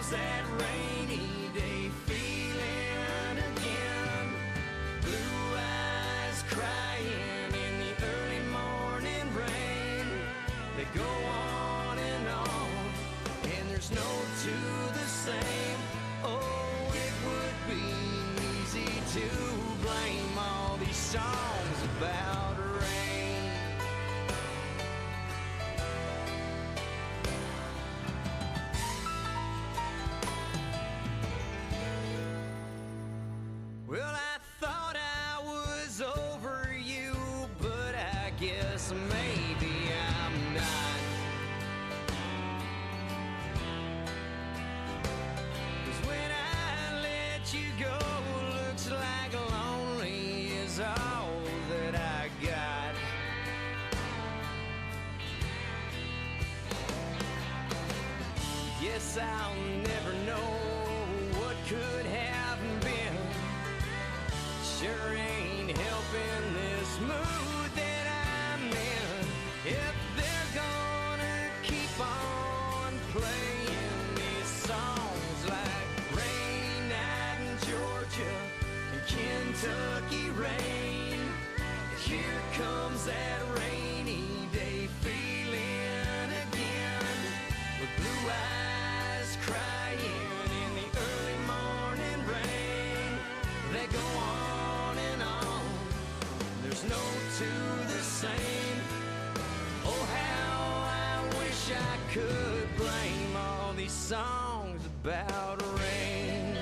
comes that rainy day feeling again. Blue eyes crying in the early morning rain. They go on, and there's no two the same. Oh, it would be easy to blame all these songs about rain. Well, I thought I was over you, but I guess maybe I'm not. 'Cause when I let you go, looks like lonely is all that I got. Guess I'll never know what could have been. Sure ain't helping this mood that I'm in. If they're gonna keep on playing these songs like Rainy Night in Georgia and Kentucky Rain, here comes that rainy day feeling again, with blue eyes crying in the early morning rain. They go on and on, there's no two the same. Oh, how I wish I could blame all these songs about rain.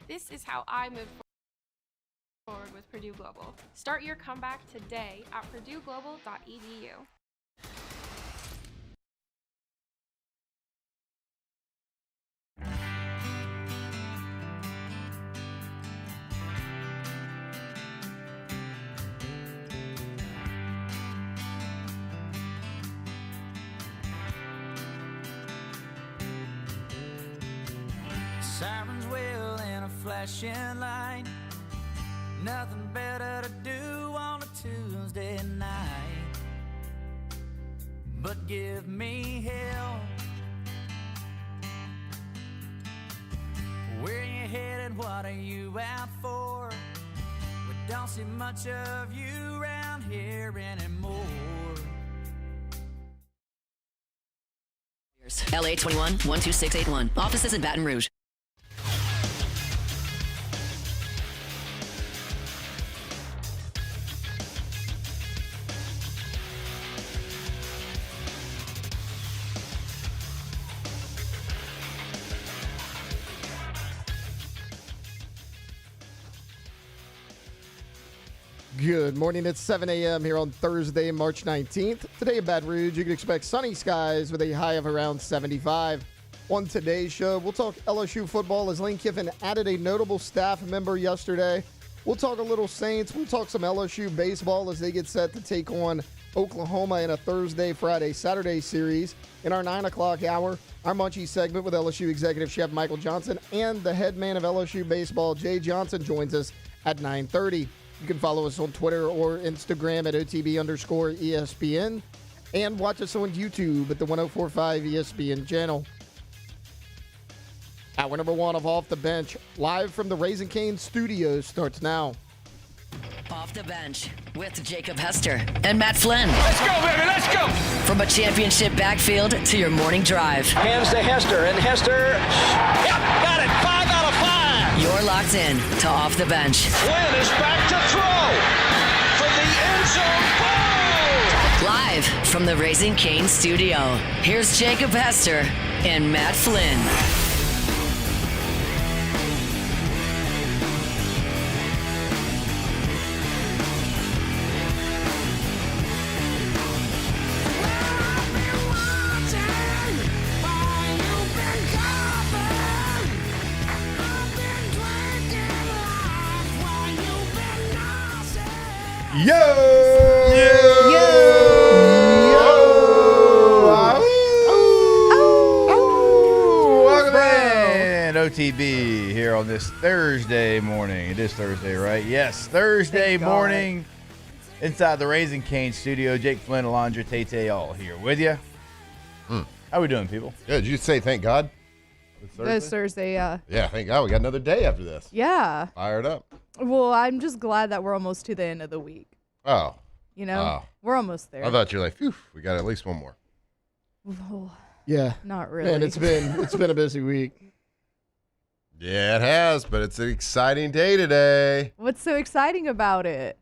This is how I move forward with Purdue Global. Start your comeback today at purdueglobal.edu. Sirens wail in a flashing light. Nothing better to do on a Tuesday night but give me hell. Where you headed? What are you out for? We don't see much of you around here anymore. LA 21 12681. Offices in Baton Rouge. Good morning. It's 7 a.m. here on Thursday, March 19th. Today in Baton Rouge, you can expect sunny skies with a high of around 75. On today's show, we'll talk LSU football as Lane Kiffin added a notable staff member yesterday. We'll talk a little Saints. We'll talk some LSU baseball as they get set to take on Oklahoma in a Thursday, Friday, Saturday series. In our 9 o'clock hour, our Munchie segment with LSU Executive Chef Michael Johnson and the head man of LSU baseball, Jay Johnson, joins us at 9:30. You can follow us on Twitter or Instagram at OTB_ESPN and watch us on YouTube at the 104.5 ESPN channel. Hour number 1 of Off the Bench, live from the Raising Cane studios, starts now. Off the Bench with Jacob Hester and Matt Flynn. Let's go, baby, let's go! From a championship backfield to your morning drive. Hands to Hester, and Hester, yep, got it, 5 out of 5! You're locked in to Off the Bench. Flynn is back to throw for the end zone. Ball! Live from the Raising Cane studio, here's Jacob Hester and Matt Flynn. Yo! Yo! Welcome in, OTB, here on this Thursday morning. It is Thursday, right? Yes, Thursday morning. Inside the Raising Cane studio, Jake Flynn, Alondra Tate, all here with you. How we doing, people? Yeah, did you say thank God? It's Thursday, yeah. Yeah, thank God. We got another day after this. Yeah. Fired up. Well, I'm just glad that we're almost to the end of the week. Oh. You know? Oh. We're almost there. I thought you were like, phew, we got at least one more. Oh, Yeah. not really. Man, it's been a busy week. Yeah, it has, but it's an exciting day today. What's so exciting about it?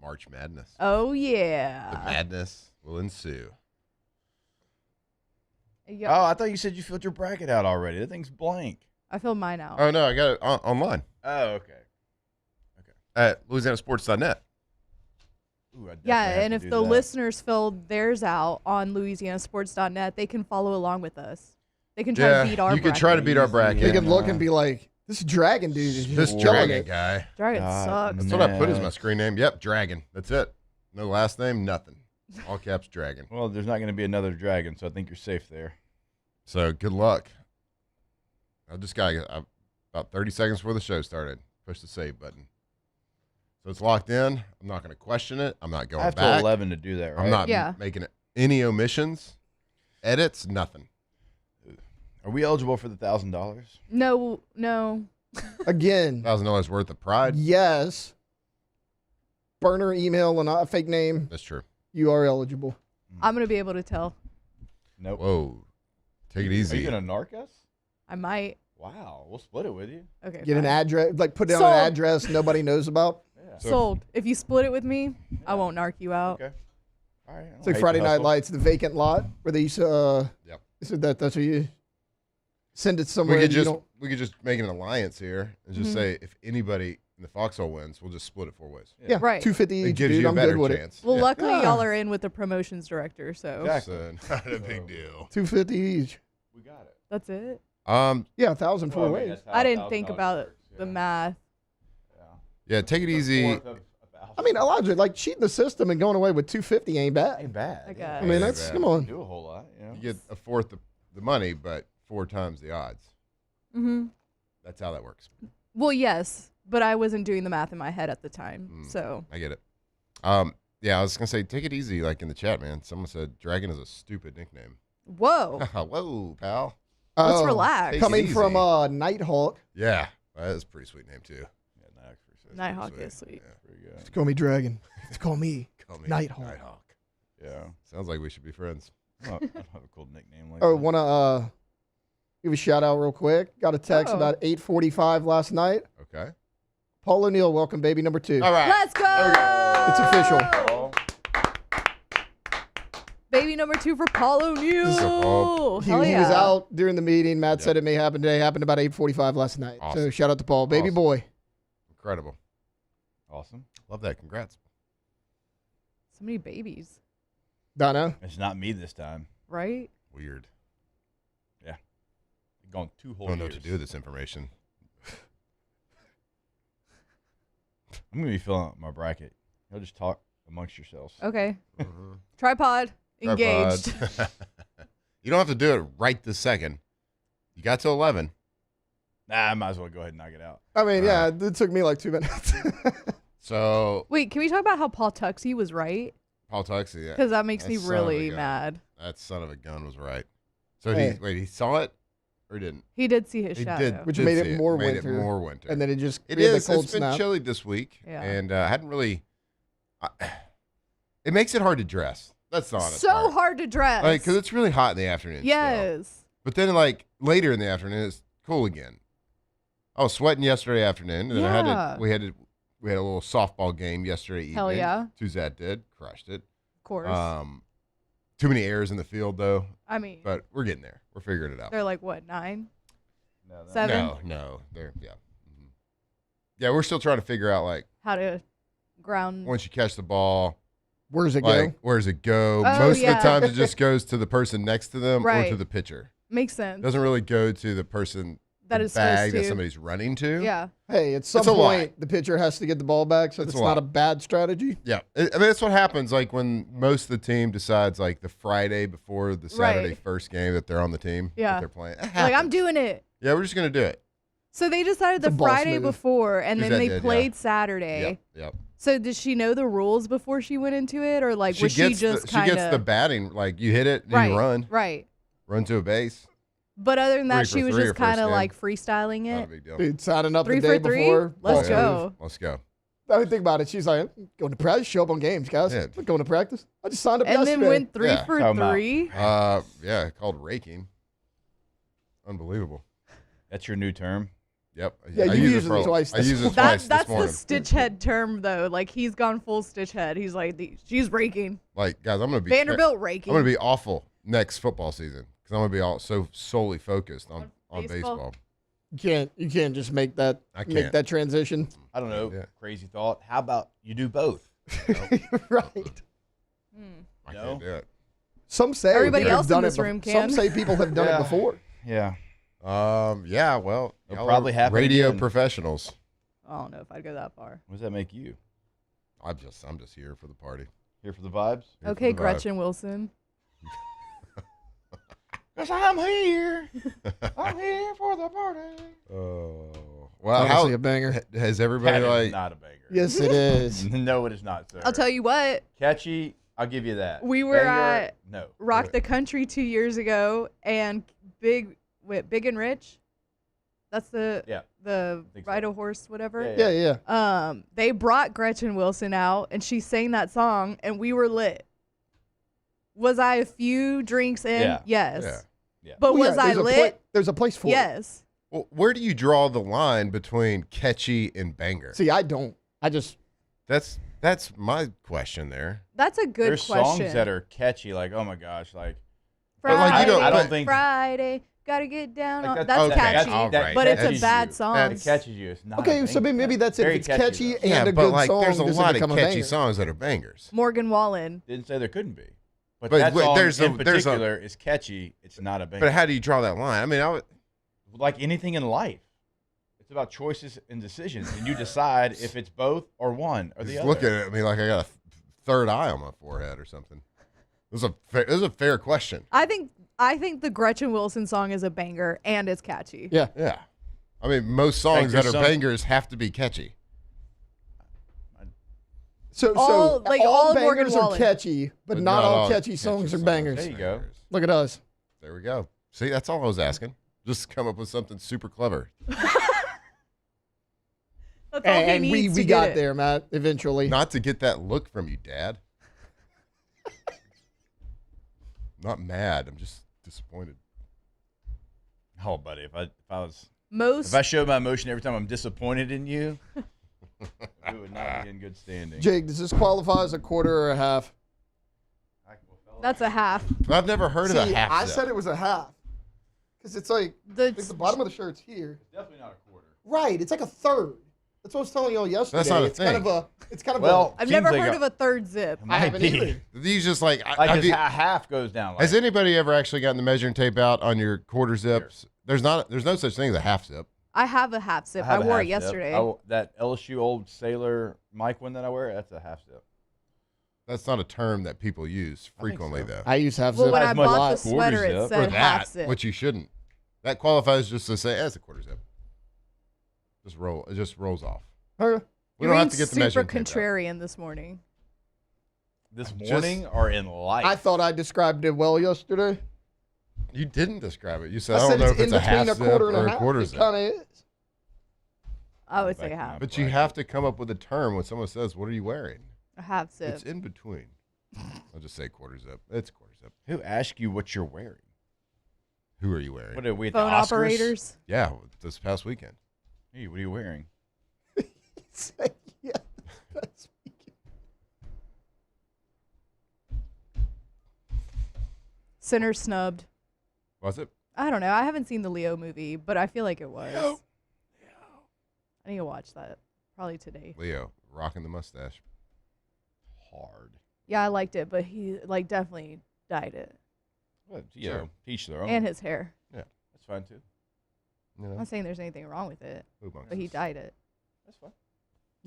March Madness. Oh, The yeah. madness will ensue. Oh, I thought you said you filled your bracket out already. That thing's blank. I filled mine out. Oh, no, I got it online Oh, okay. at LouisianaSports.net. Ooh, I definitely Yeah, have and to if do the that. listeners filled theirs out on LouisianaSports.net, they can follow along with us. They can try to beat our you could try to beat our bracket. They can look and be like, this dragon dude is This just killing Dragon it. guy. Dragon God, sucks. That's what I put as my screen name. Yep, Dragon. That's it. No last name, nothing. All caps Dragon. Well, there's not going to be another dragon, so I think you're safe there. So good luck. I just got about 30 seconds before the show started. Push the save button. So it's locked in. I'm not going to question it. I'm not going I have back. till 11 to do that, right? I'm not Yeah. making any omissions, edits, nothing. Are we eligible for the $1,000? No. Again, $1,000 worth of pride. yes. Burner email and a fake name. That's true. You are eligible. I'm going to be able to tell. Nope. Whoa. Take it Are easy. you going to narc us? I might. Wow. We'll split it with you. Okay. Get an fine. address, like put down Sold. an address nobody knows about. Yeah. Sold. If you split it with me, I won't narc you out. Okay. All right. I don't It's like hate Friday the Night hustle. Lights, the vacant lot where they used to. Yep. So that's what you send it somewhere. We could and you just don't- we could just make an alliance here and just say if anybody in the foxhole wins, we'll just split it 4 ways. yeah, Right. 250 It each, gives dude. you a I'm better good with chance. Well, Yeah. luckily, Ah. y'all are in with the promotions director, so Exactly. So not a big deal. it. 250 each. We got it. that's it. Yeah, 1,000 four Well, I mean, ways. that's how I didn't think $1,000 about works, the yeah. math. Yeah, take it easy. Fourth of $1,000. I mean, Elijah, like cheating the system and going away with 250 ain't bad. Ain't bad. I guess. I mean, Yeah, that's bad. come on. Do a whole lot, you know. You get a fourth of the money, but 4 times the odds. Mm-hmm. That's how that works. Well, yes, but I wasn't doing the math in my head at the time, so. I get it. Yeah, I was gonna say take it easy, like in the chat, man. Someone said Dragon is a stupid nickname. Whoa. Whoa, pal. Let's Oh, relax. Take it Coming easy. from Nighthawk. Yeah, that is a pretty sweet name too. Yeah, Nighthawk. Nighthawk is sweet. Yeah. Pretty good. Call me Dragon. Call me Call me Nighthawk. Nighthawk. Yeah. Sounds like we should be friends. I don't have a cool nickname like Oh, that. want to give a shout out real quick. Got a text Oh. about 8:45 last night. Okay. Paul O'Neill, welcome, baby number 2. All right. Let's go! It's official. Oh, Baby number 2 for Paul O'Neill. Paul. He, Hell he yeah. was out during the meeting. Matt said it may happen today. Happened about 8:45 last night. So Awesome. shout out to Paul, baby Awesome. boy. Incredible. awesome. Love that. Congrats. So many babies, Donna. It's not me this time. right? Weird. Gone 2 whole Don't know years. what to do with this information. I'm going to be filling out my bracket. Y'all just talk amongst yourselves. Okay. Tripod engaged. Tripod. You don't have to do it right this second. You got to 11. Nah, I might as well go ahead and knock it out. I mean, yeah, it took me like 2 minutes. So Wait, can we talk about how Paul Tuxie was right? Paul Tuxie, yeah, Because that makes me That son of a really gun. mad. that son of a gun was right. So Hey. he saw it or didn't? He did see his He shadow. did, Which did made it see more made winter. It more winter. And then it just It created is. the cold It's been snap. chilly this week, Yeah. and I hadn't really. It makes it hard to dress. That's the honest So part. hard to dress. Like, because it's really hot in the afternoon. still. yes. But then, like later in the afternoon, it's cool again. I was sweating yesterday afternoon, and then Yeah. we had a little softball game yesterday evening. Hell yeah. Tuzat did, crushed it. Of course. Too many errors in the field though, I mean, but we're getting there. We're figuring it out. they're like, what, 9? No, that- 7? No, they're yeah. Mhm. Yeah, we're still trying to figure out like How to ground. once you catch the ball, Where's it like go? where does it go? Oh, Most of yeah. the times it just goes to the person next to them or Right. to the pitcher. Makes It sense. doesn't really go to the person That the is bag supposed that to. somebody's running to. Yeah. Hey, at some It's a lot. point, the pitcher has to get the ball back, so It's it's a not lot. a bad strategy. Yeah. I mean, that's what happens like when most of the team decides like the Friday before the Saturday Right. first game that they're on the team. Yeah. That they're playing. It Like, I'm happens. doing it. Yeah, we're just going to do it. So they decided It's a the boss Friday move. before, and then That they did, yeah. played Saturday. Yep. So did she know the rules before she went into it, or like was she just kind of? She gets the batting, like you hit it, right, you run, right. Run to a base. But other than that, 3 she for was 3 just or kind of first like game. freestyling Not a it. big deal. Dude, signing up 3 the day for 3? before. Let's ball go. move. Let's go. I mean, think about it. She's like, going to practice, show up on games, guys. Yeah. I'm going to practice. I just signed up And yesterday. then went 3 Yeah. for Talking about- 3. Yeah, called raking. Unbelievable. That's your new term. Yep. Yeah, I you use used it twice I this use it morning. twice That's this the morning. stitch head term though. Like he's gone full stitch head. He's like, she's raking. Like, guys, I'm gonna be Vanderbilt I'm raking. gonna be awful next football season because I'm gonna be all so solely focused on baseball. You can't just make that I can't. transition. I don't know. Yeah. Crazy thought. How about you do both? Right. I No. can't do it. Some say Everybody people else have in done this it room Some can. say people have done it before. Yeah. Yeah. Well, It'll y'all probably are happen radio again. professionals. I don't know if I'd go that far. What does that make you? I'm just here for the party. Here for the vibes? Here for Okay, the vibe. Gretchen Wilson. Because I'm here. I'm here for the party. Oh, well, Honestly, a banger. has That everybody is like? not a banger. Yes, it is. No, it is not, sir. I'll tell you what. Catchy, I'll give you that. We were Banger, at no. Rock the Country 2 years ago, and Big and Rich. That's the Yeah. think so. Ride a Horse, whatever. Yeah. Yeah. They brought Gretchen Wilson out, and she sang that song, and we were lit. Was I a few drinks in? Yeah. Yes. Yeah. But Well, was yeah, I there's a lit? there's a place for it. Yes. Well, where do you draw the line between catchy and banger? See, I don't. I just That's my question there. That's a good There's question. songs that are catchy, like, oh my gosh, like, But, like, you don't- I don't but- think Friday, gotta get down like on. that- That's okay, catchy, all right. but it's a catches bad you. song. It catches you. It's not a okay. So banger. maybe that's it. Very If it's catchy though. and Yeah, a but good like, song, there's a does it lot of become a catchy banger? songs that are bangers. Morgan Wallen. Didn't say there couldn't be. But But that wait, song there's a- in there's a- particular is catchy. It's not a banger. But how do you draw that line? I mean, Like anything in life, it's about choices and decisions, and you decide if it's both or one or the just other. looking at me like I got a third eye on my forehead or something. This is a fair question. I think the Gretchen Wilson song is a banger and it's catchy. Yeah. Yeah. I mean, most songs there's that are some- bangers have to be catchy. So All- like, all Morgan bangers are Wallen. catchy, but not all catchy songs are bangers. There you go. Look at us. There we go. See, that's all I was asking. Just come up with something super clever. That's all he And we needs to got get it. there, Matt. Eventually. Not to get that look from you, Dad. Not mad. I'm just disappointed. Oh, buddy, if Most I showed my emotion every time I'm disappointed in you, we would not be in good standing. Jake, does this qualify as a quarter or a half? that's a half. I've never heard of a half I zip. said it was a half. Because it's like the bottom of the shirt's here. Definitely not a quarter. Right. It's like a third. That's what I was telling y'all yesterday. That's not a it's kind thing. of it's kind of Well, I've seems never like heard of a third zip. I haven't either. These just like, Like have his you- half goes down. Like, has anybody ever actually gotten the measuring tape out on your quarter zips? There's no such thing as a half zip. I have a half zip. I have a wore half it yesterday. zip. That LSU old sailor Mike one that I wear, that's a half zip. That's not a term that people use think frequently, so. though. I use half Well, zip. when As I much bought the as sweater, quarter it zip. said For half that, zip. which you shouldn't. That qualifies just to say, as a quarter zip. It just rolls off. Okay. We You're don't being have to get the super measuring tape out. contrarian this morning. This Just- morning or in life? I thought I described it well yesterday. You didn't describe it. You said, I I don't said know it's if in it's a between half a zip quarter or and a a half. quarter It zip. kind of is. I would Back say to half. my But you bracket. have to come up with a term when someone says, what are you wearing? A half zip. It's in between. I'll just say quarter zip. It's a quarter zip. Who asked you what you're wearing? Who are you wearing? What are we at Phone the Oscars? operators. Yeah, this past weekend. Hey, what are you wearing? Yeah. That's Sinner snubbed. Was it? I don't know. I haven't seen the Leo movie, but I feel like it was. I need to watch that probably today. Leo, rocking the mustache. Hard. Yeah, I liked it, but he like definitely dyed it Well, Sure. know, each their own. and his hair. That's fine too. You I'm know, not saying there's anything wrong with it, who amongst but he us? dyed it. That's fine.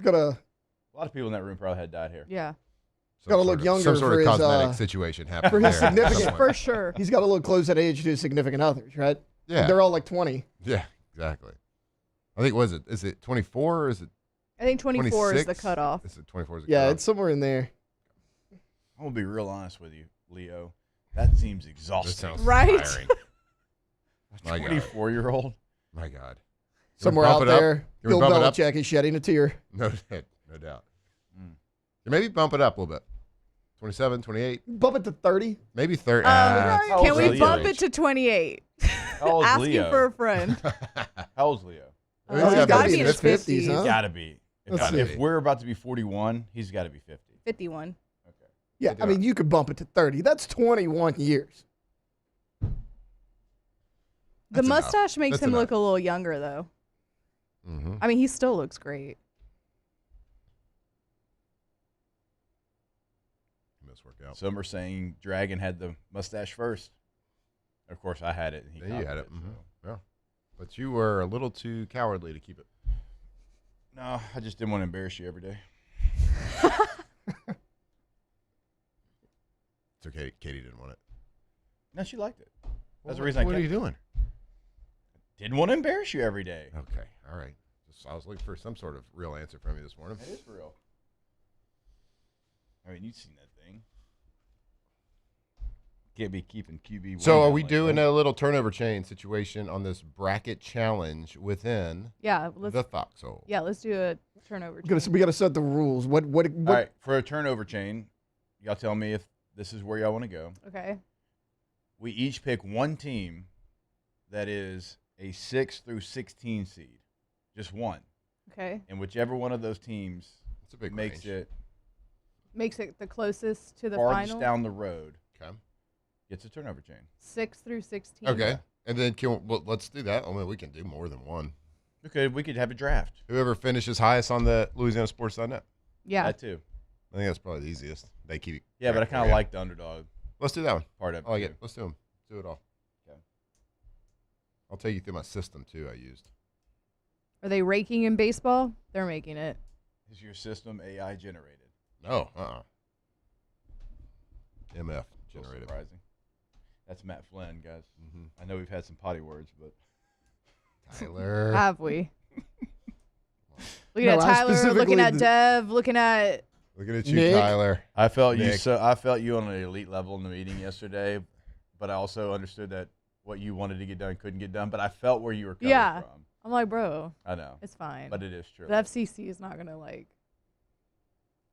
got a A lot of people in that room probably had dyed hair. Yeah, Some Gotta sort look of- younger Some sort for of his, cosmetic situation happened for his there at some significant- point. for sure. he's got a little close at age to his significant others, right? Yeah. They're all like 20. Yeah, exactly. I think, is it 24 or is it I think 24 is the 26? cutoff. Is it 24 is the Yeah, cutoff? it's somewhere in there. I'm gonna be real honest with you, Leo. That seems That exhausting. sounds Right? tiring. My God. 24-year-old. My God. Can we Somewhere bump out it up? there, Can we Bill bump it up? Belichick is shedding a tear. No doubt. Maybe bump it up a little bit. 27, 28, Bump it to 30. maybe 30. How Can old's we Leo? bump it to 28? How old's Asking Leo? for a friend. How old's Leo? He's He's gotta got to be be in his 50s, 50s. huh? Gotta be. Let's If see. we're about to be 41, he's got to be 50. 51. Okay. Yeah, I mean, you could bump it to 30. That's 21 years. The That's enough. mustache makes That's him enough. look a little younger, though. Mm-hmm. I mean, he still looks great. Must work out. Some are saying Dragon had the mustache first. Of course, I had it. And he Yeah, you copied had it. so. Yeah. But you were a little too cowardly to keep it. No, I just didn't want to embarrass you every day. It's okay. Katie didn't want it. No, she liked it. That's the Well, reason I What are kept you it. doing? Didn't want to embarrass you every day. Okay. All right. I was looking for some sort of real answer from you this morning. That is real. I mean, you've seen that thing. Can't be keeping QB. So, one are down we like doing that. a little turnover chain situation on this bracket challenge within Yeah, let's the foxhole? let's do a turnover. We got to set the rules. What All right, for a turnover chain, y'all tell me if this is where y'all want to go. Okay. We each pick one team that is a 6 through 16 seed. Just one. Okay. And whichever one of those teams It's a big makes range. it Makes it the closest to the farthest final. down the road Okay. gets a turnover chain. 6 through 16. Okay. And then let's do that. I mean, we can do more than one. Okay, we could have a draft. Whoever finishes highest on the LouisianaSports.net. Yeah. That too. I think that's probably the easiest. They keep. Yeah, but I track kind for of you. like the underdog Let's do that one. part of it. I like too. it. Let's do them. Do it all. Okay. I'll take you through my system too. I used. Are they raking in baseball? They're making it. Is your system AI generated? No. MF A little generated. surprising. That's Matt Flynn, guys. Mhm. I know we've had some potty words, but Tyler. Have we? Looking No, at I Tyler, looking specifically at the- Dev, looking at. Looking at you, Nick. Tyler. I felt you. Nick. So I felt you on an elite level in the meeting yesterday, but I also understood that what you wanted to get done couldn't get done. But I felt where you were coming Yeah. from. I'm like, bro, I know, it's fine. but it is true. The FCC is not gonna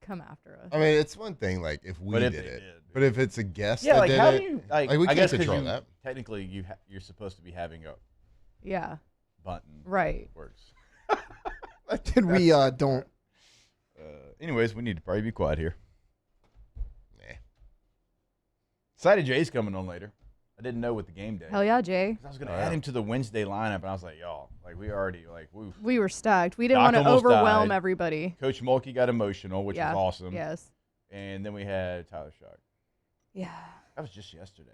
come after us. I mean, it's one thing like if we But if did they it, did. but if it's a guest Yeah, that like did how it, do you like? we I can't guess 'cause control you, that. technically you're supposed to be having a Yeah. button. Right. Works. Can we don't? Anyways, we need to probably be quiet here. Nah. Excited Jay's coming on later. I didn't know with the game day. Hell yeah, Jay. 'Cause I was gonna Oh, add yeah. him to the Wednesday lineup, and I was like, y'all, like we already like woof. We were stuck. We didn't Doc want to almost overwhelm died. everybody. Coach Mulkey got emotional, which Yeah. was awesome. Yes. And then we had Tyler Shock. Yeah. That was just yesterday.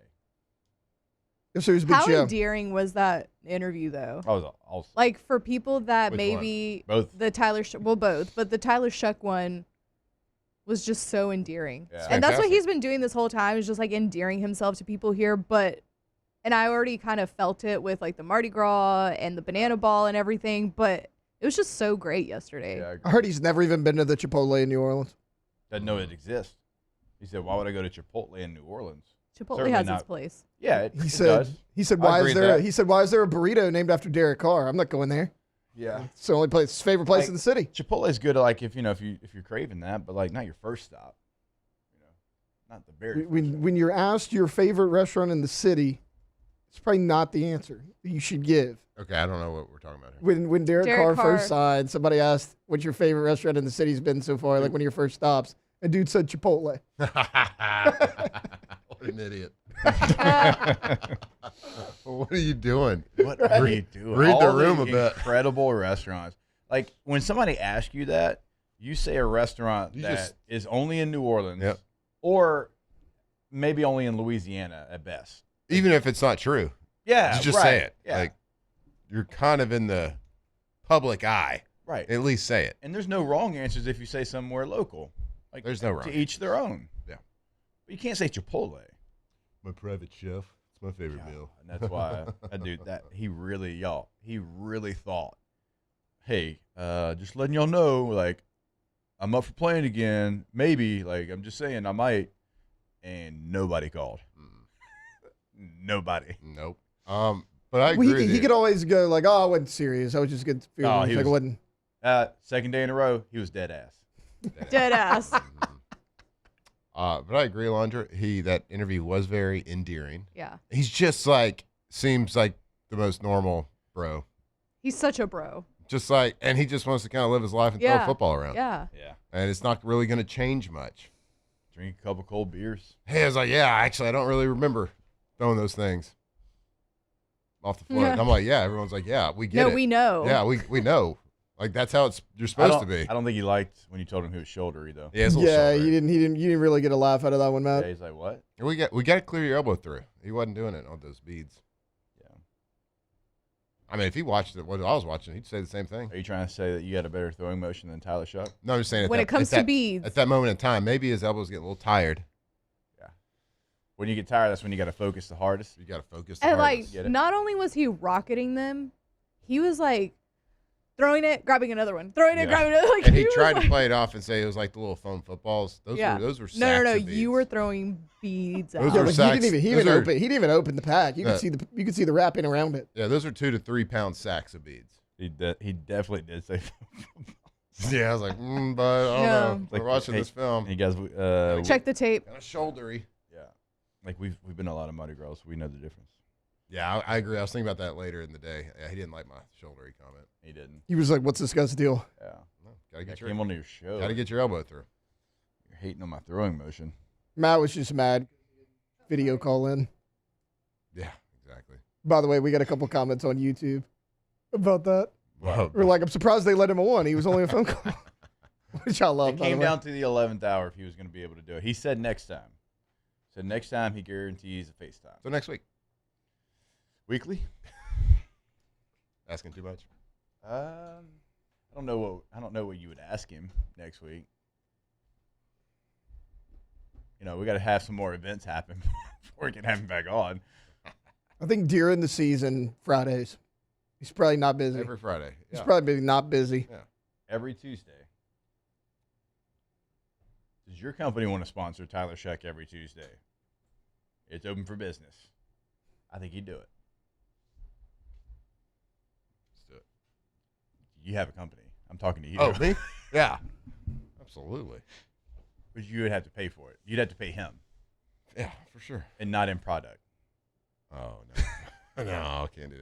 Yes, it was a big How show. endearing was that interview, though? I was awesome. Like for people that Which maybe Both. the Tyler, well, both, but the Tyler Shuck one was just so endearing. Yeah. And that's what Fantastic. he's been doing this whole time, is just like endearing himself to people here. And I already kind of felt it with like the Mardi Gras and the banana ball and everything, but it was just so great yesterday. Yeah, I heard he's never even been to the Chipotle in New Orleans. doesn't know it exists. He said, "Why would I go to Chipotle in New Orleans?" Chipotle Certainly has not. its place. Yeah, it, He it said. does. He said, I "Why agree is with there?" that. He said, "Why is there a burrito named after Derek Carr? I'm not going there. Yeah, It's the only place, favorite place Like, in the city." Chipotle is good. Like if you're craving that, but like not your first stop. You know, not the very. first stop. When you're asked your favorite restaurant in the city, it's probably not the answer that you should give. Okay, I don't know what we're talking about here. When Derek Derek Carr Carr- first signed, somebody asked, "What's your favorite restaurant in the city's been so far?" Like one of your first stops, and dude said Chipotle. What an idiot. What are you doing? What are you doing? read the All room these a bit. Incredible restaurants. Like when somebody asks you that, you say a restaurant You that just- is only in New Orleans, Yep. or maybe only in Louisiana at best. Even if it's not true, Yeah, just right. say it. Yeah, Like you're kind of in the public eye. right. At least say it. And there's no wrong answers if you say somewhere local. Like There's no wrong. To each their own. Yeah. But you can't say Chipotle. My private chef. It's my favorite meal. And that's why that dude, he really thought hey, just letting y'all know, like, I'm up for playing again. Maybe, like, I'm just saying I might. And nobody called. Nobody. Nope. But I agree. He could always go like, "Oh, I wasn't serious. I was just getting feelings." Oh, he like, was- I wasn't. Second day in a row, he was dead ass. Dead ass. But I agree, Alondra. That interview was very endearing. Yeah. He's just like, seems like the most normal bro. He's such a bro. Just like, and he just wants to kind of live his life and throw Yeah. football around. Yeah. Yeah. And it's not really going to change much. Drink a couple cold beers. Hey, I was like, yeah, actually, I don't really remember throwing those things off the floor. Yeah. And I'm like, yeah. Everyone's like, yeah, we get it. No, we know. Yeah, we know. Like, that's how you're supposed to be. I don't think he liked when you told him he was shouldery, though. Yeah, it's a little Yeah, shoulder. you didn't really get a laugh out of that one, Matt. Yeah, he's like, what? We got to clear your elbow through. He wasn't doing it on those beads. Yeah. I mean, if he watched it, what I was watching, he'd say the same thing. Are you trying to say that you got a better throwing motion than Tyler Shuck? No, I'm just saying. When it comes to beads. At that moment in time, maybe his elbow's getting a little tired. Yeah. When you get tired, that's when you got to focus the hardest. You got to focus. The And hardest. Get it? not only was he rocketing them, he was like throwing it, grabbing another one, throwing it, Yeah. grabbing it. Like, And he was tried like, to play it off and say it was like the little foam footballs. Those were sacks no. of beads. You were throwing beads out. Those Yeah, were like sacks. he didn't Those are- open. He didn't even open the pack. You Yeah. could see the wrapping around it. Yeah, those are 2 to 3 pound sacks of beads. He definitely did say Yeah, I was like, but I don't Yeah. know. We're Like, watching hey, this film. Hey guys, Check the tape. Kind of shouldery. yeah, like we've been to a lot of Muddy Girls. We know the difference. Yeah, I agree. I was thinking about that later in the day. Yeah, he didn't like my shouldery comment. He didn't. He was like, "What's this guy's deal?" Yeah, No, gotta I get came on your show. gotta get your elbow through. You're hating on my throwing motion. Matt was just mad. Video call in. Yeah, exactly. By the way, we got a couple comments on YouTube about that. Wow. We're like, I'm surprised they let him on. He was only a phone call, which I love. It by the came way. down to the 11th hour if he was going to be able to do it. He said next time. Said next time he guarantees a FaceTime. So next week. Weekly? Asking too much. I don't know what you would ask him next week. You know, we got to have some more events happen before we can have him back on. I think during the season, Fridays. He's probably not busy. Every Friday. He's Yeah. probably not busy. Every Tuesday. Does your company want to sponsor Tyler Shuck every Tuesday? It's open for business. I think he'd do it. Let's do it. You have a company. I'm talking to you. Oh, me? Yeah. Absolutely. But you would have to pay for it. You'd have to pay him Yeah, for sure. and not in product. Oh, no. No, I can't do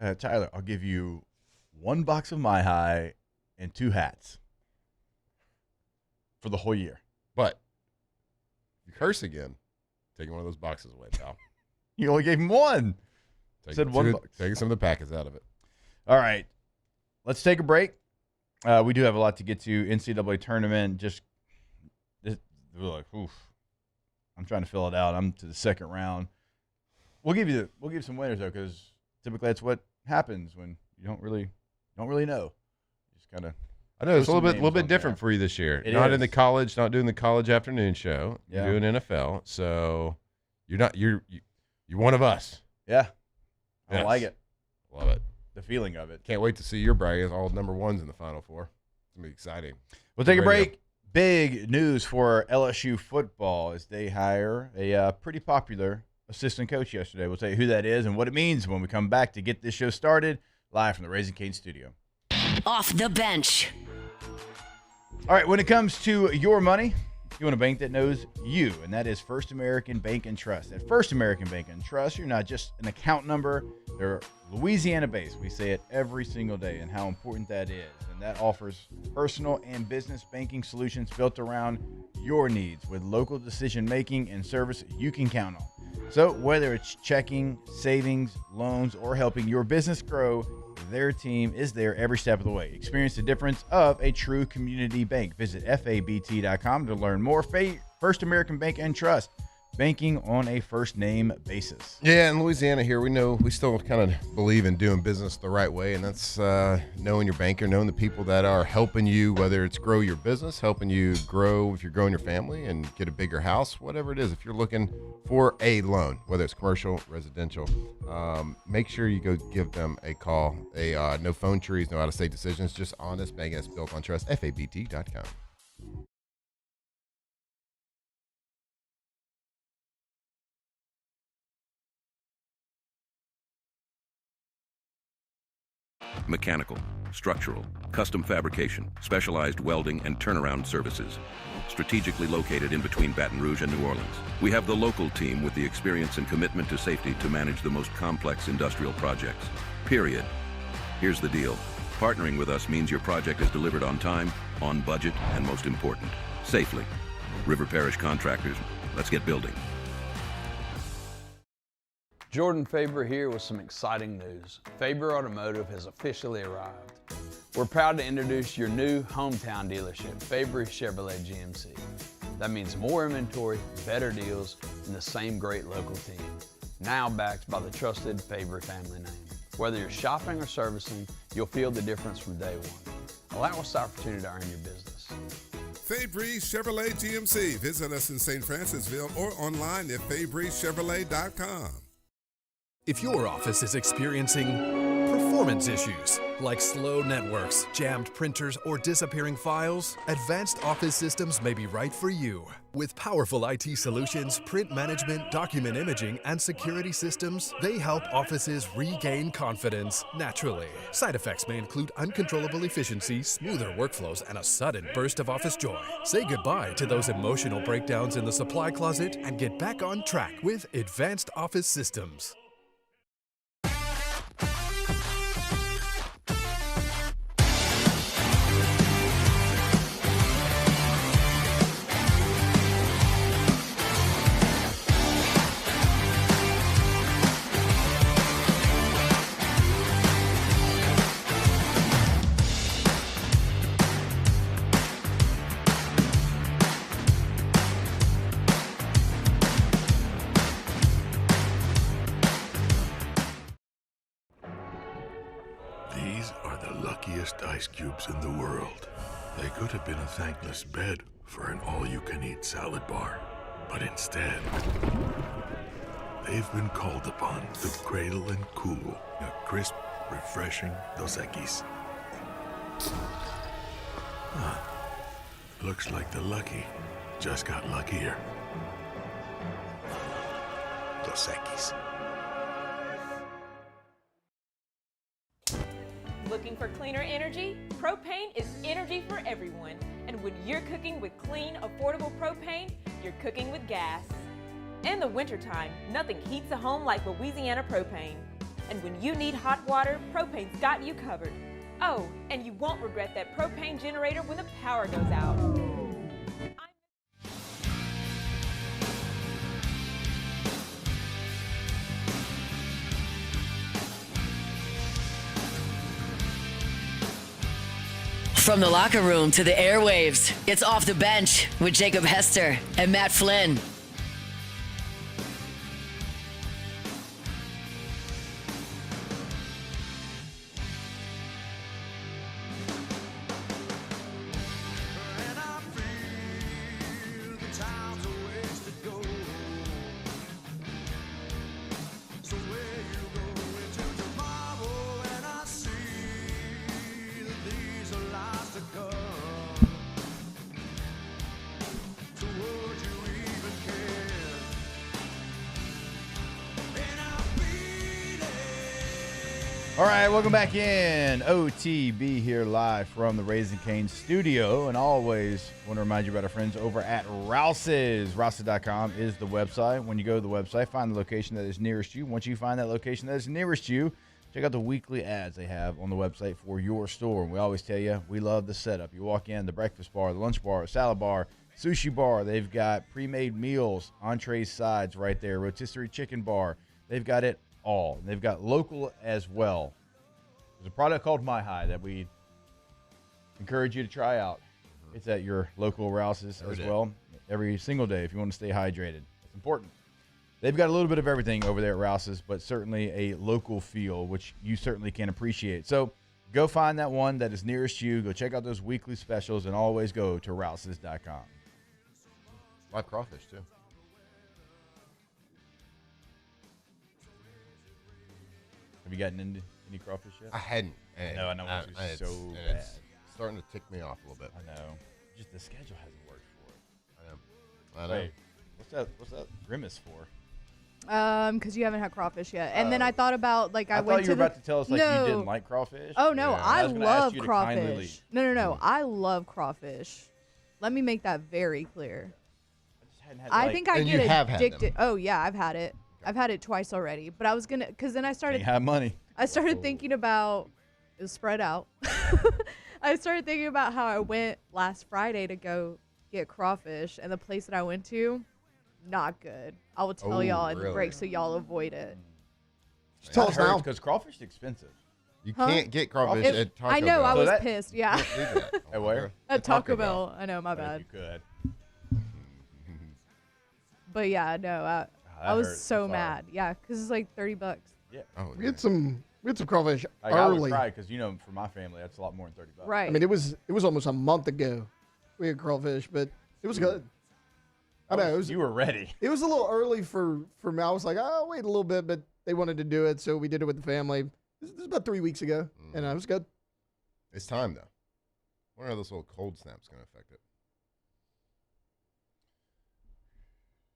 that. Tyler, I'll give you 1 box of My High and 2 hats for the whole year. But if you curse again, taking one of those boxes away, pal. You only gave him 1. Said 1 box. Taking some of the packets out of it. All right. Let's take a break. We do have a lot to get to. NCAA tournament. We're like, oof. I'm trying to fill it out. I'm to the second round. We'll give some winners though, because typically that's what happens when you don't really know. Just kind of. I know it's a Throw some little names bit on different there. for you this year. It Not is. in the college, not doing the college afternoon show. Yeah. You're doing NFL, so you're one of us. Yeah. I Yes. like it. Love it. The feeling of it. Can't wait to see your bragging all number ones in the Final Four. It's gonna be exciting. We'll take a Radio. break. Big news for LSU football as they hire a pretty popular assistant coach yesterday. We'll tell you who that is and what it means when we come back to get this show started live from the Raising Cane studio. Off the bench. All right, when it comes to your money, you want a bank that knows you, and that is First American Bank and Trust. At First American Bank and Trust, you're not just an account number. They're Louisiana-based. We say it every single day and how important that is. And that offers personal and business banking solutions built around your needs with local decision-making and service you can count on. So whether it's checking, savings, loans, or helping your business grow, their team is there every step of the way. Experience the difference of a true community bank. Visit FABT.com to learn more. First American Bank and Trust, banking on a first-name basis. Yeah, in Louisiana here, we still kind of believe in doing business the right way, and that's knowing your banker, knowing the people that are helping you, whether it's grow your business, helping you grow if you're growing your family and get a bigger house, whatever it is. If you're looking for a loan, whether it's commercial, residential, make sure you go give them a call. They no phone trees, no out-of-state decisions, just honest banking that's built on trust. FABT.com. Mechanical, structural, custom fabrication, specialized welding, and turnaround services. Strategically located in between Baton Rouge and New Orleans, we have the local team with the experience and commitment to safety to manage the most complex industrial projects. Period. Here's the deal. Partnering with us means your project is delivered on time, on budget, and most important, safely. River Parish Contractors, let's get building. Jordan Faber here with some exciting news. Faber Automotive has officially arrived. We're proud to introduce your new hometown dealership, Faber Chevrolet GMC. That means more inventory, better deals, and the same great local team. Now backed by the trusted Faber family name. Whether you're shopping or servicing, you'll feel the difference from day one. Allow us the opportunity to earn your business. Fabry Chevrolet GMC. Visit us in St. Francisville or online at FabryChevrolet.com. If your office is experiencing performance issues like slow networks, jammed printers, or disappearing files, Advanced Office Systems may be right for you. With powerful IT solutions, print management, document imaging, and security systems, they help offices regain confidence naturally. Side effects may include uncontrollable efficiency, smoother workflows, and a sudden burst of office joy. Say goodbye to those emotional breakdowns in the supply closet and get back on track with Advanced Office Systems. Ice cubes in the world. They could have been a thankless bed for an all-you-can-eat salad bar, but instead, they've been called upon to cradle and cool a crisp, refreshing Dos Equis. Looks like the lucky just got luckier. Dos Equis. Looking for cleaner energy? Propane is energy for everyone. And when you're cooking with clean, affordable propane, you're cooking with gas. In the wintertime, nothing heats a home like Louisiana propane. And when you need hot water, propane's got you covered. Oh, and you won't regret that propane generator when the power goes out. From the locker room to the airwaves, it's Off the Bench with Jacob Hester and Matt Flynn. All right, welcome back in. OTB here live from the Raising Cane's studio. And always want to remind you about our friends over at Rouse's. Rouse's.com is the website. When you go to the website, find the location that is nearest you. Once you find that location that is nearest you, check out the weekly ads they have on the website for your store. And we always tell you, we love the setup. You walk in, the breakfast bar, the lunch bar, salad bar, sushi bar. They've got pre-made meals, entrees, sides right there, rotisserie chicken bar. They've got it all. They've got local as well. There's a product called My High that we encourage you to try out. It's at your local Rouse's as well every single day if you want to stay hydrated. Important. They've got a little bit of everything over there at Rouse's, but certainly a local feel, which you certainly can appreciate. So go find that one that is nearest you. Go check out those weekly specials, and always go to rouses.com. Live crawfish, too. Have you gotten into any crawfish yet? I hadn't. No, I know it's so bad. It's starting to tick me off a little bit. I know. Just the schedule hasn't worked for it. I know. Wait, what's that grimace for? Because you haven't had crawfish yet. And then I thought about, like, I went thought you were about to tell us, like, you didn't like crawfish. Oh, no, Yeah. I was gonna ask love you to kindly crawfish. leave. No, I love crawfish. Let me make that very clear. I think I And get you have had them. addicted. Oh, yeah, I've had it. I've had it twice already. But I was going to, because then I started. You have money. I started thinking about, it was spread out. I started thinking about how I went last Friday to go get crawfish, and the place that I went to, not good. I will tell y'all in the break so y'all avoid it. Tell us now. Because crawfish is expensive. You can't get crawfish at Taco Bell. I know, I So was that- pissed, yeah. At where? At Taco Bell. I know, my But if bad. you could. But yeah, no, I that was hurts. so I'm sorry. mad. Yeah, because it's like $30. Yeah. Oh, We had some crawfish Like, I would early. cry because, for my family, that's a lot more than $30. Right. I mean, it was almost a month ago we had crawfish, but it was good. I know You were ready. It was a little early for me. I was like, oh, wait a little bit, but they wanted to do it, so we did it with the family. This is about 3 weeks ago, and it was good. It's time, though. I wonder how this little cold snap's going to affect it.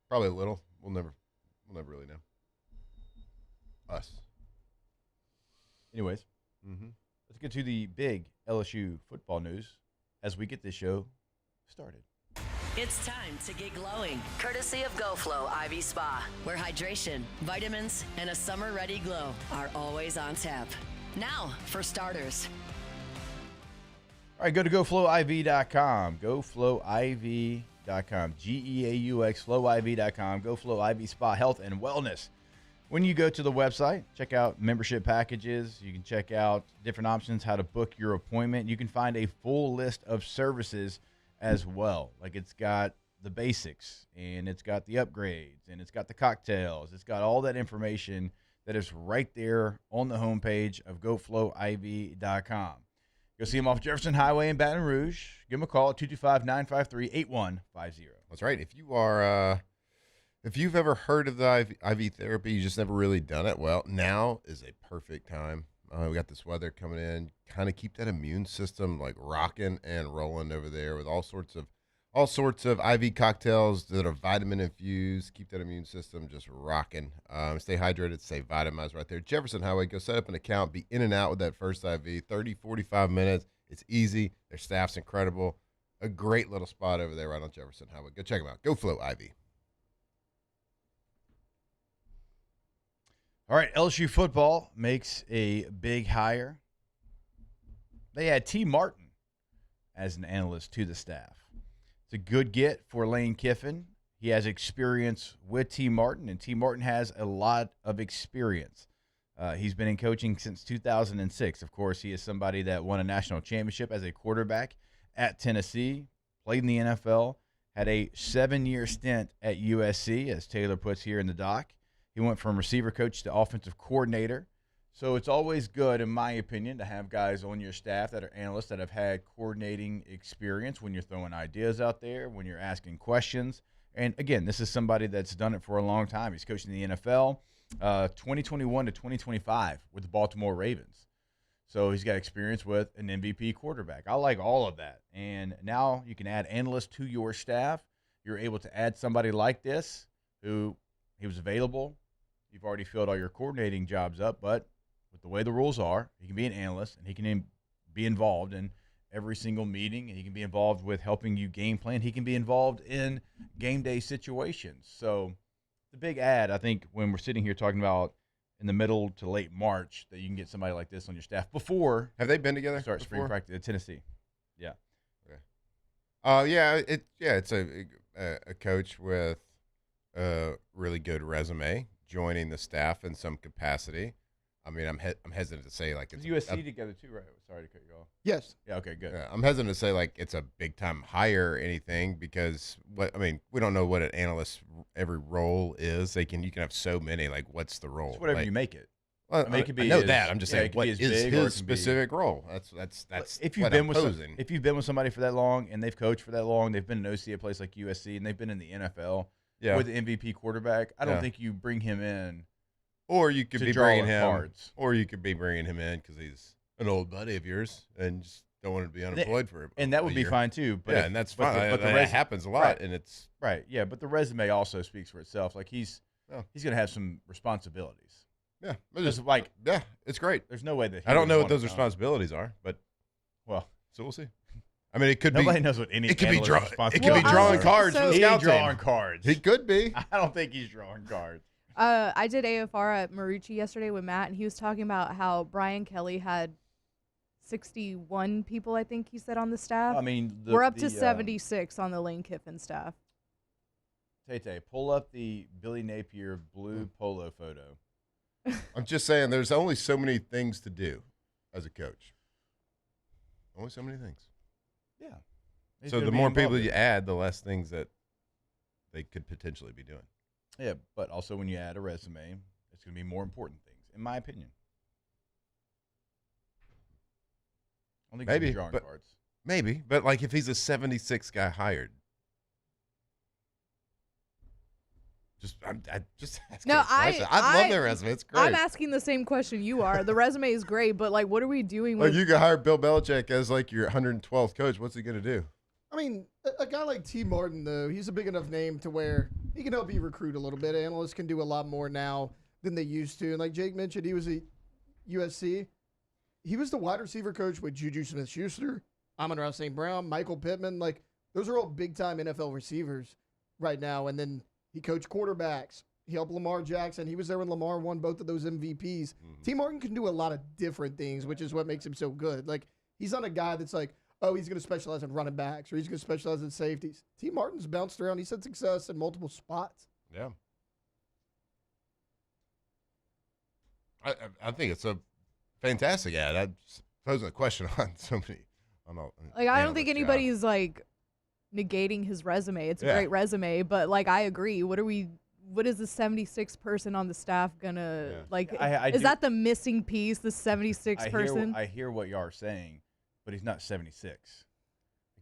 Probably a little. We'll never really know. Us. Anyways, let's get to the big LSU football news as we get this show started. It's time to get glowing, courtesy of GoFlow IV Spa, where hydration, vitamins, and a summer-ready glow are always on tap. Now, for starters. All right, go to GoFlowIV.com. GoFlowIV.com. GEAUX, FlowIV.com. GoFlow IV Spa Health and Wellness. When you go to the website, check out membership packages. You can check out different options, how to book your appointment. You can find a full list of services as well. Like, it's got the basics, and it's got the upgrades, and it's got the cocktails. It's got all that information that is right there on the homepage of GoFlowIV.com. Go see them off Jefferson Highway in Baton Rouge. Give them a call at 225-953-8150. That's right. If you are, if you've ever heard of the IV therapy, you just never really done it. Well, now is a perfect time. We got this weather coming in. Kind of keep that immune system like rocking and rolling over there with all sorts of IV cocktails that are vitamin infused. Keep that immune system just rocking. Stay hydrated, stay vitamized right there. Jefferson Highway, go set up an account, be in and out with that first IV, 30, 45 minutes. It's easy. Their staff's incredible. A great little spot over there right on Jefferson Highway. Go check them out. Go Flow IV. All right, LSU football makes a big hire. They add T. Martin as an analyst to the staff. It's a good get for Lane Kiffin. He has experience with T. Martin, and T. Martin has a lot of experience. He's been in coaching since 2006. Of course, he is somebody that won a national championship as a quarterback at Tennessee, played in the NFL, had a 7-year stint at USC, as Taylor puts here in the doc. He went from receiver coach to offensive coordinator. So it's always good, in my opinion, to have guys on your staff that are analysts that have had coordinating experience when you're throwing ideas out there, when you're asking questions. And, again, this is somebody that's done it for a long time. He's coaching the NFL 2021 to 2025 with the Baltimore Ravens. So he's got experience with an MVP quarterback. I like all of that. And now you can add analysts to your staff. You're able to add somebody like this who he was available. You've already filled all your coordinating jobs up, but with the way the rules are, he can be an analyst, and he can be involved in every single meeting, and he can be involved with helping you game plan. He can be involved in game day situations. So the big ad, I think, when we're sitting here talking about in the middle to late March, that you can get somebody like this on your staff before. Have they been together? Start spring practice at Tennessee. Yeah. Okay. It's a coach with a really good resume joining the staff in some capacity. I mean, I'm hesitant to say like it's USC together too, right? Sorry to cut you off. Yes. Yeah. Okay. Good. Yeah, I'm hesitant to say like it's a big time hire or anything because we don't know what an analyst's every role is. You can have so many. Like, what's the role? It's whatever like, you make it. Well, I mean, it could be. I know that. I'm just saying, what is his specific specific role? That's if you've what been I'm with posing. if you've been with somebody for that long and they've coached for that long, they've been an OC at a place like USC and they've been in the NFL with the MVP quarterback. I don't think you bring him in. Or you could be bringing him in because he's an old buddy of yours and just don't want him to be unemployed for him. And that would be fine too. But and that's fine. But that happens a lot, right, and it's right. Yeah, but the resume also speaks for itself. Like he's going to have some responsibilities. Yeah, it's great. There's no way that I don't know what those responsibilities are, but so we'll see. I mean, it could Nobody be. knows what any. It could be drawing. It could be drawing cards for the scout team. Drawing cards. He could be. I don't think he's drawing cards. I did AFR at Marucci yesterday with Matt, and he was talking about how Brian Kelly had 61 people, I think he said, on the staff. I mean, we're up to 76 on the Lane Kiffin staff. Tay, pull up the Billy Napier blue polo photo. I'm just saying, there's only so many things to do as a coach. Only so many things. Yeah. So the more people you add, the less things that they could potentially be doing. Yeah, but also when you add a resume, it's going to be more important things, in my opinion. I don't think he's drawing cards. Maybe, but like if he's a 76 guy hired, I just asking No, a question. I love their resume. It's great. I'm asking the same question you are. The resume is great, but like, what are we doing with? Like you could hire Bill Belichick as like your 112th coach. What's he going to do? I mean, a guy like T. Martin, though, he's a big enough name to where he can help you recruit a little bit. Analysts can do a lot more now than they used to. And like Jake mentioned, he was at USC. He was the wide receiver coach with Juju Smith-Schuster, Amon-Ra St. Brown, Michael Pittman. Like, those are all big-time NFL receivers right now. And then he coached quarterbacks. He helped Lamar Jackson. He was there when Lamar won both of those MVPs. T. Martin can do a lot of different things, which is what makes him so good. Like, he's not a guy that's like, oh, he's going to specialize in running backs or he's going to specialize in safeties. T. Martin's bounced around. He's had success in multiple spots. Yeah. I think it's a fantastic ad. I'm posing a question on somebody. I don't think anybody's like negating his resume. It's a great resume, but like I agree. What is the 76th person on the staff gonna like? Is that the missing piece? The 76th person? I hear what you are saying, but he's not 76.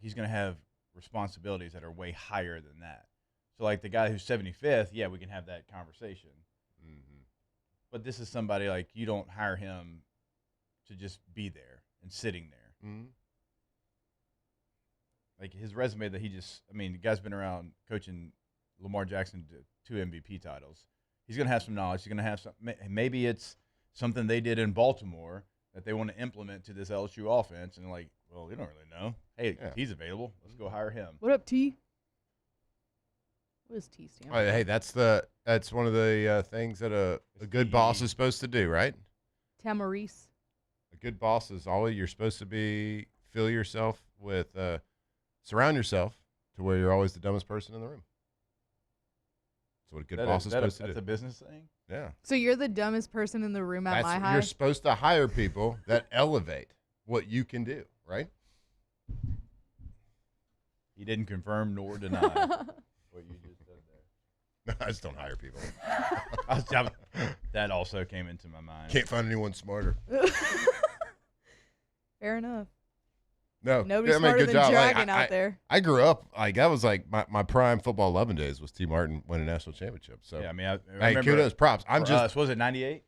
He's going to have responsibilities that are way higher than that. So, like the guy who's 75th, yeah, we can have that conversation. Mm-hmm. But this is somebody like you don't hire him to just be there and sitting there. Mm-hmm. Like his resume that the guy's been around coaching Lamar Jackson to 2 MVP titles. He's going to have some knowledge. He's going to have some. Maybe it's something they did in Baltimore that they want to implement to this LSU offense, and like, well, we don't really know. Hey, he's available. Let's go hire him. What up, T? What does T stand for? Hey, that's one of the things that a good boss is supposed to do, right? Tamaris. A good boss is always you're supposed to be fill yourself with surround yourself to where you're always the dumbest person in the room. That's what a good boss is supposed to do. That's a business thing? Yeah. So you're the dumbest person in the room at my high? You're supposed to hire people that elevate what you can do, right? He didn't confirm nor deny what you just said there. No, I just don't hire people. That also came into my mind. Can't find anyone smarter. Fair enough. No, nobody's smarter than Dragon out there. I grew up that was like my prime football 11 days was T. Martin winning a national championship. So yeah, I mean, I remember kudos, props. Was it 98?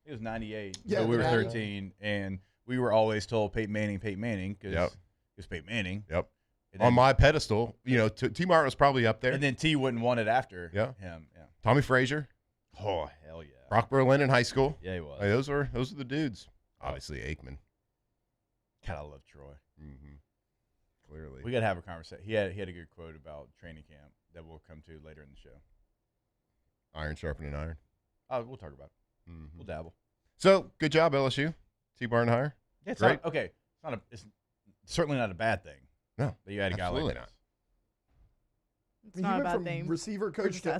It was 98. Yeah, so we were 13, and we were always told Peyton Manning, because it was Peyton Manning. Yep. On my pedestal, T. Martin was probably up there, and then T wouldn't want it after him. Yeah. Tommy Frazier. Oh hell yeah. Brock Berlin in high school. Yeah, he was. Like, those are the dudes. Obviously Aikman. God, I love Troy. Mm-hmm. Clearly. We got to have a conversation. He had a good quote about training camp that we'll come to later in the show. Iron sharpening iron. We'll talk about it. Mm-hmm. We'll dabble. So, good job, LSU. T. Martin hire. Yeah, it's great. It's certainly not a bad thing. No. That you had a guy like that. It's not a bad thing. Receiver coach to OC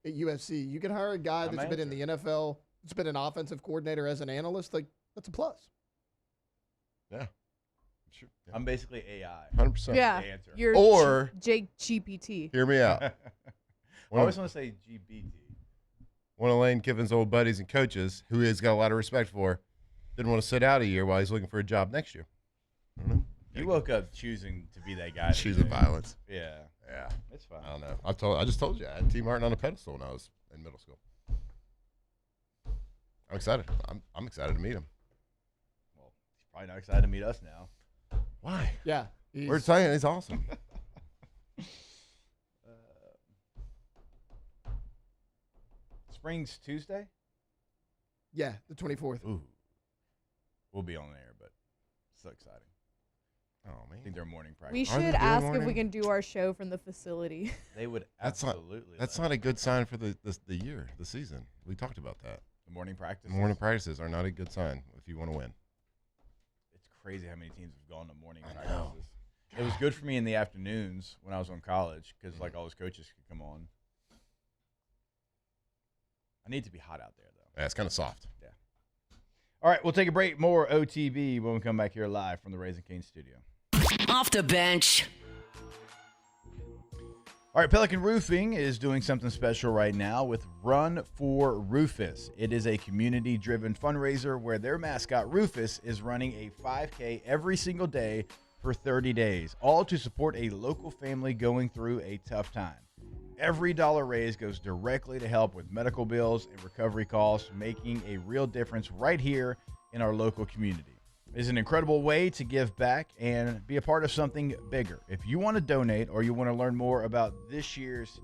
at USC. You can hire a guy that's been in the NFL it's been an offensive coordinator as an analyst, like that's a plus. Yeah. Sure. Yeah. I'm basically AI. 100%. Yeah. Answer. You're Or GPT. hear me out. I always want to say GBT. One of Lane Kiffin's old buddies and coaches, who he's got a lot of respect for, didn't want to sit out a year while he's looking for a job next year. I don't know. You woke up choosing to be that guy. Choosing violence. Yeah. Yeah. It's fine. I don't know. I just told you I had T. Martin on a pedestal when I was in middle school. I'm excited. I'm excited to meet him. Well, he's probably not excited to meet us now. Why? Yeah. We're saying he's awesome. Spring's Tuesday? Yeah, the 24th. Ooh. We'll be on there, but so exciting. Oh, man. I think they're morning practice. We should ask if we can do our show from the facility. They would That's absolutely. That's not a good sign for the year, the season. We talked about that. The morning practice. Morning practices are not a good sign if you want to win. It's crazy how many teams have gone to morning practices. It was good for me in the afternoons when I was on college because like all those coaches could come on. I need to be hot out there though. Yeah, it's kind of soft. Yeah. All right, we'll take a break. More OTB when we come back here live from the Raising Cane's studio. Off the bench. All right, Pelican Roofing is doing something special right now with Run for Rufus. It is a community-driven fundraiser where their mascot, Rufus, is running a 5K every single day for 30 days, all to support a local family going through a tough time. Every dollar raised goes directly to help with medical bills and recovery costs, making a real difference right here in our local community. It is an incredible way to give back and be a part of something bigger. If you want to donate or you want to learn more about this year's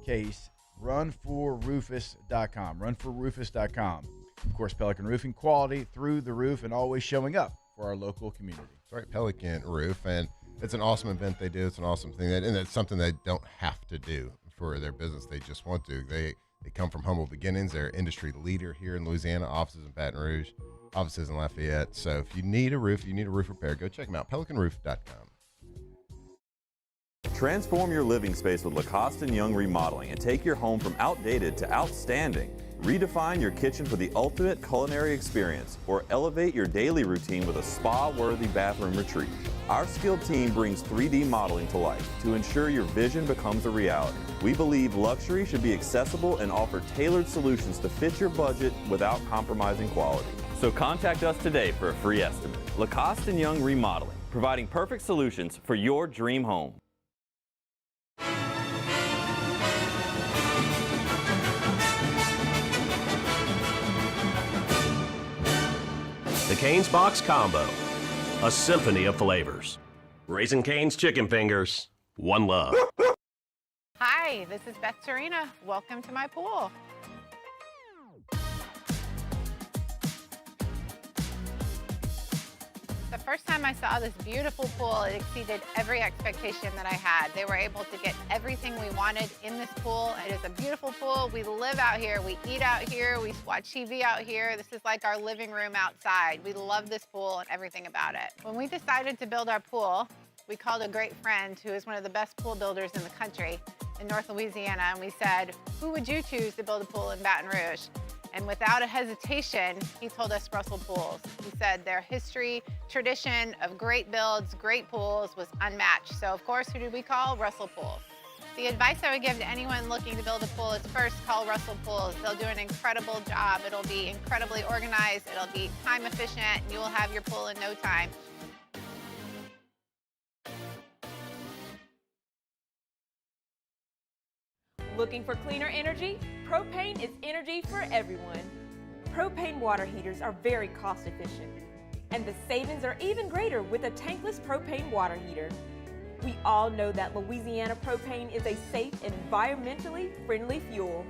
case, runforrufus.com. Runforrufus.com. Of course, Pelican Roofing, quality through the roof and always showing up for our local community. That's right, Pelican Roof, and it's an awesome event they do. It's an awesome thing, and it's something they don't have to do for their business. They just want to. They come from humble beginnings. They're industry leader here in Louisiana, offices in Baton Rouge, offices in Lafayette. So if you need a roof, you need a roof repair, go check them out, pelicanroof.com. Transform your living space with Lacoste & Young Remodeling and take your home from outdated to outstanding. Redefine your kitchen for the ultimate culinary experience or elevate your daily routine with a spa-worthy bathroom retreat. Our skilled team brings 3D modeling to life to ensure your vision becomes a reality. We believe luxury should be accessible and offer tailored solutions to fit your budget without compromising quality. So contact us today for a free estimate. Lacoste & Young Remodeling, providing perfect solutions for your dream home. The Cane's Box Combo, a symphony of flavors. Raising Cane's Chicken Fingers, one love. Hi, this is Beth Serena. Welcome to my pool. The first time I saw this beautiful pool, it exceeded every expectation that I had. They were able to get everything we wanted in this pool. It is a beautiful pool. We live out here, we eat out here, we watch TV out here. This is like our living room outside. We love this pool and everything about it. When we decided to build our pool, we called a great friend who is one of the best pool builders in the country in North Louisiana, and we said, who would you choose to build a pool in Baton Rouge? And without a hesitation, he told us Russell Pools. He said their history, tradition of great builds, great pools was unmatched. So of course, who did we call? Russell Pools. The advice I would give to anyone looking to build a pool is first call Russell Pools. They'll do an incredible job. It'll be incredibly organized. It'll be time efficient, and you will have your pool in no time. Looking for cleaner energy? Propane is energy for everyone. Propane water heaters are very cost efficient, and the savings are even greater with a tankless propane water heater. We all know that Louisiana propane is a safe and environmentally friendly fuel.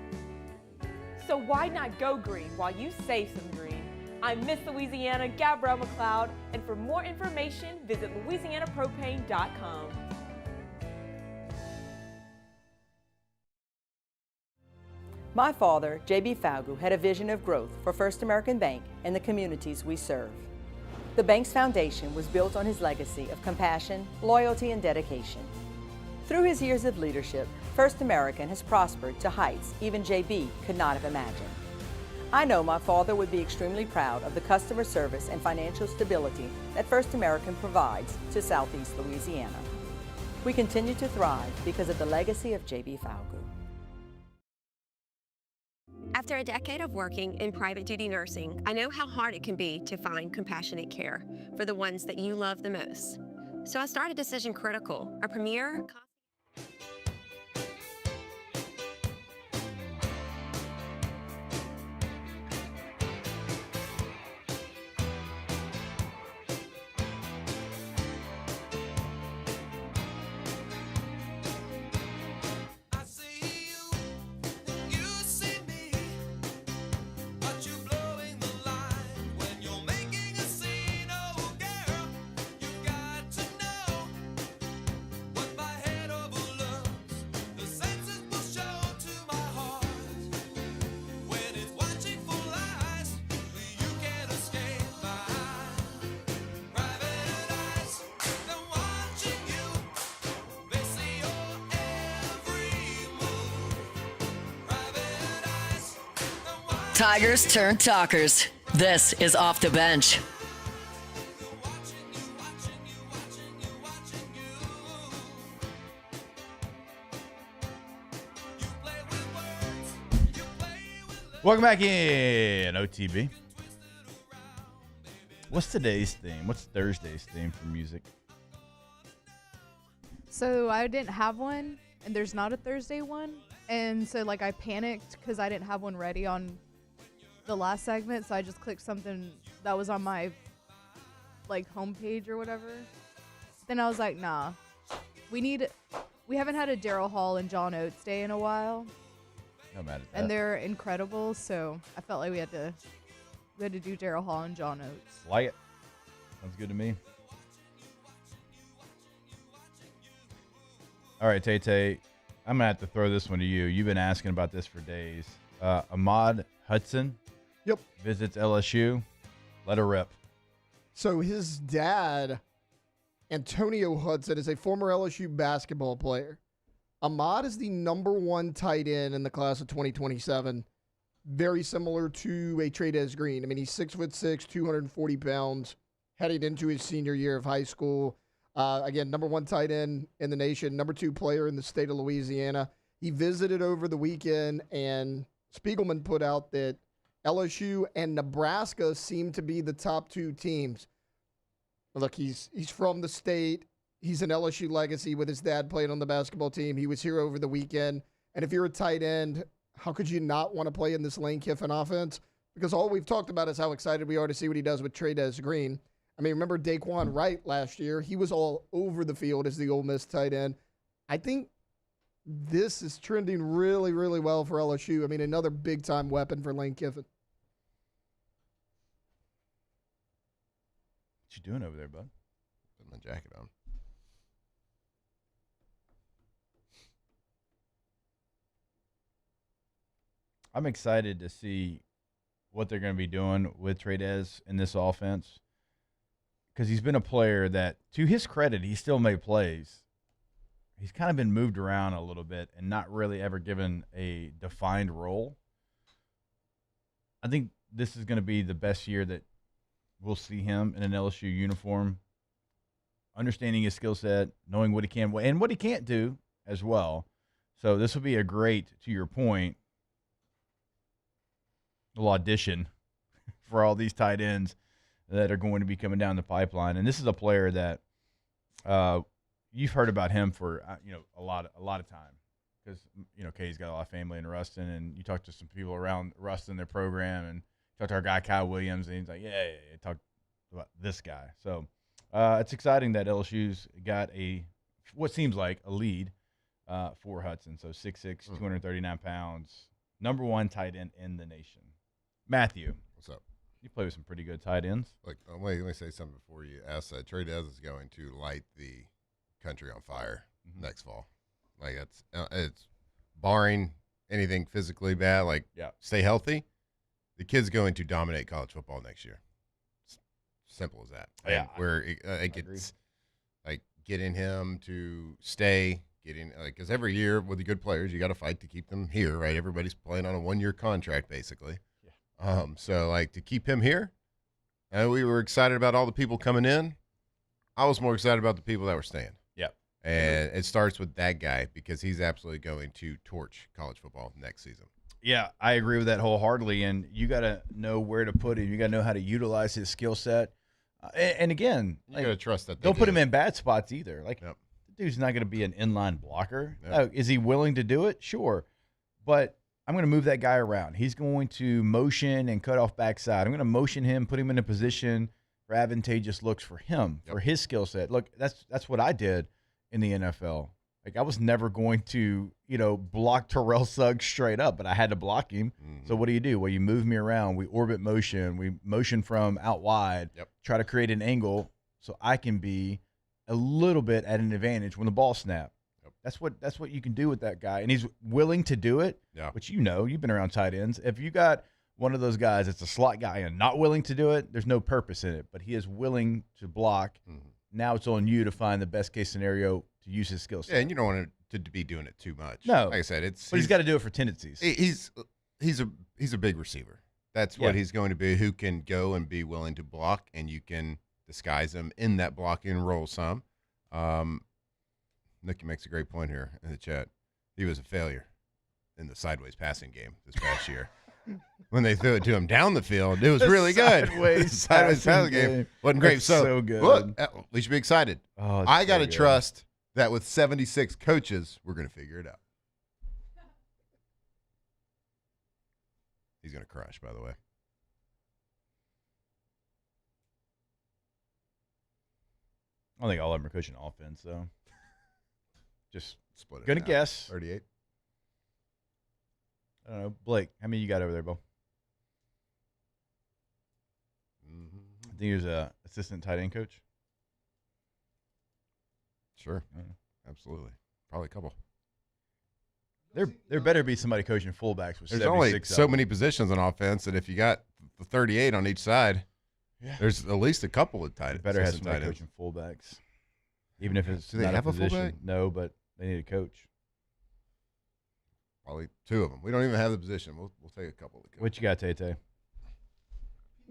So why not go green while you save some green? I'm Miss Louisiana, Gabrielle McLeod, and for more information, visit louisianapropane.com. My father, J.B. Falgu, had a vision of growth for First American Bank and the communities we serve. The bank's foundation was built on his legacy of compassion, loyalty, and dedication. Through his years of leadership, First American has prospered to heights even J.B. could not have imagined. I know my father would be extremely proud of the customer service and financial stability that First American provides to Southeast Louisiana. We continue to thrive because of the legacy of J.B. Falgout. After a decade of working in private duty nursing, I know how hard it can be to find compassionate care for the ones that you love the most. So I started Decision Critical, a premier Tigers turn talkers. This is Off the Bench. Welcome back in, OTB. What's today's theme? What's Thursday's theme for music? So I didn't have one, and there's not a Thursday one. And so, like, I panicked because I didn't have one ready on the last segment, so I just clicked something that was on my, like, homepage or whatever. Then I was like, nah. We haven't had a Daryl Hall and John Oates day in a while. Not mad at that. And they're incredible, so I felt like we had to do Daryl Hall and John Oates. Like it. Sounds good to me. All right, Tay-Tay, I'm going to have to throw this one to you. You've been asking about this for days. Ahmad Hudson visits LSU. Let her rip. So his dad, Antonio Hudson, is a former LSU basketball player. Ahmad is the #1 tight end in the class of 2027. Very similar to a Trades Green. I mean, he's 6'6", 240 pounds, heading into his senior year of high school. Again, #1 tight end in the nation, #2 player in the state of Louisiana. He visited over the weekend, and Spiegelman put out that LSU and Nebraska seem to be the top 2 teams. Look, he's from the state. He's an LSU legacy with his dad playing on the basketball team. He was here over the weekend. And if you're a tight end, how could you not want to play in this Lane Kiffin offense? Because all we've talked about is how excited we are to see what he does with Trades Green. I mean, remember Daquan Wright last year? He was all over the field as the Ole Miss tight end. I think this is trending really, really well for LSU. I mean, another big-time weapon for Lane Kiffin. What you doing over there, bud? Putting my jacket on. I'm excited to see what they're going to be doing with Trades in this offense, because he's been a player that, to his credit, he still made plays. He's kind of been moved around a little bit and not really ever given a defined role. I think this is going to be the best year that we'll see him in an LSU uniform, understanding his skill set, knowing what he can and what he can't do as well. So this will be a great, to your point, little audition for all these tight ends that are going to be coming down the pipeline. And this is a player that you've heard about him for a lot of time, because Kay's got a lot of family in Ruston, and you talk to some people around Ruston, their program, and talk to our guy Kyle Williams, and he's like, yeah, talk about this guy. So it's exciting that LSU's got what seems like a lead for Hudson. So 6'6", 239 pounds, #1 tight end in the nation. Matthew, what's up? You play with some pretty good tight ends. Look, let me say something before you ask that. Trades is going to light the country on fire next fall. Like, it's barring anything physically bad, like stay healthy. The kid's going to dominate college football next year. It's simple as that. Yeah, where it's like getting him to stay, because every year with the good players, you got to fight to keep them here, right? Everybody's playing on a 1-year contract, basically. So, like, to keep him here, we were excited about all the people coming in. I was more excited about the people that were staying. Yep. And it starts with that guy because he's absolutely going to torch college football next season. Yeah, I agree with that wholeheartedly. And you got to know where to put him. You got to know how to utilize his skill set. And again, you got to trust that. Don't put him in bad spots either. Like, yep. The dude's not going to be an inline blocker. Yep. Is he willing to do it? Sure. But I'm going to move that guy around. He's going to motion and cut off backside. I'm going to motion him, put him in a position for advantageous looks for him, for his skill set. Look, that's what I did in the NFL. Like, I was never going to, block Terrell Suggs straight up, but I had to block him. Mm-hmm. So what do? Well, you move me around. We orbit motion. We motion from out wide. Yep. Try to create an angle so I can be a little bit at an advantage when the ball snaps. Yep. That's what you can do with that guy, and he's willing to do it. Yeah. Which you've been around tight ends. If you got one of those guys that's a slot guy and not willing to do it, there's no purpose in it. But he is willing to block. Mm-hmm. Now it's on you to find the best case scenario to use his skill set. Yeah, and you don't want him to be doing it too much. No, like I said, but he's got to do it for tendencies. He's a big receiver. That's what he's going to be. Who can go and be willing to block, and you can disguise him in that blocking role some. Nicky makes a great point here in the chat. He was a failure in the sideways passing game this past year. When they threw it to him down the field, it was really good. Sideways passing game wasn't great. That's so good. Look, we should be excited. Oh, I got to trust that with 76 coaches, we're going to figure it out. He's going to crush, by the way. I don't think all of them are coaching offense, so just split it. Gonna guess 38. I don't know, Blake. How many you got over there, Bo? Mm-hmm. I think he was a assistant tight end coach. Sure, absolutely, probably a couple. There better be somebody coaching fullbacks with There's 76 only so many positions on offense, and if you got the 38 on each side, there's at least a couple of tight ends. Better have somebody coaching fullbacks, even if it's Do they not have a a position. fullback? No, but they need a coach. Probably two of them. We don't even have the position. We'll take a couple. What you got, Tay-Tay?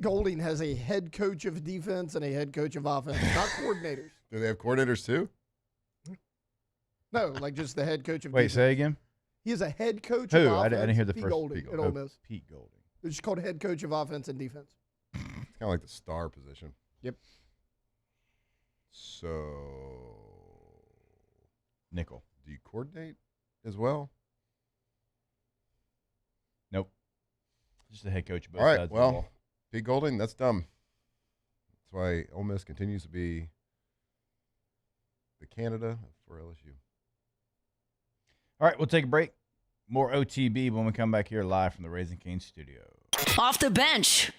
Golding has a head coach of defense and a head coach of offense, not coordinators. Do they have coordinators too? No, like just the head coach of Wait, defense. say again. He is a head coach Who? of I offense. didn't hear the Pete first. Golding at Ole Miss. Pete Golding. It's just called head coach of offense and defense. It's kind of like the star position. Yep. So, nickel. Do you coordinate as well? Nope. Just the head coach of both All right. sides of the Well, ball. Pete Golding, that's dumb. That's why Ole Miss continues to be the Canada for LSU. All right, we'll take a break. More OTB when we come back here live from the Raising Cane's studio. Off the bench.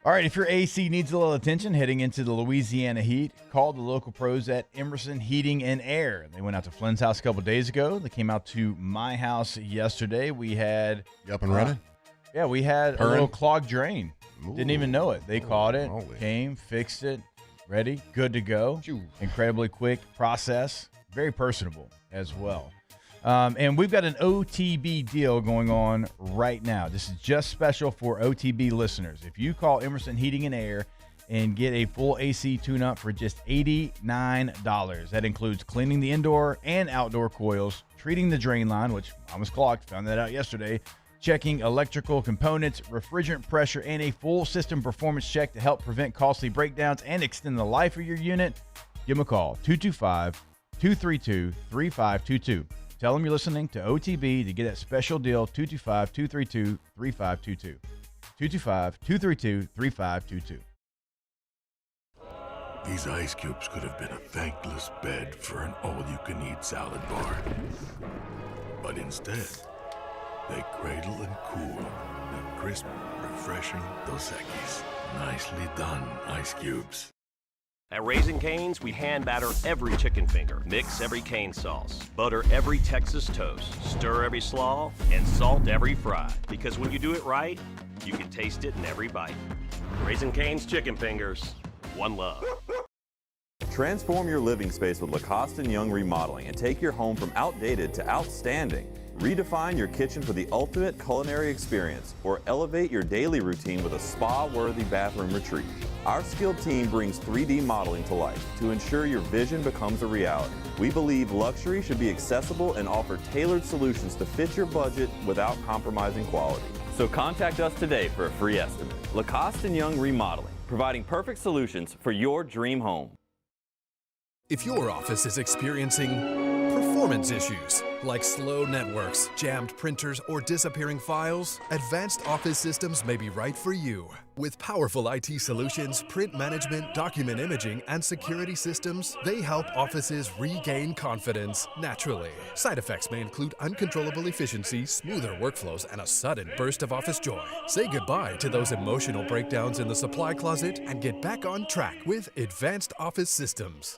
All right, if your AC needs a little attention heading into the Louisiana heat, call the local pros at Emerson Heating and Air. They went out to Flynn's house a couple days ago. They came out to my house yesterday. We had... You up and running? Yeah, we had a little clogged drain. Didn't even know it. They caught it, moly. came, fixed it, ready, good to go. Incredibly quick process. Very personable as well. And we've got an OTB deal going on right now. This is just special for OTB listeners. If you call Emerson Heating and Air and get a full AC tune-up for just $89, that includes cleaning the indoor and outdoor coils, treating the drain line, which I was clogged, found that out yesterday, checking electrical components, refrigerant pressure, and a full system performance check to help prevent costly breakdowns and extend the life of your unit. Give them a call, 225-232-3522. Tell them you're listening to OTB to get that special deal, 225-232-3522. 225-232-3522. These ice cubes could have been a thankless bed for an all-you-can-eat salad bar. But instead, they cradle and cool the crisp, refreshing Dos Equis. Nicely done, ice cubes. At Raising Cane's, we hand batter every chicken finger, mix every cane sauce, butter every Texas toast, stir every slaw, and salt every fry. Because when you do it right, you can taste it in every bite. Raising Cane's chicken fingers, one love. Transform your living space with Lacoste & Young Remodeling and take your home from outdated to outstanding. Redefine your kitchen for the ultimate culinary experience or elevate your daily routine with a spa-worthy bathroom retreat. Our skilled team brings 3D modeling to life to ensure your vision becomes a reality. We believe luxury should be accessible and offer tailored solutions to fit your budget without compromising quality. So contact us today for a free estimate. Lacoste & Young Remodeling, providing perfect solutions for your dream home. If your office is experiencing performance issues like slow networks, jammed printers, or disappearing files, Advanced Office Systems may be right for you. With powerful IT solutions, print management, document imaging, and security systems, they help offices regain confidence naturally. Side effects may include uncontrollable efficiency, smoother workflows, and a sudden burst of office joy. Say goodbye to those emotional breakdowns in the supply closet and get back on track with Advanced Office Systems.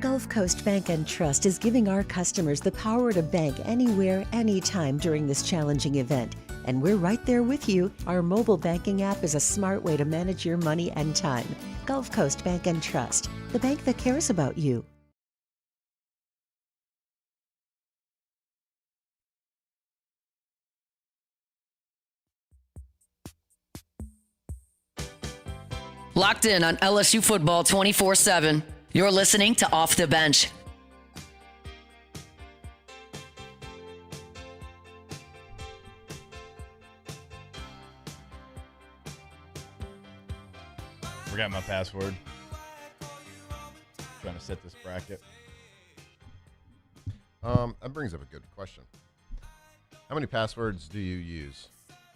Gulf Coast Bank and Trust is giving our customers the power to bank anywhere, anytime during this challenging event. And we're right there with you. Our mobile banking app is a smart way to manage your money and time. Gulf Coast Bank and Trust, the bank that cares about you. Locked in on LSU football 24/7. You're listening to Off the Bench. Forgot my password. Trying to set this bracket. That brings up a good question. How many passwords do you use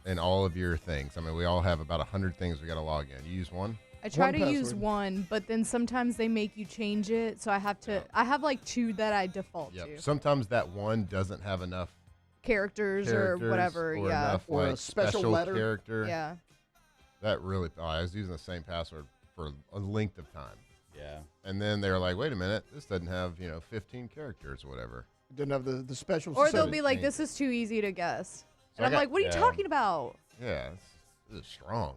in all of your things? I mean, we all have about 100 things we got to log in. You use one? I try to use one, but then sometimes they make you change it, so I have to. I have like two that I default to. Sometimes that one doesn't have enough Characters or whatever, or yeah. enough, Or a like, special letter. character. Yeah. That really. Oh, I was using the same password for a length of time. Yeah. And then they were like, "Wait a minute, this doesn't have 15 characters or whatever." Didn't have the special. Or they'll be like, "This is too easy to guess," and I'm like, "What are you talking about?" Yeah, this is strong.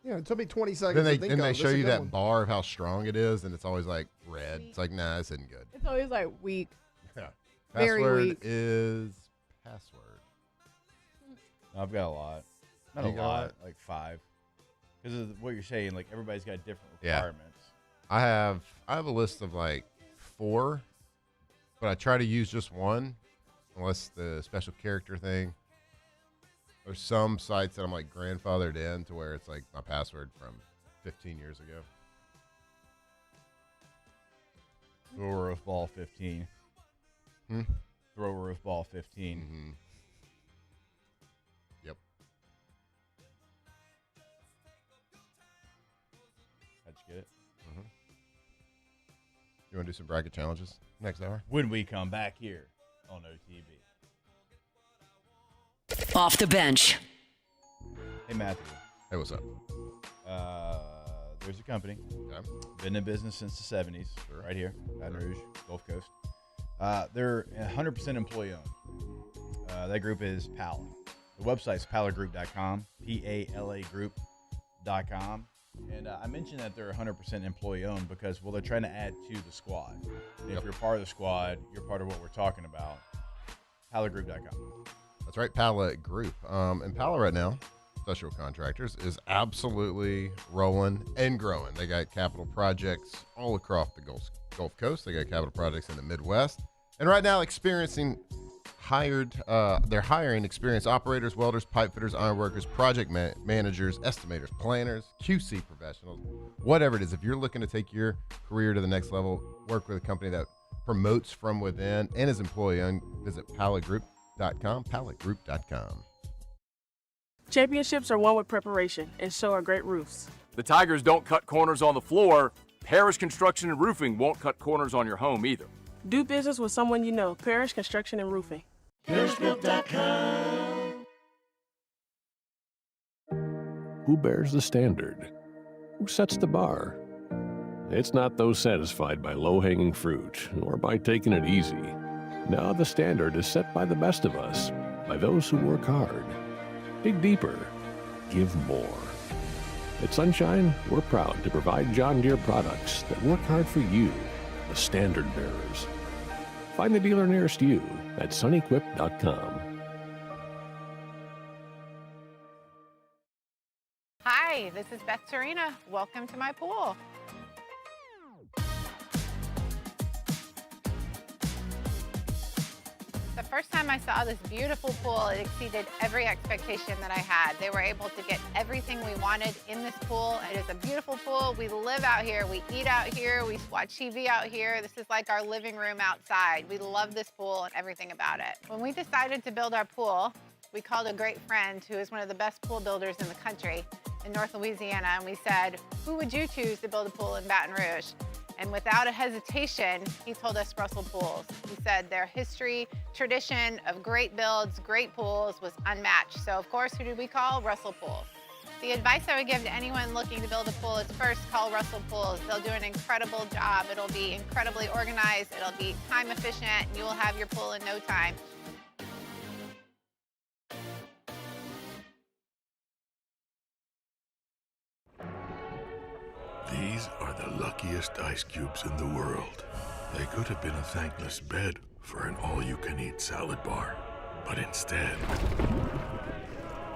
Yeah, it took me 20 seconds. Then they show you that bar of how strong it is, and it's always like red. It's like, nah, this isn't good. It's always like weak. Yeah. Very Password weak. is password. I've got a lot. Not You a got a lot, lot? like 5. Because of what you're saying, like everybody's got different Yeah. requirements. I have a list of like 4, but I try to use just one, unless the special character thing. There's some sites that I'm like grandfathered in to where it's like my password from 15 years ago. Thrower of ball 15. Hmm? Thrower of ball 15. Mm-hmm. Yep. How'd you get it? Mm-hmm. You want to do some bracket challenges next hour? When we come back here on OTB. Off the Bench. Hey, Matthew. Hey, what's up? There's a company. Been in business since the 70s. Right here. Baton Rouge, Gulf Coast. They're 100% employee owned. That group is Pala. The website's palagroup.com. PALA group.com. And I mentioned that they're 100% employee owned because, well, they're trying to add to the squad. And if you're part of the squad, you're part of what we're talking about. Palagroup.com. That's right, Pala Group. And Pala right now Special Contractors, is absolutely rolling and growing. They got capital projects all across the Gulf Coast. They got capital projects in the Midwest. And right now they're hiring experienced operators, welders, pipe fitters, ironworkers, project managers, estimators, planners, QC professionals, whatever it is. If you're looking to take your career to the next level, work with a company that promotes from within and is employee-owned, visit palletgroup.com. Championships are won with preparation, and so are great roofs. The Tigers don't cut corners on the floor. Parish Construction and Roofing won't cut corners on your home either. Do business with someone you know. Parish Construction and Roofing. ParishGroup.com. Who bears the standard? Who sets the bar? It's not those satisfied by low-hanging fruit or by taking it easy. Now the standard is set by the best of us, by those who work hard. Dig deeper. Give more. At Sunshine, we're proud to provide John Deere products that work hard for you, the standard bearers. Find the dealer nearest you at sunequip.com. Hi, this is Beth Serena. Welcome to my pool. The first time I saw this beautiful pool, it exceeded every expectation that I had. They were able to get everything we wanted in this pool. It is a beautiful pool. We live out here, we eat out here, we watch TV out here. This is like our living room outside. We love this pool and everything about it. When we decided to build our pool, we called a great friend who is one of the best pool builders in the country in North Louisiana, and we said, who would you choose to build a pool in Baton Rouge? And without a hesitation, he told us Russell Pools. He said their history, tradition of great builds, great pools was unmatched. So of course, who did we call? Russell Pools. The advice I would give to anyone looking to build a pool is first call Russell Pools. They'll do an incredible job. It'll be incredibly organized. It'll be time efficient, and you will have your pool in no time. These are the luckiest ice cubes in the world. They could have been a thankless bed for an all-you-can-eat salad bar. But instead,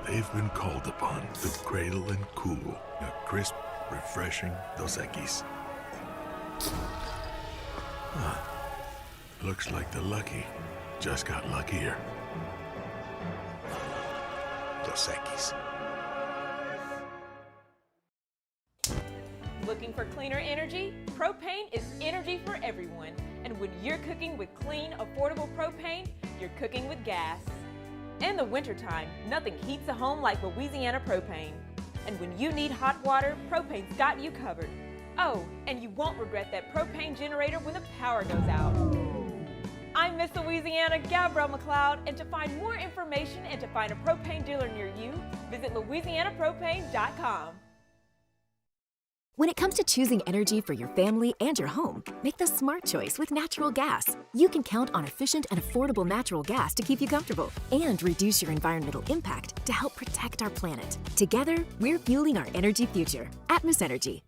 they've been called upon to cradle and cool a crisp, refreshing Dos Equis. Looks like the lucky just got luckier. Dos Equis. Looking for cleaner energy? Propane is energy for everyone. And when you're cooking with clean, affordable propane, you're cooking with gas. In the wintertime, nothing heats a home like Louisiana propane. And when you need hot water, propane's got you covered. Oh, and you won't regret that propane generator when the power goes out. I'm Miss Louisiana, Gabrielle McLeod, and to find more information and to find a propane dealer near you, visit louisianapropane.com. When it comes to choosing energy for your family and your home, make the smart choice with natural gas. You can count on efficient and affordable natural gas to keep you comfortable and reduce your environmental impact to help protect our planet. Together, we're fueling our energy future. Atmos Energy.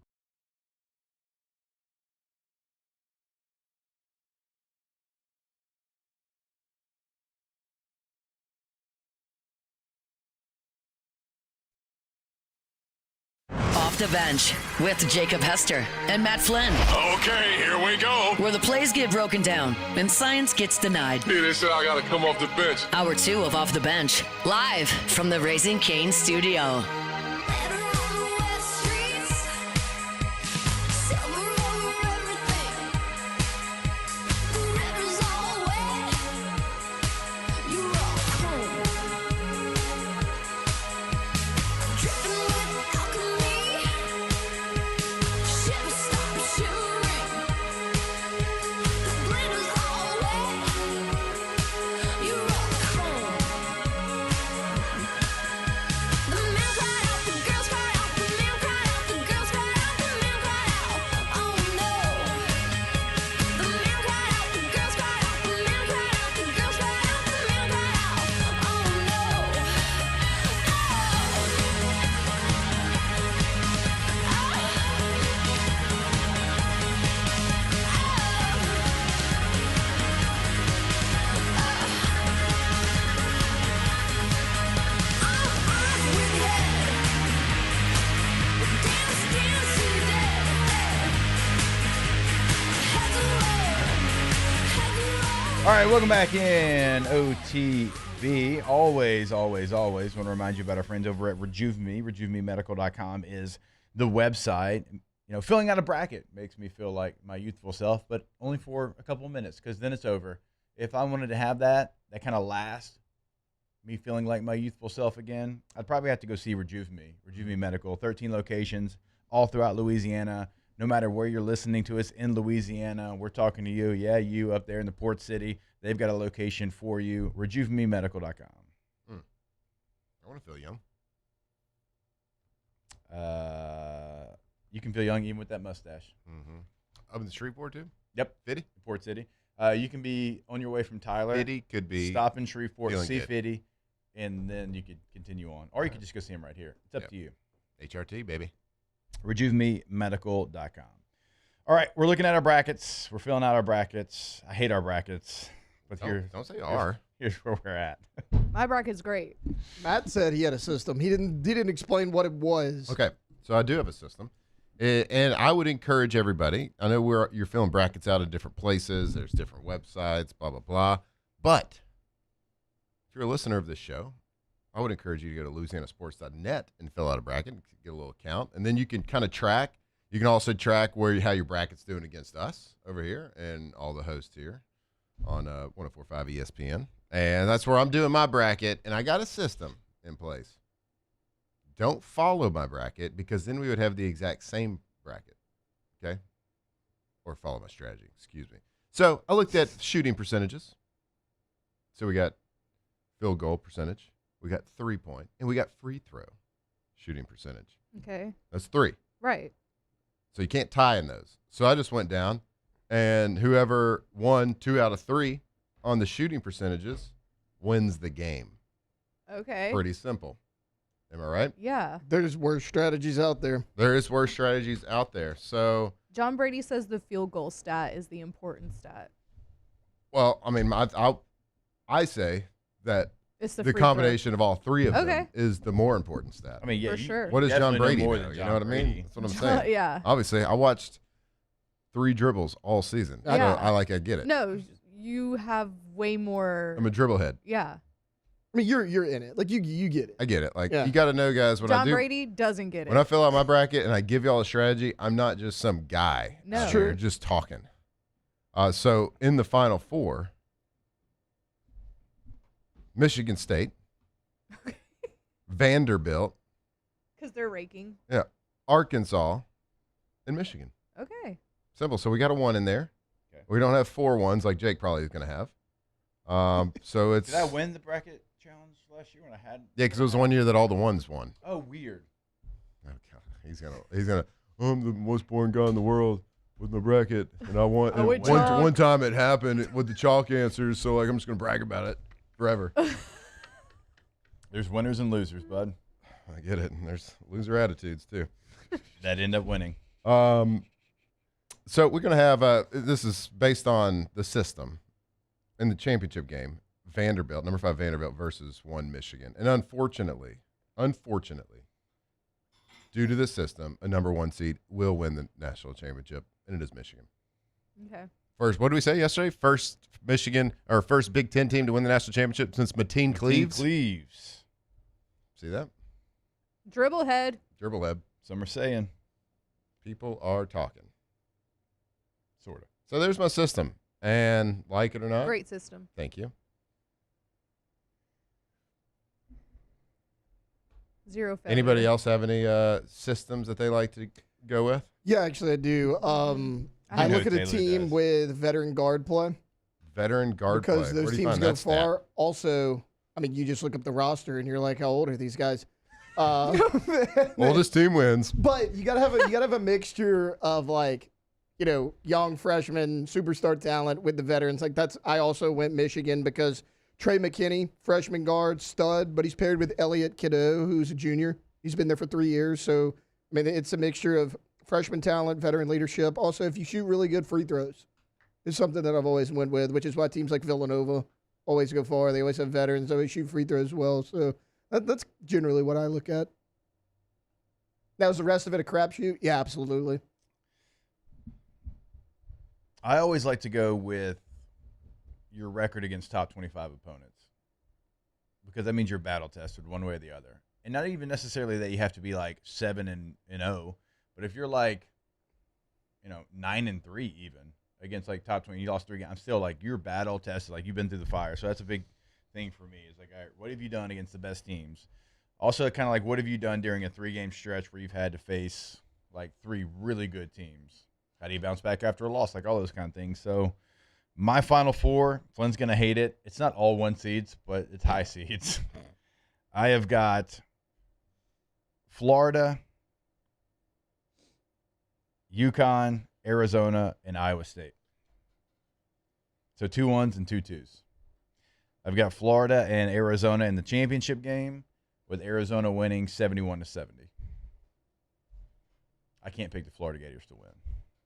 Off the Bench with Jacob Hester and Matt Flynn. Okay, here we go. Where the plays get broken down and science gets denied. Hey, they said I gotta come off the bench. Hour 2 of Off the Bench, live from the Raising Cane studio. The man All right, welcome back in OTB. Always want to remind you about our friends over at RejuveMe. RejuveMeMedical.com is the website. You know, filling out a bracket makes me feel like my youthful self, but only for a couple of minutes because then it's over. If I wanted to have that kind of last, me feeling like my youthful self again, I'd probably have to go see RejuveMe. RejuveMe Medical, 13 locations all throughout Louisiana. No matter where you're listening to us in Louisiana, we're talking to you. Yeah, you up there in the port city. They've got a location for you. RejuveMeMedical.com. I want to feel young. You can feel young even with that mustache. Up in the Shreveport too? Yep. Fitty? Port City. You can be on your way from Tyler. Fitty could be. Stop in Shreveport, see good. Fitty, and then you could continue on. Or you could just go see him right here. It's up to you. HRT, baby. RejuveMeMedical.com. All right, we're looking at our brackets. We're filling out our brackets. I hate our brackets. But Don't say are. Here's where we're at. My bracket's great. Matt said he had a system. He didn't explain what it was. Okay, so I do have a system. And I would encourage everybody. I know you're filling brackets out of different places. There's different websites, blah, blah, blah. But if you're a listener of this show, I would encourage you to go to LouisianaSports.net and fill out a bracket and get a little account. And then you can kind of track. You can also track how your bracket's doing against us over here and all the hosts here on 104.5 ESPN. And that's where I'm doing my bracket. And I got a system in place. Don't follow my bracket because then we would have the exact same bracket, okay? Or follow my strategy, excuse me. So I looked at shooting percentages. So we got field goal percentage, we got 3-point, and we got free throw shooting percentage. Okay. That's 3. Right. So you can't tie in those. So I just went down, and whoever won 2 out of 3 on the shooting percentages wins the game. Okay. Pretty simple. Am I right? Yeah. There's worse strategies out there. There is worse strategies out there. So, John Brady says the field goal stat is the important stat. well, I mean, I say that It's the the free combination of all 3 of Okay. them is the more important stat. I mean, yeah, For sure. What does John definitely know Brady more know? than You John know what I mean? Brady. That's what I'm saying. Yeah. Obviously, I watched 3 dribbles all season. So Yeah. I get it. No, you have way more. I'm a dribble head. Yeah. I mean, you're in it. Like you get it. I get it. Like Yeah. you got to know, guys. When John I do, Brady doesn't get it. when I fill out my bracket and I give y'all a strategy, I'm not just some guy No. out Sure. here just talking. So in the Final Four, Michigan State, Vanderbilt, Because they're raking. yeah, Arkansas, and Michigan. Okay. Simple. So we got a 1 in there. Okay. We don't have 4 1s like Jake probably is going to have. So it's Did I win the bracket challenge last year when I had? yeah, because it was 1 year that all the 1s won. Oh, weird. Oh, God. He's gonna. I'm the most boring guy in the world with my bracket, and I won. Oh, and with one chalk. one time it happened with the chalk answers, so like I'm just gonna brag about it forever. There's winners and losers, bud. I get it. And there's loser attitudes too. That end up winning. So we're gonna have this is based on the system in the championship game. Vanderbilt, number 5 Vanderbilt versus 1 Michigan, and unfortunately, due to the system, a number 1 seed will win the national championship, and it is Michigan. Okay. First, what did we say yesterday? First Michigan or first Big Ten team to win the national championship since Mateen Cleaves. Cleaves. See that? Dribble head. Dribble head. Some are saying. People are talking. Sort of. So there's my system. And like it or not. Great system. Thank you. 0 failure. Anybody else have any systems that they like to go with? Yeah, actually, I do. I look at a team with veteran guard play. Veteran guard play. Because those Where do you teams find go that stat? far. Also, I mean, you just look up the roster and you're like, how old are these guys? Oldest team wins. But you gotta have a mixture of like, you know, young freshmen, superstar talent with the veterans. Like I also went Michigan because Trey McKinney, freshman guard, stud, but he's paired with Elliot Cadeau, who's a junior. He's been there for 3 years. So I mean, it's a mixture of freshman talent, veteran leadership. Also, if you shoot really good free throws, it's something that I've always went with, which is why teams like Villanova always go far. They always have veterans. They always shoot free throws well. So that's generally what I look at. Now, is the rest of it a crapshoot? Yeah, absolutely. I always like to go with your record against top 25 opponents, because that means you're battle tested one way or the other. And not even necessarily that you have to be like 7-0, but if you're like, 9-3 even against like top 20, you lost 3 games, I'm still like, you're battle tested, like you've been through the fire. So that's a big thing for me. Is like, all right, what have you done against the best teams? Also, kind of like, what have you done during a 3-game stretch where you've had to face like 3 really good teams? How do you bounce back after a loss? Like all those kind of things. So my Final Four, Flynn's going to hate it. It's not all 1 seeds, but it's high seeds. I have got Florida, UConn, Arizona, and Iowa State. So 2 1s and 2 2s. I've got Florida and Arizona in the championship game, with Arizona winning 71-70. I can't pick the Florida Gators to win.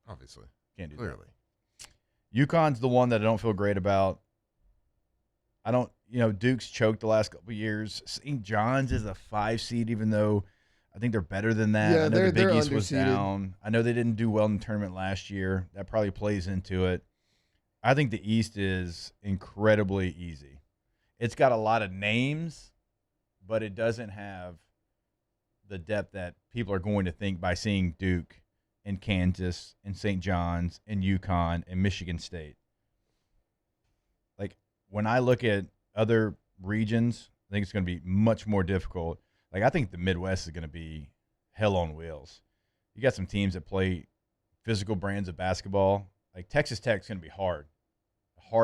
Obviously. Can't do Clearly. that. UConn's the one that I don't feel great about. I don't, Duke's choked the last couple of years. St. John's is a 5 seed, even though I think they're better than that. Yeah, I know the Big they're East was underseeded. down. I know they didn't do well in the tournament last year. That probably plays into it. I think the East is incredibly easy. It's got a lot of names, but it doesn't have the depth that people are going to think by seeing Duke and Kansas and St. John's and UConn and Michigan State. Like, when I look at other regions, I think it's going to be much more difficult. Like, I think the Midwest is going to be hell on wheels. You got some teams that play physical brands of basketball. Like, Texas Tech's going to be hard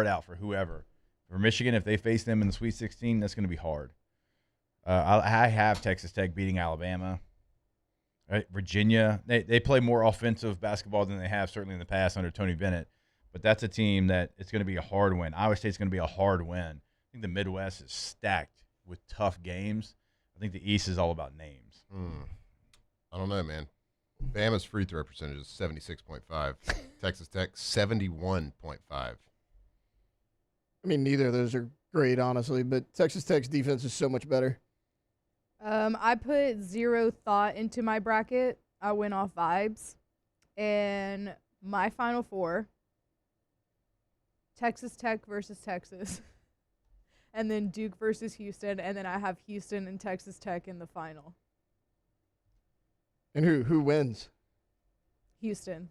out for whoever. For Michigan, if they face them in the Sweet 16, that's going to be hard. I have Texas Tech beating Alabama. Right? Virginia, they play more offensive basketball than they have certainly in the past under Tony Bennett. But that's a team that it's going to be a hard win. Iowa State's going to be a hard win. I think the Midwest is stacked with tough games. I think the East is all about names. I don't know, man. Bama's free throw percentage is 76.5. Texas Tech, 71.5. I mean, neither of those are great, honestly, but Texas Tech's defense is so much better. I put 0 thought into my bracket. I went off vibes. And my Final Four, Texas Tech versus Texas. And then Duke versus Houston. And then I have Houston and Texas Tech in the final. And who wins? Houston,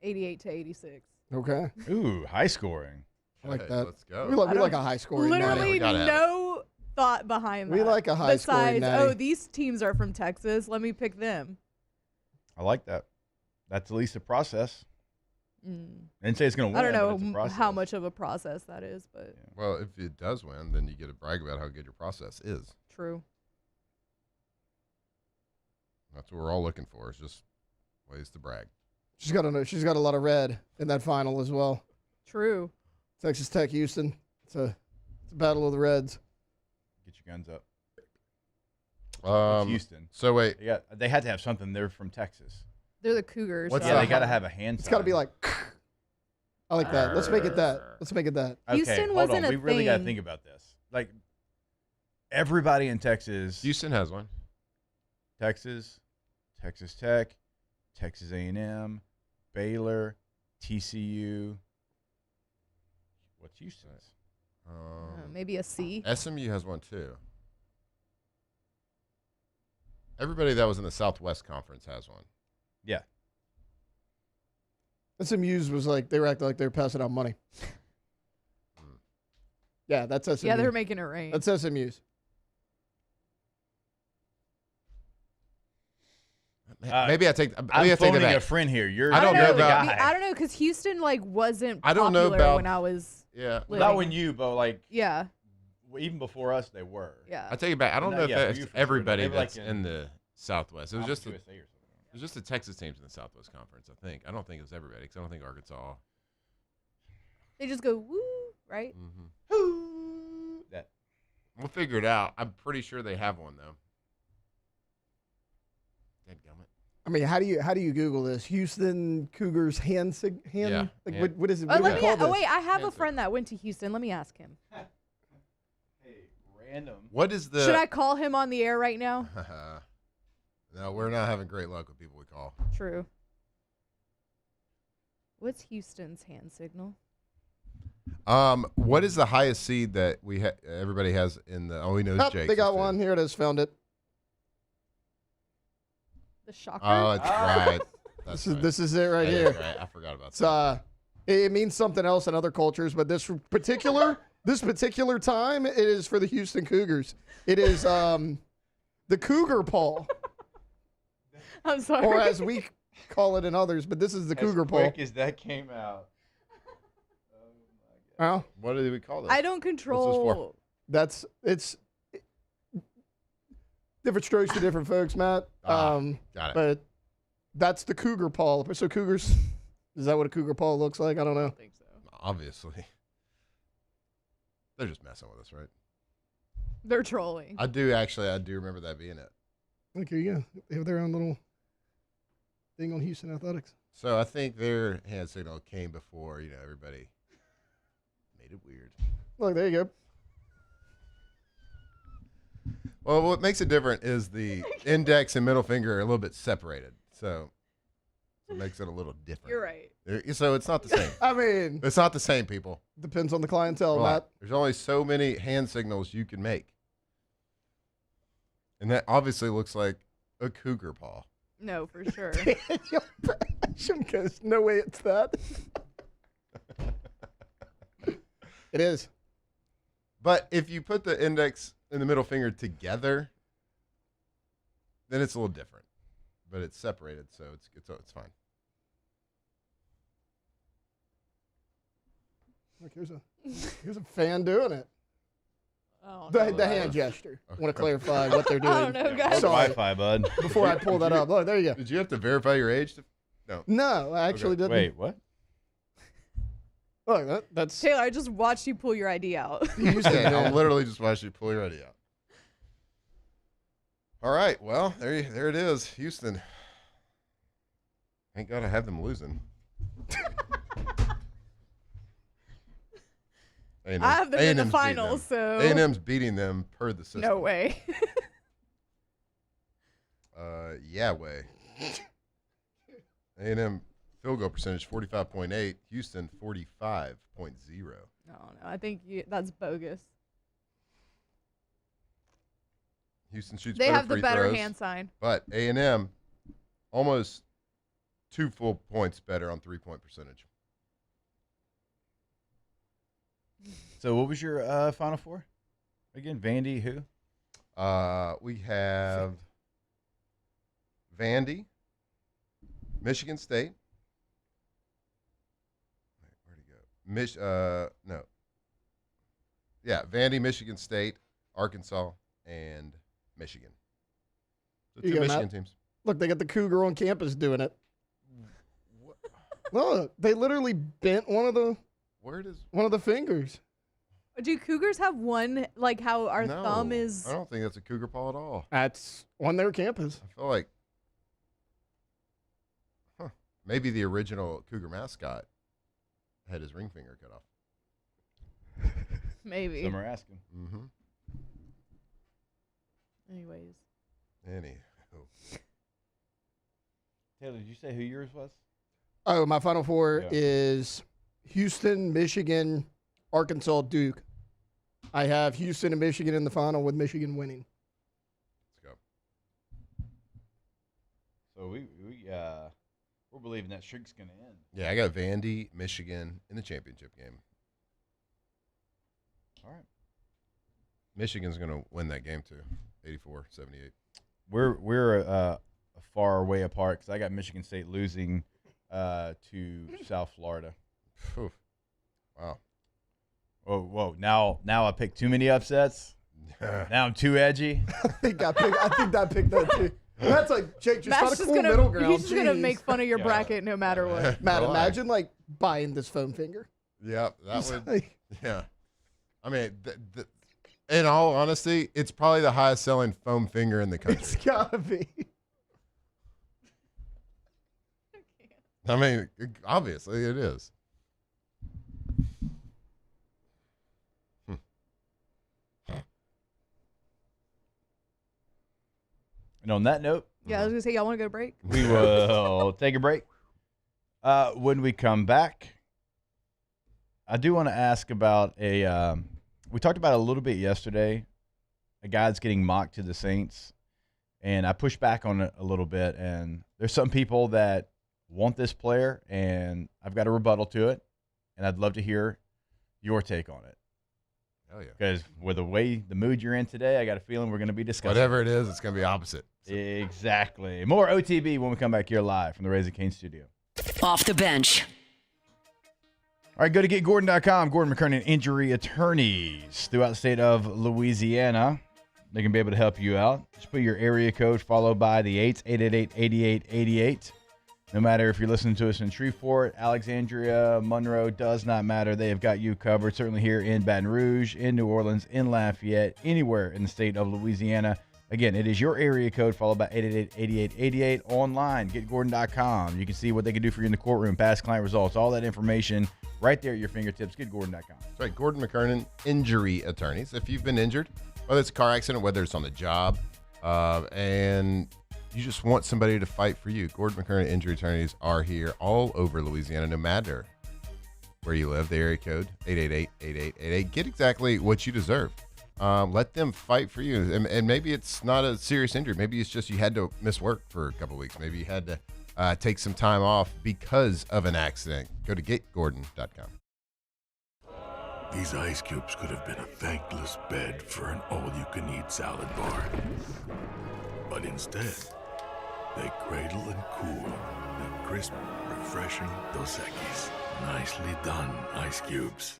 88-86. Okay. Ooh, high scoring. I like Hey, that. let's go. We like a high scoring. Literally gotta have no thought behind that. We like a high scoring Besides, natty. these teams are from Texas. Let me pick them. I like that. That's at least a process. I didn't say it's going to win. I don't but it's a know process. how much of a process that is, but Well, if it does win, then you get to brag about how good your process is. true. That's what we're all looking for. It's just ways to brag. She's got a lot of red in that final as well. True. Texas Tech, Houston. It's a battle of the Reds. Get your guns up. Um, Houston. So wait, They had to have something. They're from Texas. They're the Cougars. They got to have a hand It's sign. got to be like. I like that. Let's make it that. Let's make it that. Okay, Houston hold wasn't on. a We really got to thing. think about this. Like, everybody in Texas. Houston has one. Texas, Texas Tech, Texas A&M, Baylor, TCU. What's Houston's? Maybe a C. SMU has one too. Everybody that was in the Southwest Conference has one. Yeah. SMU's was like they were acting like they were passing out money. Yeah, that's SMU. Yeah, they're making it rain. That's SMU's. Maybe I take. Maybe I'm I take phoning it back. a friend here. I don't know about. I don't know because Houston wasn't I don't popular know about. when I was Not living. when you, but like Yeah. even before us, they were. Yeah. I take it back. I don't No, know if yeah, for that's you for sure. everybody They were like that's in the Southwest. It was just USA or something. it was just the Texas teams in the Southwest Conference. I think. I don't think it was everybody because I don't think Arkansas. They just go woo, right? That. We'll figure it out. I'm pretty sure they have one though. Dadgummit. I mean, how do you Google this? Houston Cougars hand? Yeah, Like hand. what is it? What do we Let me. call this? Wait, I have a friend that went to Houston. Let me ask him. Random. What is the? Should I call him on the air right now? No, we're not having great luck with people we call. True. What's Houston's hand signal? What is the highest seed that everybody has in the? Oh, he knows Jake. They got one. Here it is. Found it. The shocker. Oh, that's right. This is it right here. Right. I forgot about that. It means something else in other cultures, but this particular time, it is for the Houston Cougars. It is the Cougar Paw. I'm sorry. Or as we call it in others, but this is the Cougar Paw. As quick as that came out. Oh, what do we call this? I don't control. It's different strokes for different folks, Matt. Got it. But that's the Cougar Paw. So Cougars, is that what a Cougar Paw looks like? I don't know. I don't think so. Obviously. They're just messing with us, right? They're trolling. I do remember that being it. Look, here you go. They have their own little thing on Houston Athletics. So I think their hand signal came before, everybody made it weird. Look, there you go. Well, what makes it different is the index and middle finger are a little bit separated. So it makes it a little different. You're right. So it's not the same. I mean, it's not the same, people. Depends on the clientele, Right. Matt. There's only so many hand signals you can make. And that obviously looks like a cougar paw. No, for sure. Goes, no way it's that. It is. But if you put the index and the middle finger together, then it's a little different. But it's separated, so it's fine. Look, here's a fan doing it. Oh, The hand gesture. I want to clarify what they're doing. I don't know, guys. Sorry. Wi-Fi, bud. Before I pull that up. Look, there you go. Did you have to verify your age? No, I actually didn't. Wait, what? Look, that's Taylor, I just watched you pull your ID out. I'm literally just watching you pull your ID out. All right, well, there it is, Houston. Ain't gotta have them losing. I have them in the finals, so A&M's beating them per the system. no way. Yeah way. A&M field goal percentage 45.8, Houston 45.0. No, I think that's bogus. Houston shoots They better have the free better throws, hand sign. but A&M almost 2 full points better on 3-point percentage. So what was your Final Four? Again, Vandy, who? We have Vandy, Michigan State. Where'd he go? No. Yeah, Vandy, Michigan State, Arkansas, and Michigan. So You two go, Michigan Matt. teams. Look, they got the Cougar on campus doing it. Look, they literally bent one of the fingers. Do Cougars have one, like how our No, thumb is? I don't think that's a cougar paw at all. That's on their campus. I feel like maybe the original cougar mascot had his ring finger cut off. Maybe. Some are asking. Mm-hmm. Anyways. Taylor, did you say who yours was? Oh, my Final Four Yeah. is Houston, Michigan, Arkansas, Duke. I have Houston and Michigan in the final with Michigan winning. Let's go. So we're believing that streak's going to end. Yeah, I got Vandy, Michigan in the championship game. All right. Michigan's going to win that game too, 84-78. We're a far way apart because I got Michigan State losing to South Florida. Whew. Wow. Whoa! Now I picked too many upsets. Now I'm too edgy. I think I picked that too. That's like Jake just Matt's found a just cool gonna, middle ground. He's just gonna Jeez. make fun of your bracket no matter what. Matt, Well, imagine like buying this foam finger. Yeah, that It's would. like- Yeah, I mean, in all honesty, it's probably the highest selling foam finger in the country. It's gotta be. I mean, obviously it is. And on that note, Yeah, I was gonna say, y'all want to go to break? we will take a break. When we come back, I do want to ask about we talked about it a little bit yesterday, a guy that's getting mocked to the Saints, and I pushed back on it a little bit, and there's some people that want this player, and I've got a rebuttal to it, and I'd love to hear your take on it. Hell yeah. Because with the mood you're in today, I got a feeling we're going to be discussing. Whatever it is, it's going to be opposite. Exactly. More OTB when we come back here live from the Raising Cane studio. Off the bench. All right, go to getgordon.com. Gordon McKernan Injury Attorneys throughout the state of Louisiana. They can be able to help you out. Just put your area code followed by the 888-8888. No matter if you're listening to us in Shreveport, Alexandria, Monroe, does not matter. They have got you covered. Certainly here in Baton Rouge, in New Orleans, in Lafayette, anywhere in the state of Louisiana. Again, it is your area code followed by 888-8888 online, getgordon.com. You can see what they can do for you in the courtroom, past client results, all that information right there at your fingertips, getgordon.com. That's right, Gordon McKernan Injury Attorneys. If you've been injured, whether it's a car accident, whether it's on the job, and you just want somebody to fight for you, Gordon McKernan Injury Attorneys are here all over Louisiana, no matter where you live. The area code, 888-8888. Get exactly what you deserve. Let them fight for you. And maybe it's not a serious injury. Maybe it's just you had to miss work for a couple of weeks. Maybe you had to take some time off because of an accident. Go to getgordon.com. These ice cubes could have been a thankless bed for an all-you-can-eat salad bar. But instead, they cradle and cool the crisp, refreshing Dos Equis. Nicely done, ice cubes.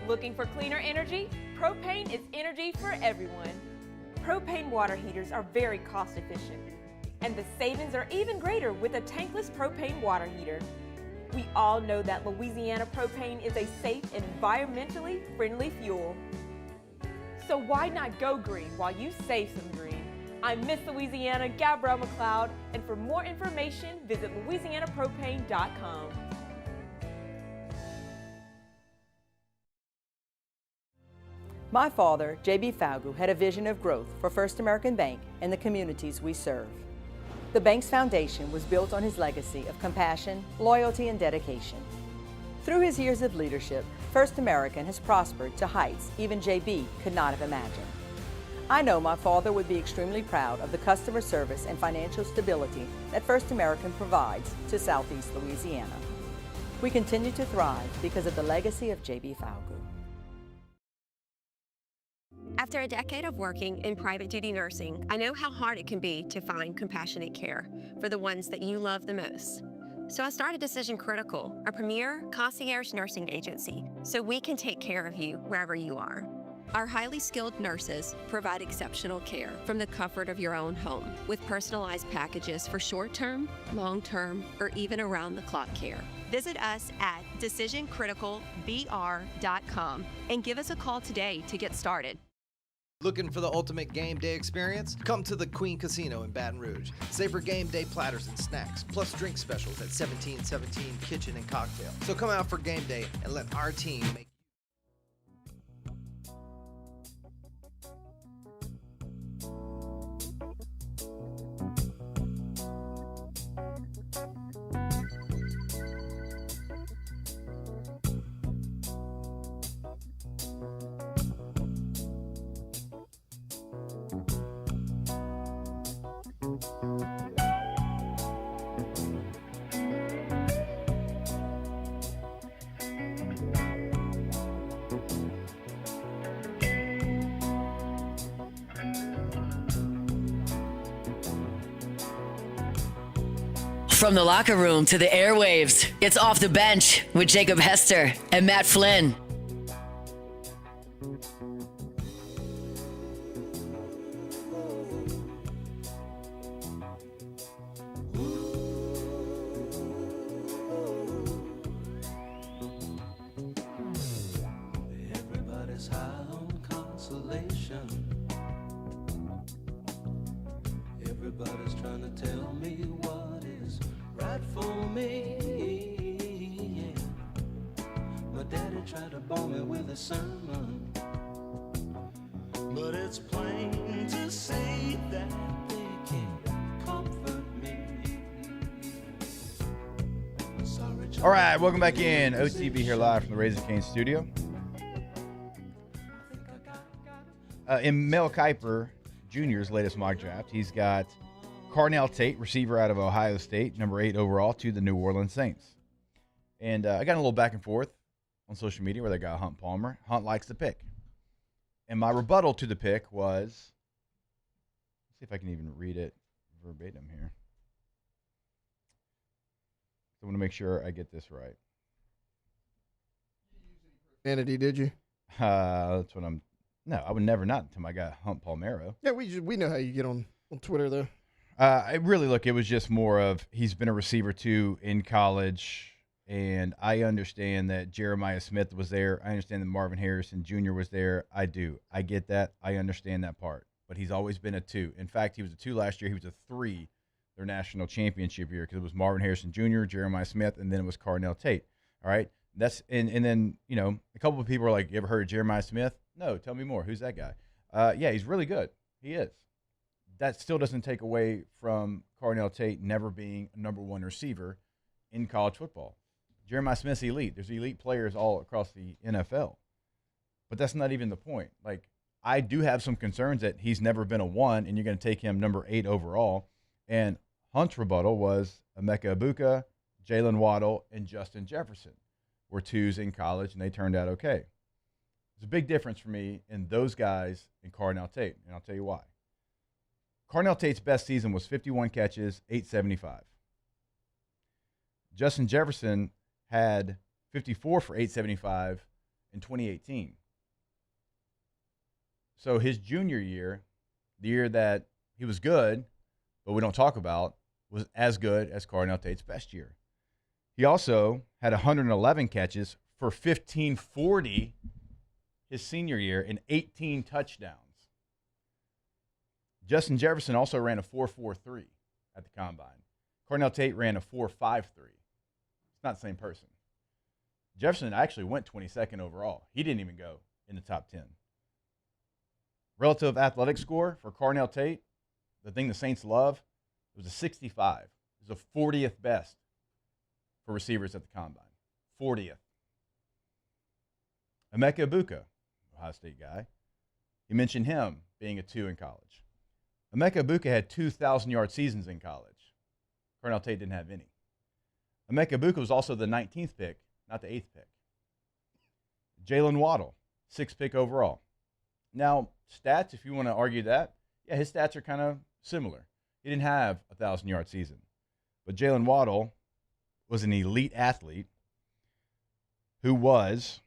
Looking for cleaner energy? Propane is energy for everyone. Propane water heaters are very cost efficient, and the savings are even greater with a tankless propane water heater. We all know that Louisiana propane is a safe and environmentally friendly fuel. So why not go green while you save some green? I'm Miss Louisiana, Gabrielle McLeod, and for more information, visit louisianapropane.com. My father, J.B. Falgu, had a vision of growth for First American Bank and the communities we serve. The bank's foundation was built on his legacy of compassion, loyalty, and dedication. Through his years of leadership, First American has prospered to heights even J.B. could not have imagined. I know my father would be extremely proud of the customer service and financial stability that First American provides to Southeast Louisiana. We continue to thrive because of the legacy of J.B. Falgu. After a decade of working in private duty nursing, I know how hard it can be to find compassionate care for the ones that you love the most. So I started Decision Critical, a premier concierge nursing agency, so we can take care of you wherever you are. Our highly skilled nurses provide exceptional care from the comfort of your own home with personalized packages for short-term, long-term, or even around-the-clock care. Visit us at decisioncriticalbr.com and give us a call today to get started. Looking for the ultimate game day experience? Come to the Queen Casino in Baton Rouge. Savor game day platters and snacks, plus drink specials at 1717 Kitchen and Cocktail. So come out for game day and let our team make From the locker room to the airwaves, it's Off the Bench with Jacob Hester and Matt Flynn. Everybody's high on consolation. Everybody's trying to tell me what is right for me. Yeah. My daddy tried to bore me with a sermon, but it's plain to see that they can't comfort me. Sorry, All right, welcome back in. OTB here live from the Raising Cane studio. In Mel Kiper Jr.'s latest mock draft, he's got Carnell Tate, receiver out of Ohio State, number 8 overall to the New Orleans Saints. And I got a little back and forth on social media where they got Hunt Palmer. Hunt likes the pick. And my rebuttal to the pick was, let's see if I can even read it verbatim here. So I want to make sure I get this right. Vanity, did you? That's what I'm. No, I would never not until I got Hunt Palmero. Yeah, we know how you get on Twitter, though. It was just more of he's been a receiver, too, in college, and I understand that Jeremiah Smith was there. I understand that Marvin Harrison Jr. was there. I do. I get that. I understand that part. But he's always been a 2. In fact, he was a 2 last year. He was a 3 their national championship year because it was Marvin Harrison Jr., Jeremiah Smith, and then it was Carnell Tate. All right? That's and then, a couple of people are like, you ever heard of Jeremiah Smith? No, tell me more. Who's that guy? Yeah, he's really good. He is. That still doesn't take away from Carnell Tate never being a number 1 receiver in college football. Jeremiah Smith's elite. There's elite players all across the NFL. But that's not even the point. Like, I do have some concerns that he's never been a 1, and you're going to take him number 8 overall. And Hunt's rebuttal was Emeka Egbuka, Jalen Waddle, and Justin Jefferson were 2s in college, and they turned out okay. There's a big difference for me in those guys and Carnell Tate, and I'll tell you why. Carnell Tate's best season was 51 catches, 875. Justin Jefferson had 54 for 875 in 2018. So his junior year, the year that he was good, but we don't talk about, was as good as Carnell Tate's best year. He also had 111 catches for 1,540 his senior year and 18 touchdowns. Justin Jefferson also ran a 4.43 at the combine. Carnell Tate ran a 4.53. It's not the same person. Jefferson actually went 22nd overall. He didn't even go in the top 10. Relative athletic score for Carnell Tate, the thing the Saints love, it was a 65. It was the 40th best for receivers at the combine. 40th. Emeka Egbuka, Ohio State guy, he mentioned him being a 2 in college. Emeka Egbuka had 2,000-yard seasons in college. Carnell Tate didn't have any. Emeka Egbuka was also the 19th pick, not the 8th pick. Jalen Waddle, 6th pick overall. Now, stats, if you want to argue that, yeah, his stats are kind of similar. He didn't have a 1,000-yard season. But Jalen Waddle was an elite athlete who was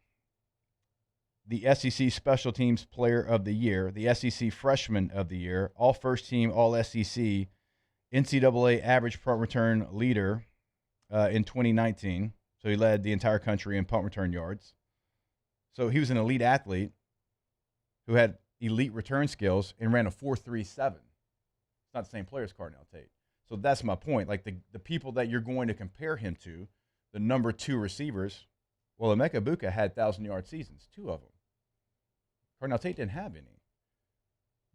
the SEC Special Teams Player of the Year, the SEC Freshman of the Year, all first team, all SEC, NCAA average punt return leader in 2019. So he led the entire country in punt return yards. So he was an elite athlete who had elite return skills and ran a 4.37. It's not the same player as Carnell Tate. So that's my point. Like the people that you're going to compare him to, the number 2 receivers, well, Emeka Egbuka had 1,000-yard seasons, 2 of them. Carnell Tate didn't have any.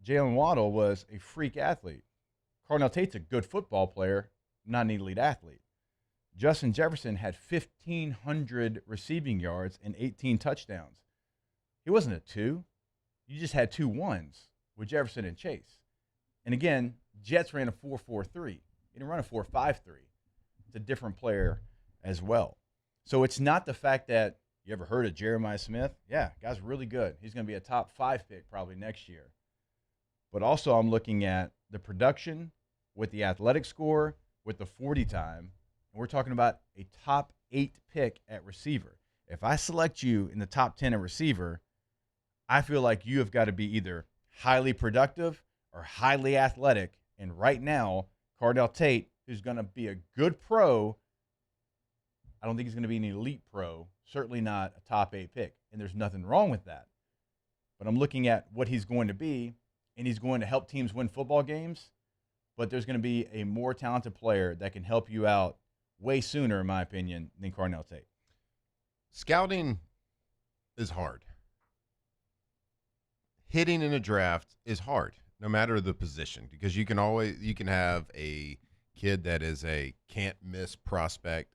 Jalen Waddle was a freak athlete. Carnell Tate's a good football player, not an elite athlete. Justin Jefferson had 1,500 receiving yards and 18 touchdowns. He wasn't a 2. You just had 2 1s with Jefferson and Chase. And again, Jets ran a 4.43. He didn't run a 4.53. It's a different player as well. So it's not the fact that you ever heard of Jeremiah Smith? Yeah, guy's really good. He's going to be a top 5 pick probably next year. But also I'm looking at the production with the athletic score, with the 40 time, and we're talking about a top 8 pick at receiver. If I select you in the top 10 at receiver, I feel like you have got to be either highly productive or highly athletic. And right now, Cardell Tate, who's going to be a good pro, I don't think he's going to be an elite pro, certainly not a top 8 pick. And there's nothing wrong with that. But I'm looking at what he's going to be, and he's going to help teams win football games. But there's going to be a more talented player that can help you out way sooner, in my opinion, than Cardell Tate. Scouting is hard. Hitting in a draft is hard, no matter the position, because you can have a kid that is a can't miss prospect,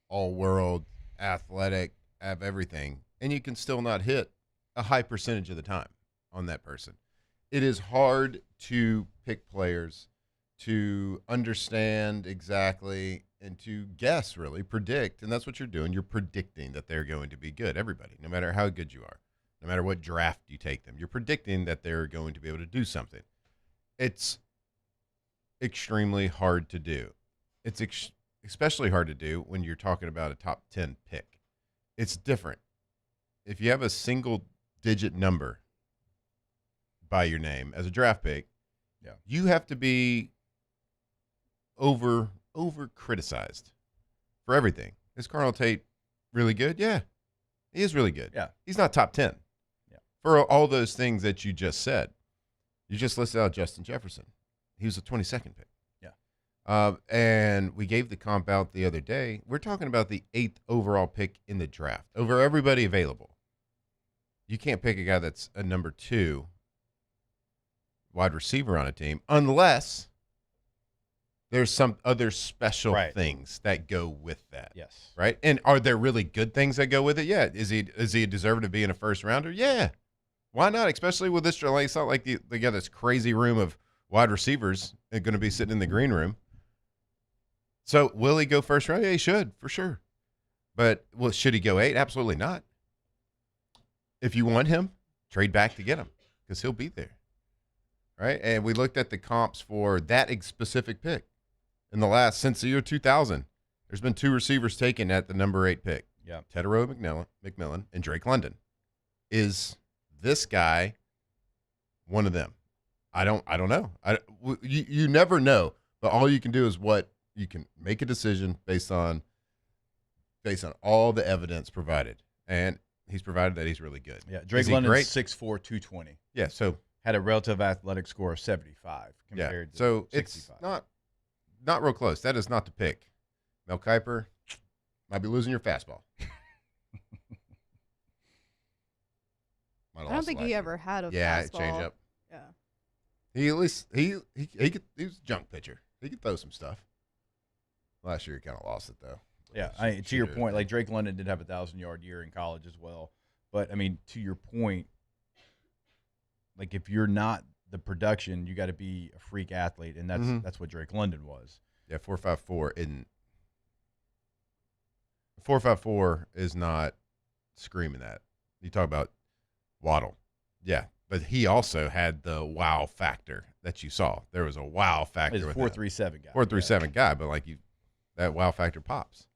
all world, athletic, have everything, and you can still not hit a high percentage of the time on that person. It is hard to pick players, to understand exactly, and to guess, really, predict, and that's what you're doing. You're predicting that they're going to be good, everybody, no matter how good you are, no matter what draft you take them. You're predicting that they're going to be able to do something. It's extremely hard to do. It's especially hard to do when you're talking about a top 10 pick. It's different. If you have a single-digit number by your name as a draft pick, you have to be over criticized for everything. Is Cardell Tate really good? Yeah, he is really good. Yeah, he's not top 10. Yeah, for all those things that you just said. You just listed out Justin Jefferson. He was a 22nd pick. Yeah, and we gave the comp out the other day. We're talking about the 8th overall pick in the draft over everybody available. You can't pick a guy that's a number 2 wide receiver on a team unless there's some other special things that go with that. Yes. Right? And are there really good things that go with it? Yeah. Is he deserving to be in a first rounder? Yeah. Why not? Especially with this, like, it's not like they got this crazy room of wide receivers and going to be sitting in the green room. So will he go first round? Yeah, he should, for sure. But should he go 8? Absolutely not. If you want him, trade back to get him because he'll be there. Right? And we looked at the comps for that specific pick. Since the year 2000, there's been 2 receivers taken at the number 8 pick. Yeah. Tedero McMillan and Drake London. Is this guy one of them? I don't know. You never know, but all you can do is what you can make a decision based on all the evidence provided. And he's provided that he's really good. Yeah, Drake London's 6'4", 220. Yeah, so had a relative athletic score of 75 compared to 65. It's not real close. That is not the pick. Mel Kiper might be losing your fastball. I don't think he ever had a fastball. Change up. Yeah. He at least he was a junk pitcher. He could throw some stuff. Last year he kind of lost it though. Yeah, to your point, like Drake London did have a 1,000-yard year in college as well. But I mean, to your point, like if you're not the production, you got to be a freak athlete, and that's what Drake London was. Yeah, 4.54 4.54 is not screaming that. You talk about Waddle. Yeah, but he also had the wow factor that you saw. There was a wow factor. He's a 4.37 guy. 4.37 guy, but that wow factor pops.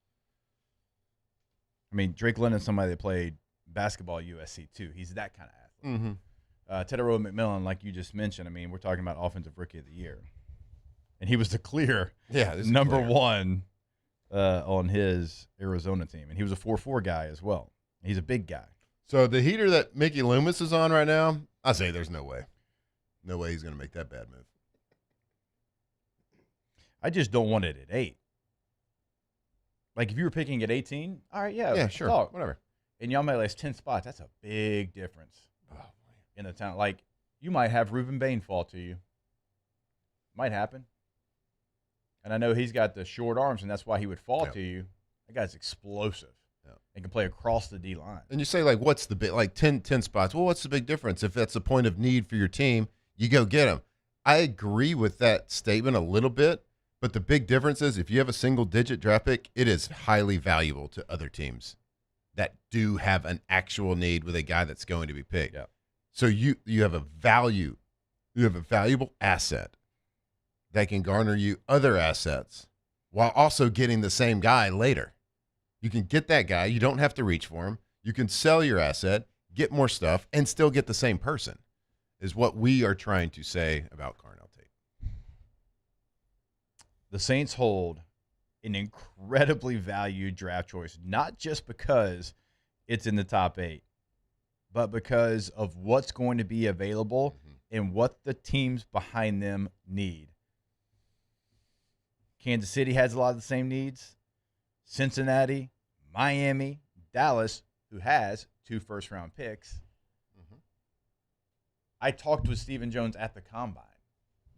I mean, Drake London's somebody that played basketball at USC too. He's that kind of athlete. Tedero McMillan, like you just mentioned, I mean, we're talking about offensive rookie of the year. And he was the clear number 1 on his Arizona team. And he was a 4.4 guy as well. He's a big guy. So the heater that Mickey Loomis is on right now, I say there's no way. No way he's going to make that bad move. I just don't want it at 8. Like if you were picking at 18, all right, yeah, sure, whatever. And y'all might last 10 spots. That's a big difference in the town. Like you might have Reuben Bain fall to you. Might happen. And I know he's got the short arms, and that's why he would fall to you. That guy's explosive. And can play across the D line. And you say, like, what's the big, like 10 spots? Well, what's the big difference? If that's the point of need for your team, you go get him. I agree with that statement a little bit, but the big difference is if you have a single-digit draft pick, it is highly valuable to other teams that do have an actual need with a guy that's going to be picked. Yeah. So you have a value. You have a valuable asset that can garner you other assets while also getting the same guy later. You can get that guy. You don't have to reach for him. You can sell your asset, get more stuff, and still get the same person, is what we are trying to say about Carnell Tate. The Saints hold an incredibly valued draft choice, not just because it's in the top 8, but because of what's going to be available and what the teams behind them need. Kansas City has a lot of the same needs. Cincinnati, Miami, Dallas, who has 2 first-round picks. I talked with Stephen Jones at the Combine.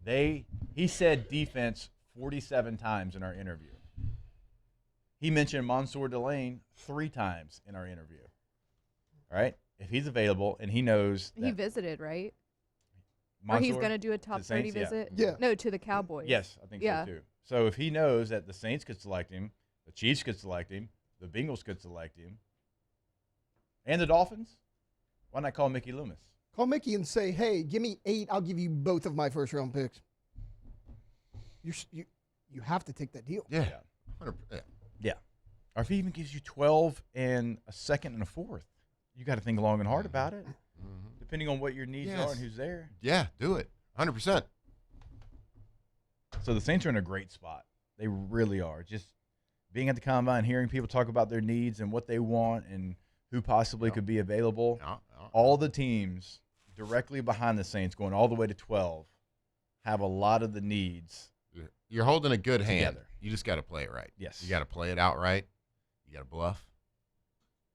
He said defense 47 times in our interview. He mentioned Mansour Delane 3 times in our interview. All right? If he's available and he knows that He visited, right? Mansour, or he's going to do a top the Saints, 30 visit? Yeah. No, to the Cowboys. Yes, I think so too. So if he knows that the Saints could select him, the Chiefs could select him, the Bengals could select him, and the Dolphins, why not call Mickey Loomis? Call Mickey and say, hey, give me 8. I'll give you both of my first-round picks. You have to take that deal. Yeah. Yeah. Or if he even gives you 12 and a second and a fourth, you got to think long and hard about it, depending on what your needs are and who's there. Yeah, do it. 100%. So the Saints are in a great spot. They really are. Just being at the Combine, hearing people talk about their needs and what they want and who possibly could be available. All the teams directly behind the Saints, going all the way to 12, have a lot of the needs. You're holding a good hand. Together. You just got to play it right. Yes. You got to play it out right. You got to bluff.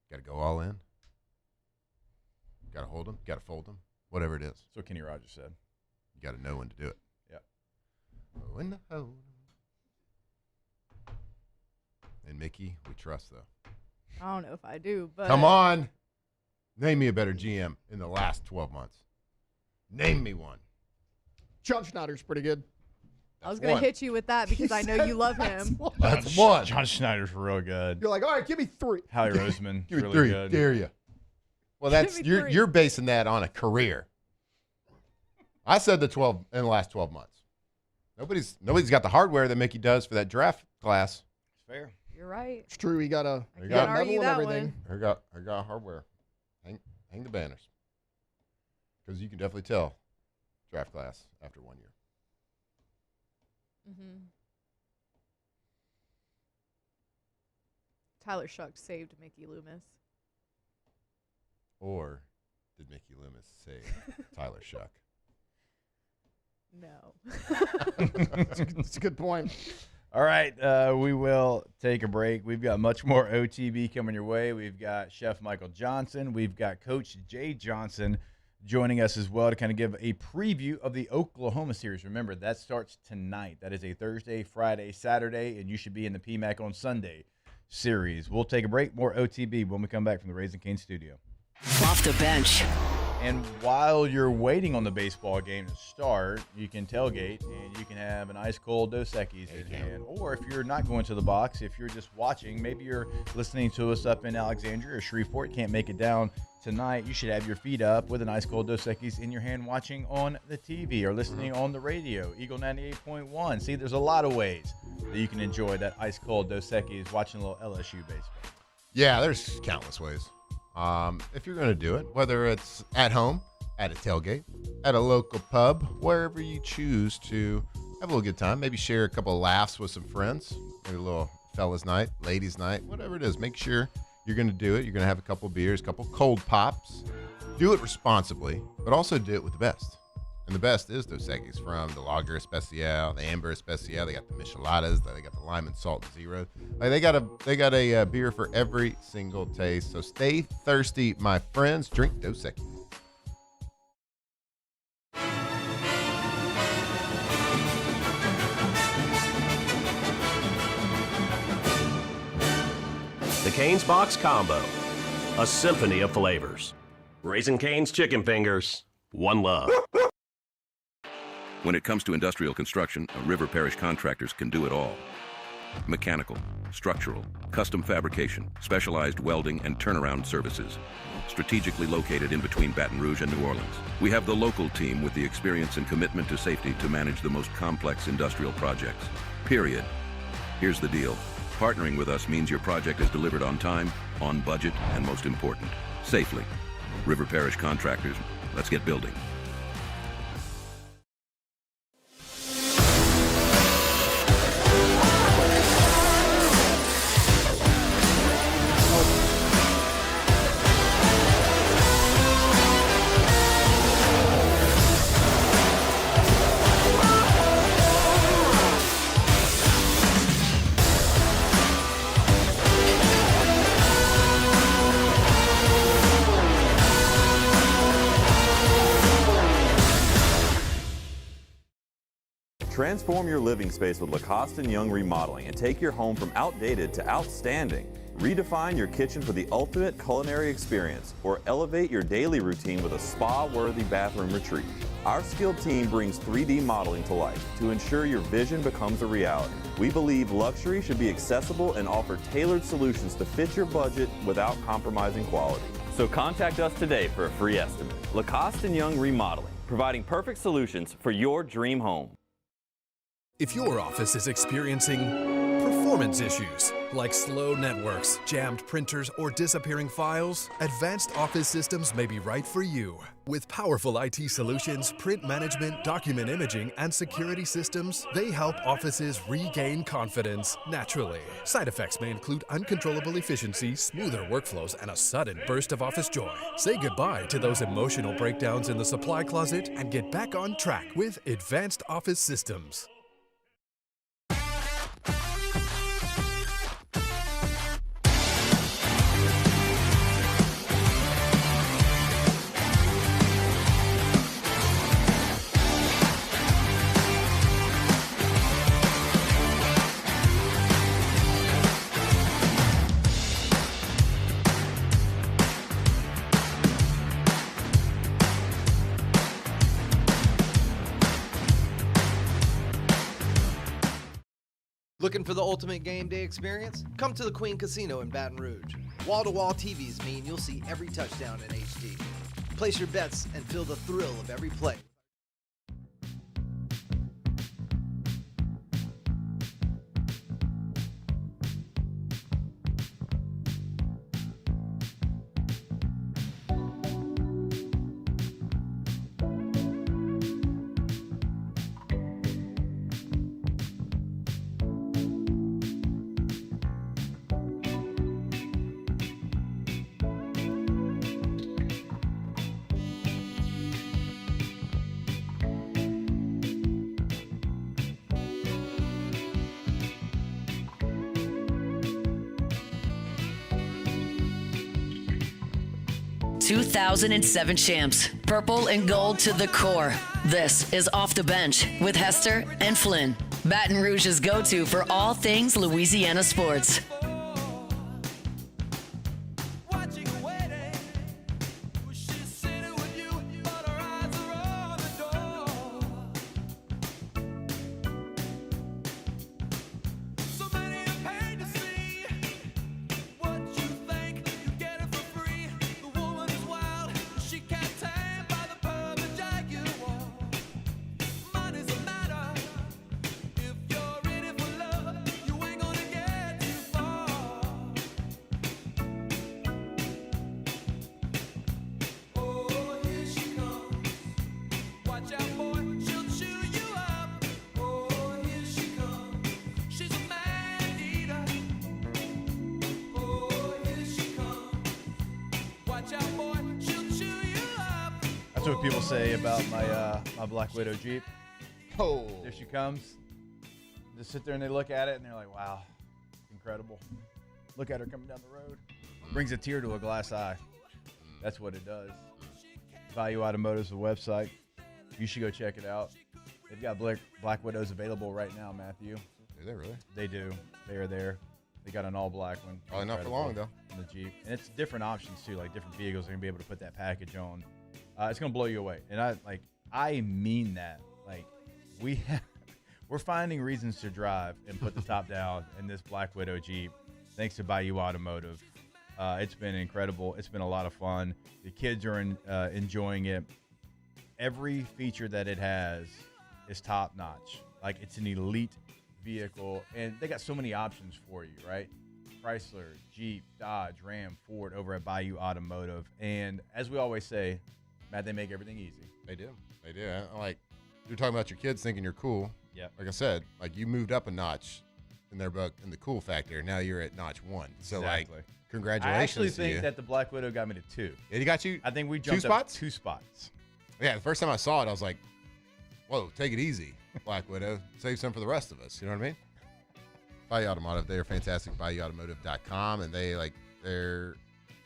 You got to go all in. You got to hold them. You got to fold them. Whatever it is. That's what Kenny Rogers said. You got to know when to do it. Yep. When to hold 'em. And Mickey, we trust, though. I don't know if I do, but Come on. Name me a better GM in the last 12 months. Name me one. John Schneider's pretty good. I was going to hit you with that because I know you love him. That's one. John Schneider's real good. You're like, all right, give me 3. Howie Roseman, Give me really 3. good. Dare you? Well, that's you're basing that on a career. I said the 12 in the last 12 months. Nobody's got the hardware that Mickey does for that draft class. It's fair. You're right. It's true. He got a Can't argue that one. I got hardware. Hang the banners. Because you can definitely tell draft class after 1 year. Tyler Shuck saved Mickey Loomis. Or did Mickey Loomis save Tyler Shuck? No. That's a good point. All right, we will take a break. We've got much more OTB coming your way. We've got Chef Michael Johnson. We've got Coach Jay Johnson joining us as well to kind of give a preview of the Oklahoma series. Remember, that starts tonight. That is a Thursday, Friday, Saturday, and you should be in the PMAC on Sunday series. We'll take a break. More OTB when we come back from the Raising Cane studio. Off the bench. And while you're waiting on the baseball game to start, you can tailgate and you can have an ice cold Dos Equis in hand. Or if you're not going to the box, if you're just watching, maybe you're listening to us up in Alexandria or Shreveport, can't make it down tonight, you should have your feet up with an ice cold Dos Equis in your hand watching on the TV or listening on the radio, Eagle 98.1. See, there's a lot of ways that you can enjoy that ice cold Dos Equis watching a little LSU baseball. Yeah, there's countless ways. If you're going to do it, whether it's at home, at a tailgate, at a local pub, wherever you choose to have a little good time, maybe share a couple of laughs with some friends, maybe a little fellas night, ladies night, whatever it is, make sure you're going to do it. You're going to have a couple of beers, a couple of cold pops. Do it responsibly, but also do it with the best. And the best is Dos Equis, from the Lager Especial, the Amber Especial. They got the Micheladas. They got the Lime and Salt Zero. Like they got a beer for every single taste. So stay thirsty, my friends. Drink Dos Equis. The Cane's Box Combo, a symphony of flavors. Raising Cane's Chicken Fingers, one love. When it comes to industrial construction, River Parish Contractors can do it all. Mechanical, structural, custom fabrication, specialized welding, and turnaround services. Strategically located in between Baton Rouge and New Orleans, we have the local team with the experience and commitment to safety to manage the most complex industrial projects. Period. Here's the deal. Partnering with us means your project is delivered on time, on budget, and most important, safely. River Parish Contractors, let's get building. Transform your living space with Lacoste & Young Remodeling and take your home from outdated to outstanding. Redefine your kitchen for the ultimate culinary experience or elevate your daily routine with a spa-worthy bathroom retreat. Our skilled team brings 3D modeling to life to ensure your vision becomes a reality. We believe luxury should be accessible and offer tailored solutions to fit your budget without compromising quality. So contact us today for a free estimate. Lacoste & Young Remodeling, providing perfect solutions for your dream home. If your office is experiencing performance issues like slow networks, jammed printers, or disappearing files, Advanced Office Systems may be right for you. With powerful IT solutions, print management, document imaging, and security systems, they help offices regain confidence naturally. Side effects may include uncontrollable efficiency, smoother workflows, and a sudden burst of office joy. Say goodbye to those emotional breakdowns in the supply closet and get back on track with Advanced Office Systems. 'Looking for the ultimate game day experience? Come to the Queen Casino in Baton Rouge. Wall-to-wall TVs mean you'll see every touchdown in HD. Place your bets and feel the thrill of every play. ...2007 champs, purple and gold to the core. This is Off the Bench with Hester and Flynn. Baton Rouge's go-to for all things Louisiana sports. That's what people say about my Black Widow Jeep. Oh, there she comes. Just sit there and they look at it and they're like, "Wow, incredible! Look at her coming down the road." Brings a tear to a glass eye. That's what it does. Value Automotive's the website. You should go check it out. They've got Black Widows available right now, Matthew. Do they really? They do. They are there. They got an all-black one. Probably not for long, though. In the Jeep. And it's different options, too. Like, different vehicles are going to be able to put that package on. It's going to blow you away. And I mean that. Like, we We're finding reasons to drive and put the top down in this Black Widow Jeep, thanks to Bayou Automotive. It's been incredible. It's been a lot of fun. The kids are enjoying it. Every feature that it has is top notch. Like, it's an elite vehicle, and they got so many options for you, right? Chrysler, Jeep, Dodge, Ram, Ford over at Bayou Automotive. And as we always say, Matt, they make everything easy. They do. They do. Like, you're talking about your kids thinking you're cool. Yeah. Like I said, like, you moved up a notch in their book in the cool factor. Now you're at notch 1. So, Exactly. like, congratulations I actually to think you. that the Black Widow got me to 2. It got you? I think we 2 jumped up spots? 2 spots. Yeah, the first time I saw it, I was like, whoa, take it easy, Black Widow. Save some for the rest of us. You know what I mean? Bayou Automotive, they are fantastic. BayouAutomotive.com, and they're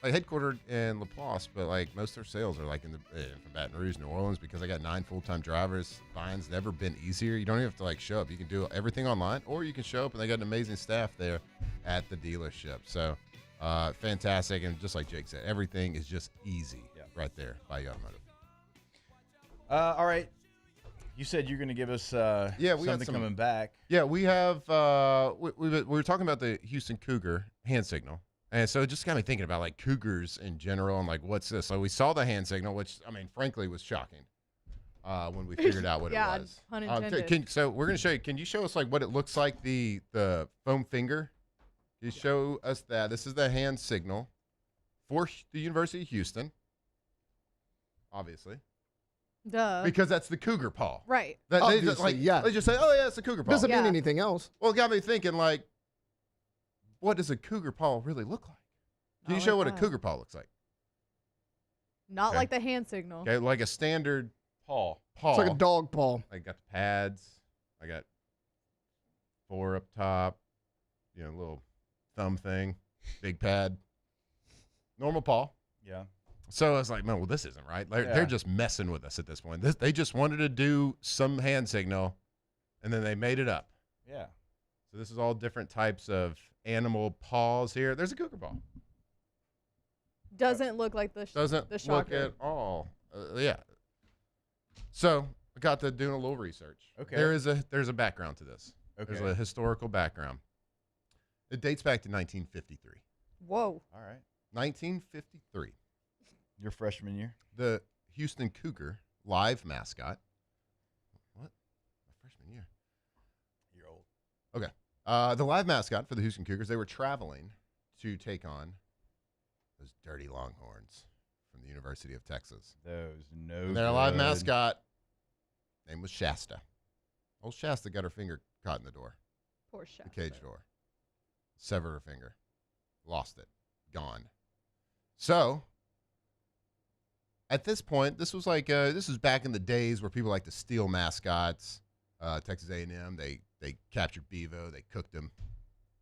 headquartered in LaPlace, but like most of their sales are like in from Baton Rouge, New Orleans, because I got 9 full-time drivers. Buying's never been easier. You don't even have to like show up. You can do everything online, or you can show up, and they got an amazing staff there at the dealership. So fantastic, and just like Jake said, everything is just easy right there. Bayou Automotive. All right. You said you're going to give us we got something coming back. Yeah, we have. We were talking about the Houston Cougar hand signal, and so it just got me thinking about like Cougars in general and like what's this? So we saw the hand signal, which I mean, frankly, was shocking when we figured out what it was. Pun intended. So we're going to show you. Can you show us like what it looks like the foam finger? Can you show us that? This is the hand signal for the University of Houston, obviously. Duh. Because that's the cougar paw. Right. They Obviously, yeah. They just say, oh, yeah, it's a cougar paw. Doesn't mean anything else. Well, it got me thinking, like, what does a cougar paw really look like? Can you Not show like what a that. cougar paw looks like? Not Okay. like the hand signal. Okay, like a standard paw. It's like a dog paw. I got the pads. I got 4 up top. You know, little thumb thing. Big pad. Normal paw. Yeah. So I was like, man, well, this isn't right. They're just messing with us at this point. They just wanted to do some hand signal, and then they made it up. Yeah. So this is all different types of animal paws here. There's a cougar paw. Doesn't look like the Doesn't the look shocker. at all. Yeah. So I got to doing a little research. Okay. There's a background to this. Okay. There's a historical background. It dates back to 1953. Whoa. All right. 1953. Your freshman year? The Houston Cougar live mascot. What? My freshman year. You're old. Okay. The live mascot for the Houston Cougars, they were traveling to take on those dirty Longhorns from the University of Texas. Those no And their live good. mascot name was Shasta. Old Shasta got her finger caught in the door. Poor Shasta. The cage door. Severed her finger. Lost it. Gone. So at this point, this was like this was back in the days where people like to steal mascots. Texas A&M, they captured Bevo, they cooked him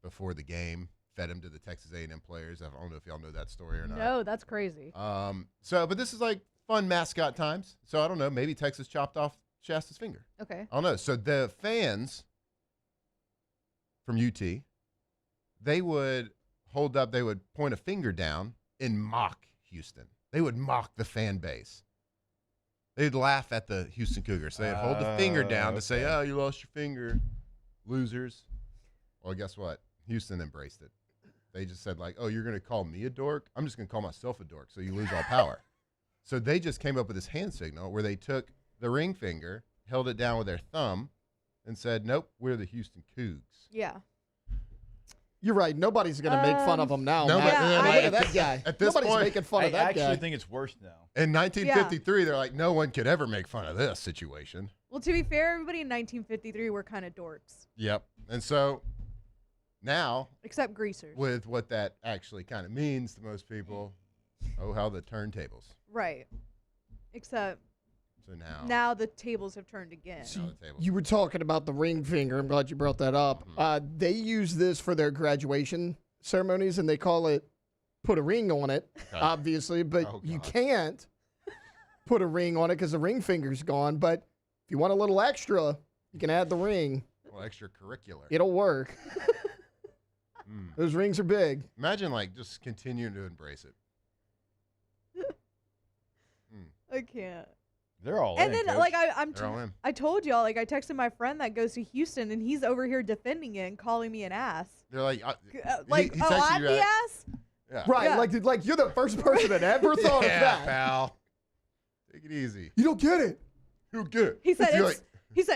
before the game, fed him to the Texas A&M players. I don't know if y'all know that story or not. No, that's crazy. But this is like fun mascot times. So I don't know, maybe Texas chopped off Shasta's finger. Okay. I don't know. So the fans from UT, they would hold up, they would point a finger down and mock Houston. They would mock the fan base. They'd laugh at the Houston Cougars. So they'd hold the finger down to say, oh, you lost your finger, losers. Well, guess what? Houston embraced it. They just said, like, oh, you're going to call me a dork? I'm just going to call myself a dork so you lose all power. So they just came up with this hand signal where they took the ring finger, held it down with their thumb, and said, nope, we're the Houston Cougs. Yeah. You're right. Nobody's going to make fun of him now. No, Matt. but- Look at that guy. At this Nobody's point, making fun of I that guy. actually think it's worse now. In 1953, they're like, no one could ever make fun of this situation. Well, to be fair, everybody in 1953 were kind of dorks, Yep. And so now, except greasers. with what that actually kind of means to most people, oh, how the turntables. Right. Except So now the tables have turned again. You were talking about the ring finger. I'm glad you brought that up. They use this for their graduation ceremonies, and they call it put a ring on it, obviously, but you can't put a ring on it because the ring finger's gone. But if you want a little extra, you can add the ring. Well, extracurricular. It'll work. Those rings are big. Imagine, like, just continuing to embrace it. I can't. They're all And in. then, Coach. like, They're all in. I told y'all, like, I texted my friend that goes to Houston, and he's over here defending it and calling me an ass. They're like, Like, he oh, texted I'm you the back. ass? Yeah. Right, Yeah. like you're the first person that ever thought of Yeah, that. pal. Take it easy. You don't get it. You don't get it. He said You're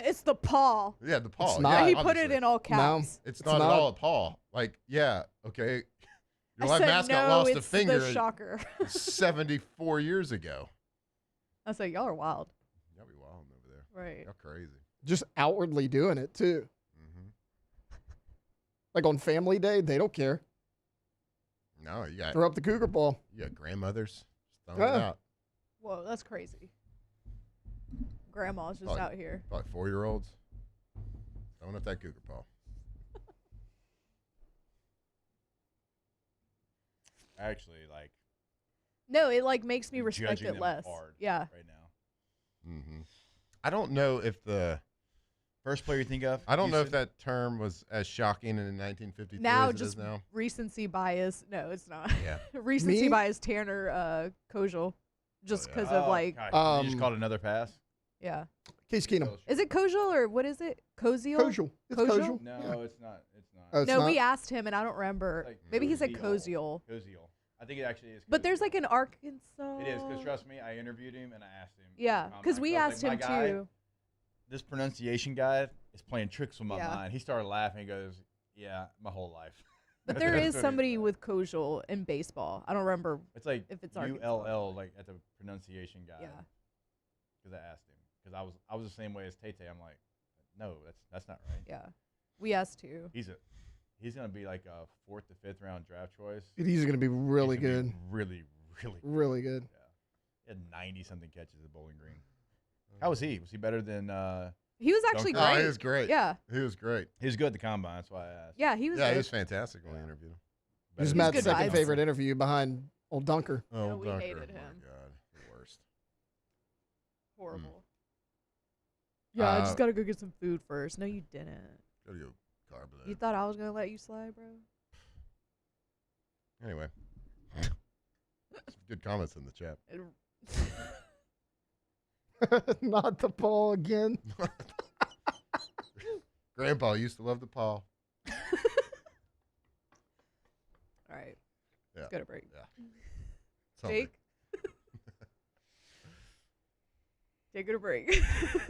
it's the paw. yeah, the Paul. It's not. Yeah, He put obviously. it in all caps. It's not at all a Paul. Like, yeah, okay. Your I live said, mascot no, lost a it's finger the shocker. 74 years ago. I said, y'all are wild. Y'all be wild over there. Right. Y'all crazy. Just outwardly doing it too. Like on Family Day, they don't care. No, you got Throw up the cougar ball. You got grandmothers just throwing it Yeah. out. Whoa, that's crazy. Grandma's just Probably- out here. Probably 4-year-olds throwing up that cougar paw. Actually, like, No, it like makes me respect judging it them less. hard Yeah. right now. Mm-hmm. I don't know if the First player you think of? I don't know if Houston? that term was as shocking in 1953 Now as it is just now. recency bias. No, it's not. Yeah. recency Me? bias Tanner Kojal. Just because of Oh, like God, you just called another pass? yeah. Case Keenum. Is it Kojal or what is it? Koziel? Kojal. It's Kojal. No, Yeah. it's not. It's not. Oh, it's No, not? we asked him and I don't remember. Maybe he said Koziel. Koziel. I think it actually is. But there's like an Arkansas. It is, because trust me, I interviewed him and I asked him. Yeah, because we asked him too. This pronunciation guy is playing tricks with my Yeah. mind. He started laughing. He goes, "Yeah, my whole life." But there That's is what he somebody with Kojal in baseball. I don't remember. It's like if it's Arkansas. ULL, like at the pronunciation guy. Yeah. Because I asked him, because I was the same way as Tate. I'm like, no, that's not right. Yeah, we asked too. He's gonna be like a 4th to 5th round draft choice. He's going to be really He's gonna good. be really, really, Really good. He had 90 something catches at Bowling Green. How was he? Was he better than? He was actually Duncan? great. he was great. Yeah. He was great. He was good at the combine. That's why I asked. Yeah, he was. Yeah, good. he was fantastic when we interviewed him. He was He's Matt's good second vibes. favorite interview behind old Dunker. Oh, No, we Dunker. hated Oh, him. my God. The worst. Horrible. Yeah, I just Uh, gotta go get some food first. No, you didn't. Gotta go carb load. You thought I was gonna let you slide, bro? Anyway. Some good comments in the chat. Not the ball again. Grandpa used to love the paw. All right. Yeah. Let's go to break. Yeah. Something. Jake? Take it a break. Send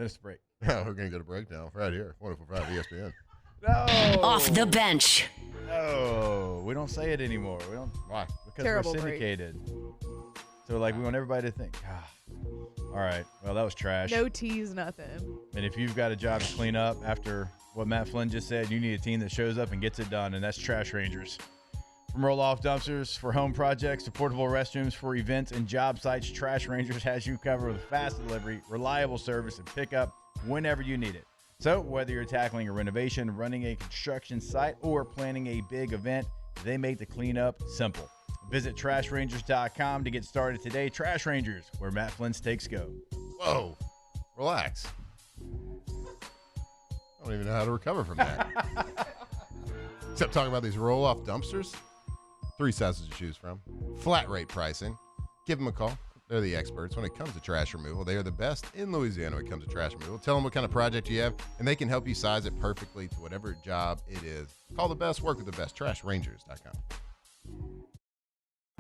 us a break. Yeah, we're going to go to break now. Right here. Wonderful Friday, ESPN. No. Off the bench. No, we don't say it anymore. We don't. Why? Because Terrible we're break. syndicated. So like we want everybody to think. All right. Well, that was trash. No tease, nothing. And if you've got a job to clean up after what Matt Flynn just said, you need a team that shows up and gets it done, and that's Trash Rangers. From roll-off dumpsters for home projects to portable restrooms for events and job sites, Trash Rangers has you covered with fast delivery, reliable service, and pickup whenever you need it. So whether you're tackling a renovation, running a construction site, or planning a big event, they make the cleanup simple. Visit TrashRangers.com to get started today. Trash Rangers, where Matt Flynn's takes go. Whoa. Relax. I don't even know how to recover from that. Except talking about these roll-off dumpsters. 3 sizes to choose from. Flat rate pricing. Give them a call. They're the experts when it comes to trash removal. They are the best in Louisiana when it comes to trash removal. Tell them what kind of project you have, and they can help you size it perfectly to whatever job it is. Call the best, work with the best. TrashRangers.com.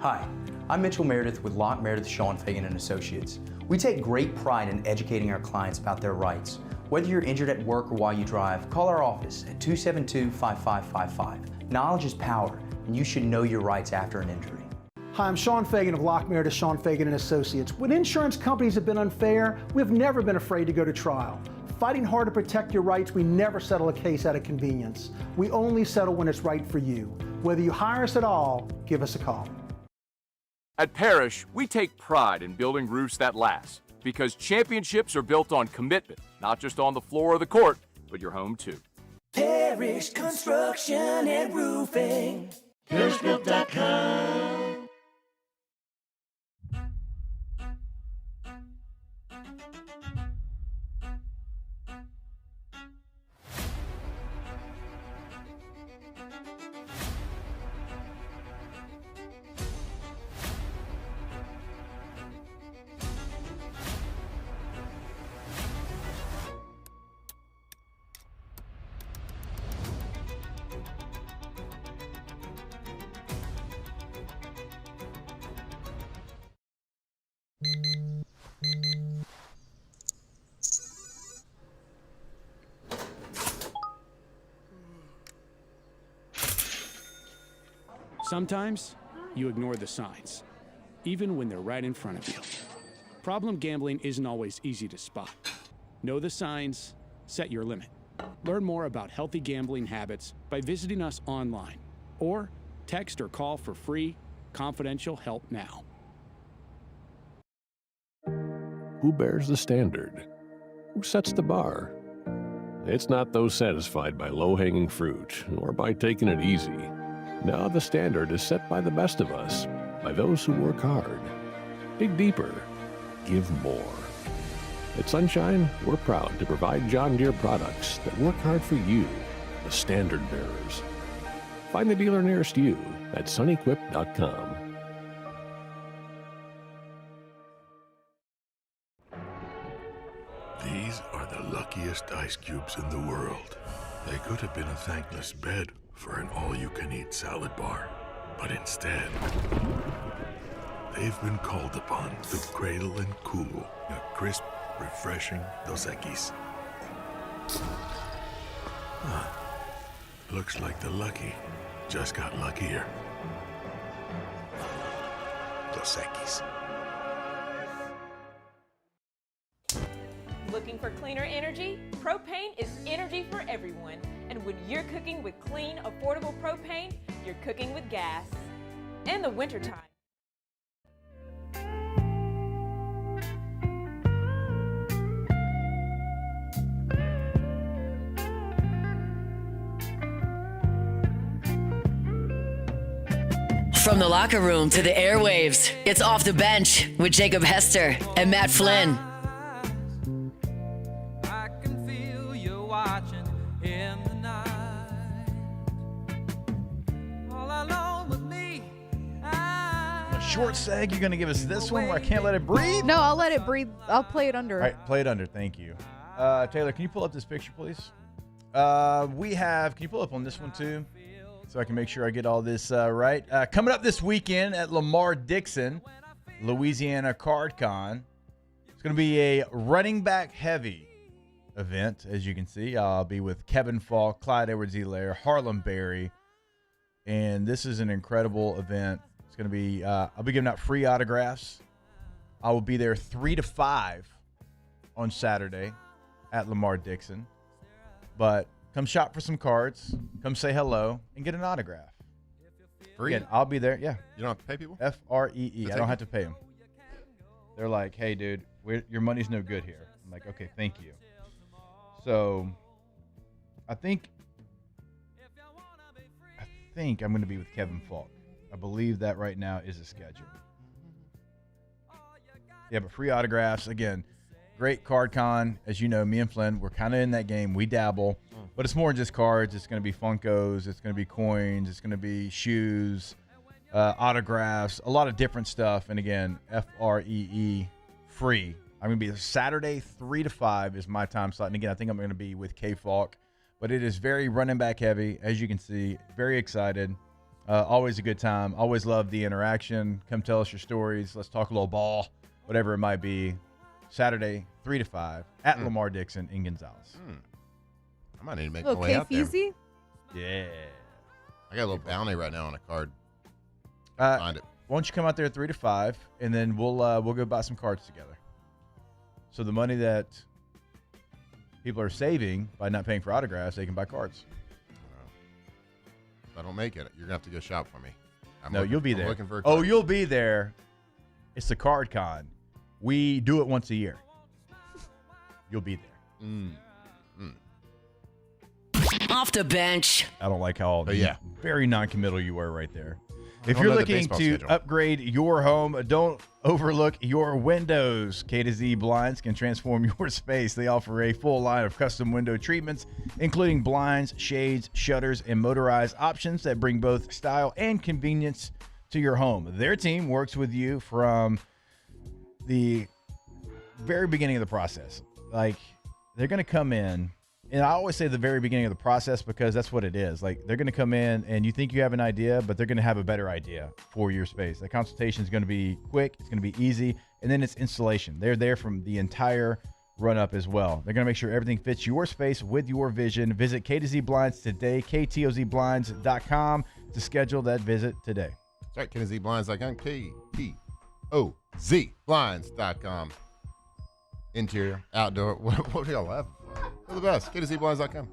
Hi, I'm Mitchell Meredith with Locke Meredith Sean Fagan and Associates. We take great pride in educating our clients about their rights. Whether you're injured at work or while you drive, call our office at 272-5555. Knowledge is power, and you should know your rights after an injury. Hi, I'm Sean Fagan of Locke Meredith Sean Fagan and Associates. When insurance companies have been unfair, we've never been afraid to go to trial. Fighting hard to protect your rights, we never settle a case out of convenience. We only settle when it's right for you. Whether you hire us at all, give us a call. At Parrish, we take pride in building roofs that last because championships are built on commitment, not just on the floor of the court, but your home too. Parrish Construction and Roofing. ParrishBuilt.com. Sometimes you ignore the signs, even when they're right in front of you. Problem gambling isn't always easy to spot. Know the signs, set your limit. Learn more about healthy gambling habits by visiting us online or text or call for free, confidential help now. Who bears the standard? Who sets the bar? It's not those satisfied by low-hanging fruit or by taking it easy. Now the standard is set by the best of us, by those who work hard. Dig deeper. Give more. At Sunshine, we're proud to provide John Deere products that work hard for you, the standard bearers. Find the dealer nearest you at sunequip.com. These are the luckiest ice cubes in the world. They could have been a thankless bed for an all-you-can-eat salad bar. But instead, they've been called upon to cradle and cool a crisp, refreshing Dos Equis. Looks like the lucky just got luckier. Dos Equis. Looking for cleaner energy? Propane is energy for everyone. And when you're cooking with clean, affordable propane, you're cooking with gas. In the wintertime. From the locker room to the airwaves, it's Off the Bench with Jacob Hester and Matt Flynn. Short seg, you're going to give us this one where I can't let it breathe? No, I'll let it breathe. I'll play it under. All right, play it under. Thank you. Taylor, can you pull up this picture, please? Can you pull up on this one, too? So I can make sure I get all this right. Coming up this weekend at Lamar Dixon, Louisiana CardCon. It's going to be a running back heavy event, as you can see. I'll be with Kevin Falk, Clyde Edwards-Helaire, Harlem Berry. And this is an incredible event. Going to be I'll be giving out free autographs. I will be there 3 to 5 on Saturday at Lamar Dixon. But come shop for some cards, come say hello, and get an autograph. Free? Again, I'll be there. Yeah. You don't have to pay people? FREE. I don't have to pay them. They're like, hey, dude, your money's no good here. I'm like, okay, thank you. So I think I'm going to be with Kevin Falk. I believe that right now is a schedule. Yeah, but free autographs. Again, great card con. As you know, me and Flynn, we're kind of in that game. We dabble. But it's more than just cards. It's going to be Funkos. It's going to be coins. It's going to be shoes, autographs, a lot of different stuff. And again, FREE, free. I'm going to be Saturday 3 to 5 is my time slot. And again, I think I'm going to be with K Falk. But it is very running back heavy, as you can see. Very excited. Always a good time. Always love the interaction. Come tell us your stories. Let's talk a little ball, whatever it might be. Saturday, 3 to 5 at Lamar Dixon in Gonzales. I might need to make my way out there. Yeah. I got a little bounty right now on a card. Find it. Why don't you come out there 3 to 5, and then we'll go buy some cards together. So the money that people are saving by not paying for autographs, they can buy cards. If I don't make it, you're going to have to go shop for me. You'll be I'm there. looking for a Oh, card. you'll be there. It's the card con. We do it once a year. You'll be there. Off the bench. I don't like how very non-committal you were right there. If don't you're know the looking baseball to schedule. upgrade your home, don't overlook your windows. K to Z Blinds can transform your space. They offer a full line of custom window treatments, including blinds, shades, shutters, and motorized options that bring both style and convenience to your home. Their team works with you from the very beginning of the process. Like, they're going to come in, and I always say the very beginning of the process because that's what it is. Like, they're going to come in and you think you have an idea, but they're going to have a better idea for your space. The consultation is going to be quick. It's going to be easy. And then it's installation. They're there from the entire run up as well. They're going to make sure everything fits your space with your vision. Visit K to Z Blinds today, ktozblinds.com. to schedule that visit today. That's right, KennedyBlinds.com, KPOZ Blinds.com. Interior, outdoor, what are y'all laughing for? They're the best, KennedyBlinds.com.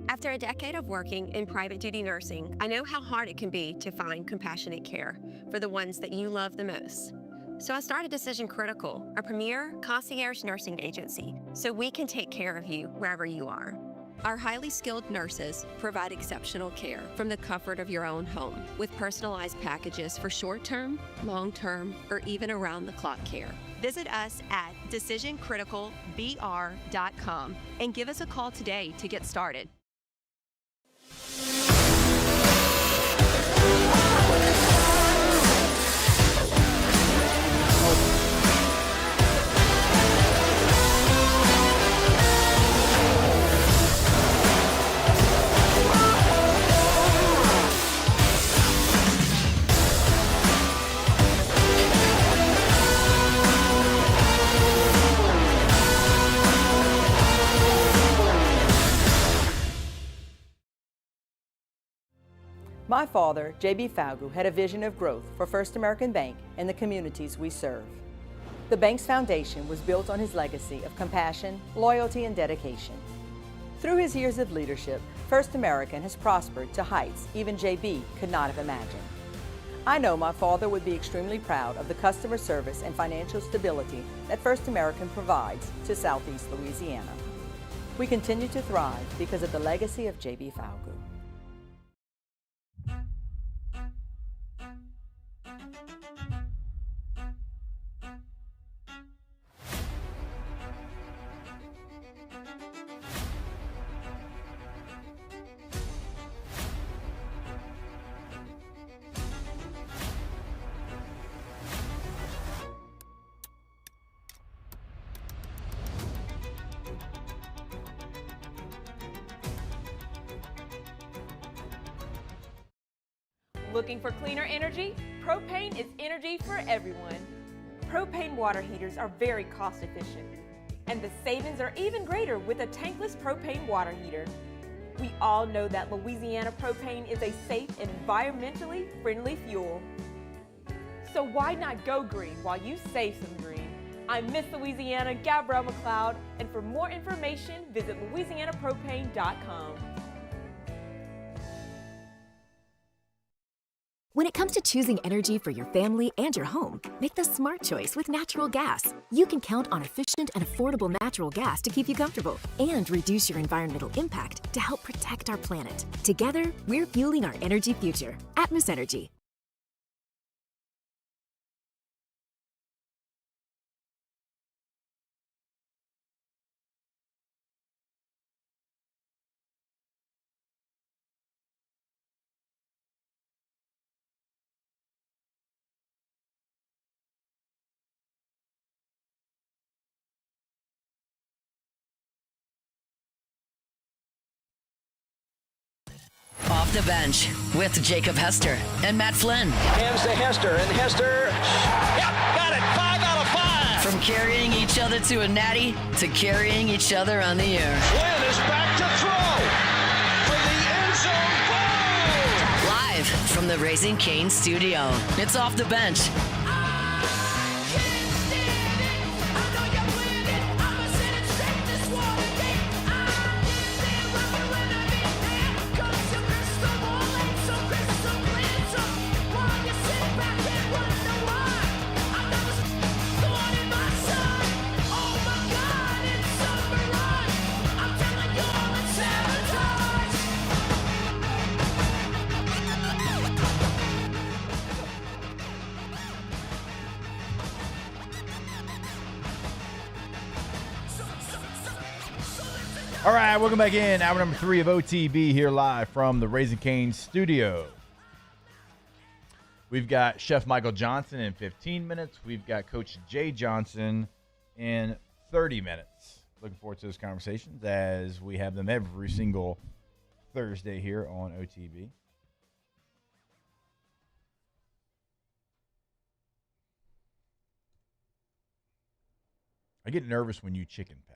After a decade of working in private duty nursing, I know how hard it can be to find compassionate care for the ones that you love the most. So I started Decision Critical, a premier concierge nursing agency, so we can take care of you wherever you are. Our highly skilled nurses provide exceptional care from the comfort of your own home with personalized packages for short-term, long-term, or even around-the-clock care. Visit us at decisioncriticalbr.com and give us a call today to get started. My father, J.B. Falgout, had a vision of growth for First American Bank and the communities we serve. The bank's foundation was built on his legacy of compassion, loyalty, and dedication. Through his years of leadership, First American has prospered to heights even J.B. could not have imagined. I know my father would be extremely proud of the customer service and financial stability that First American provides to Southeast Louisiana. We continue to thrive because of the legacy of J.B. Falgout. Looking for cleaner energy? Propane is energy for everyone. Propane water heaters are very cost efficient, and the savings are even greater with a tankless propane water heater. We all know that Louisiana propane is a safe and environmentally friendly fuel. So why not go green while you save some green? I'm Miss Louisiana, Gabrielle McLeod, and for more information, visit louisianapropane.com. When it comes to choosing energy for your family and your home, make the smart choice with natural gas. You can count on efficient and affordable natural gas to keep you comfortable and reduce your environmental impact to help protect our planet. Together, we're fueling our energy future. Atmos Energy. Off the bench with Jacob Hester and Matt Flynn. Hands to Hester, and Hester, yep, got it, 5 out of 5. From carrying each other to a natty to carrying each other on the air. Flynn is back to throw for the end zone. Goal! Live from the Raising Cane studio. It's Off the Bench. All right, welcome back in. Hour number 3 of OTB here live from the Raising Cane studio. We've got Chef Michael Johnson in 15 minutes. We've got Coach Jay Johnson in 30 minutes. Looking forward to those conversations as we have them every single Thursday here on OTB. I get nervous when you chicken peck.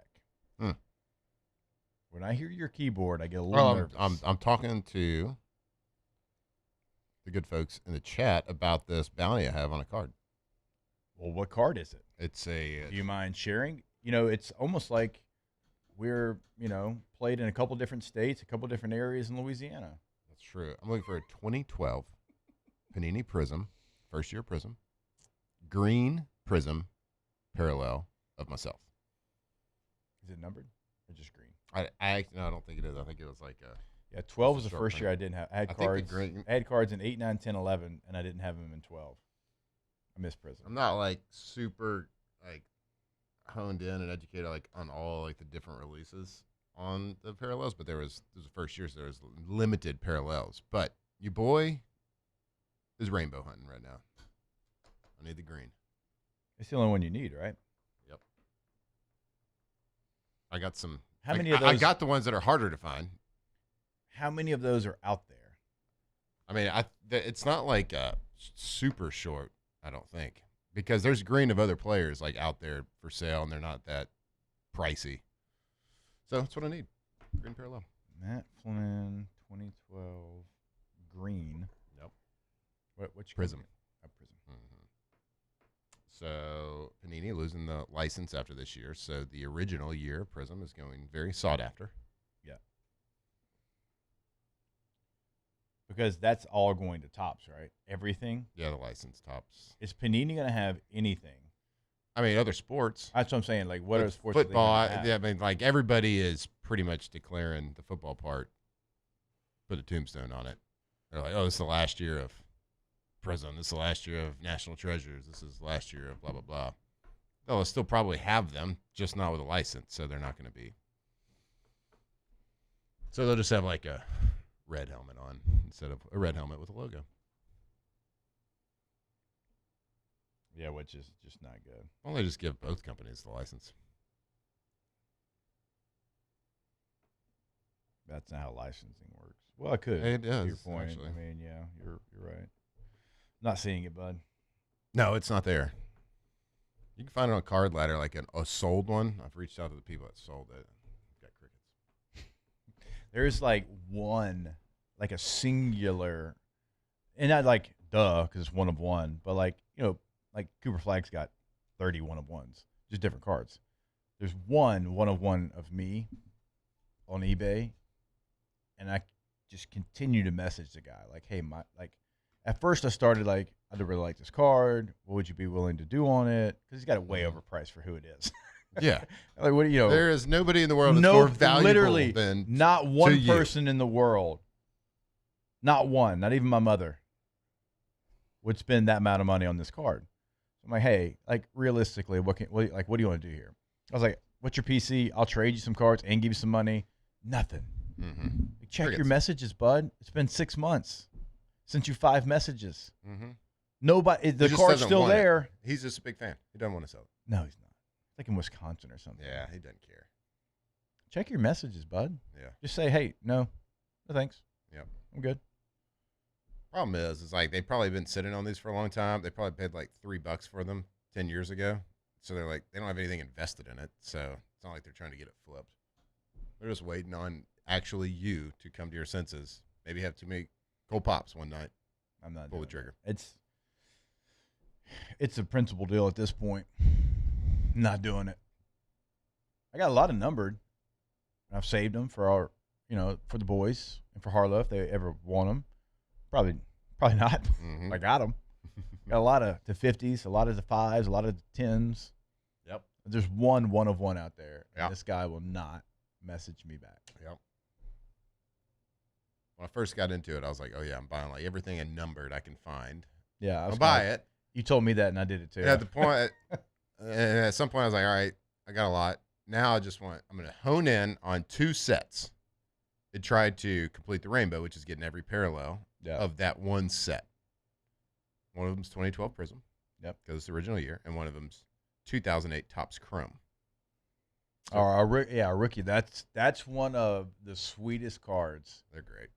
When I hear your keyboard, I get a little nervous. I'm talking to the good folks in the chat about this bounty I have on a card. Well, what card is it? It's a. Do you mind sharing? It's almost like we're, played in a couple different states, a couple different areas in Louisiana. That's true. I'm looking for a 2012 Panini Prism, first year Prism, green Prism, parallel of myself. Is it numbered or just green? I don't think it is. I think it was like a. Yeah, 12 was the first year I didn't have. I had cards. I had cards in 8, 9, 10, 11, and I didn't have them in 12. I miss Prism. I'm not like super like honed in and educated like on all like the different releases on the parallels, but there was the first year, so there was limited parallels. But your boy is rainbow hunting right now. I need the green. It's the only one you need, right? Yep. I got some. How many of those? I got the ones that are harder to find. How many of those are out there? I mean, it's not like super short, I don't think, because there's green of other players like out there for sale, and they're not that pricey. So that's what I need. Green parallel. Matt Flynn, 2012, green. Yep. What's your Prism? Prism. Mm-hmm. So Panini losing the license after this year, so the original year Prism is going very sought after. Yeah. Because that's all going to Topps, right? Everything? Yeah, the license Topps. Is Panini going to have anything? I mean, other sports. That's what I'm saying. Like, what are sports? Football. Yeah, I mean, like everybody is pretty much declaring the football part. Put a tombstone on it. They're like, oh, this is the last year of Prism. This is the last year of National Treasures. This is the last year of blah, blah, blah. They'll still probably have them, just not with a license, so they're not going to be. So they'll just have like a red helmet on instead of a red helmet with a logo. Yeah, which is just not good. Well, they just give both companies the license. That's not how licensing works. Well, it could. It does, to your point. actually. I mean, yeah, you're right. Not seeing it, bud. No, it's not there. You can find it on Card Ladder, like a sold one. I've reached out to the people that sold it. Got crickets. There's like one, like a singular, and not like duh, because it's one of one, but like, like Cooper Flagg's got 30 one of ones, just different cards. There's one of one of me on eBay, and I just continue to message the guy like, hey, at first I started like, I don't really like this card. What would you be willing to do on it? Because he's got it way overpriced for who it is. Yeah. Like, what do you know? There is nobody in the world that's more valuable literally, than not one to person in the world, not one, not even my mother, would spend that amount of money on this card. I'm like, hey, like realistically, what do you want to do here? I was like, what's your PC? I'll trade you some cards and give you some money. Nothing. Mm-hmm. Like, check your messages, bud. It's been 6 months. Sent you 5 messages. Mm-hmm. Nobody. The card's still there. He's just a big fan. He doesn't want to sell it. No, he's not. It's like in Wisconsin or something. Yeah, he doesn't care. Check your messages, bud. Yeah. Just say, hey, no thanks. Yep. I'm good. Problem is like they've probably been sitting on these for a long time. They probably paid like $3 for them 10 years ago. So they're like, they don't have anything invested in it. So it's not like they're trying to get it flipped. They're just waiting on actually you to come to your senses. Maybe have too many cold pops one night. I'm not pull the trigger. It's a principal deal at this point. Not doing it. I got a lot of numbered. I've saved them for for the boys and for Harlow if they ever want them. Probably not. Mm-hmm. I got them. Got a lot of the 50s, a lot of the 5s, a lot of the 10s. Yep. There's one of one out there. Yep. And this guy will not message me back. Yep. When I first got into it, I was like, oh, yeah, I'm buying like everything in numbered I can find. Yeah. I'll buy it. You told me that, and I did it too. And at the point, and at some point, I was like, all right, I got a lot. Now I'm going to hone in on 2 sets and try to complete the rainbow, which is getting every parallel of that one set. One of them's 2012 Prism. Yep. Because it's the original year. And one of them's 2008 Topps Chrome. So, our rookie. That's one of the sweetest cards. They're great.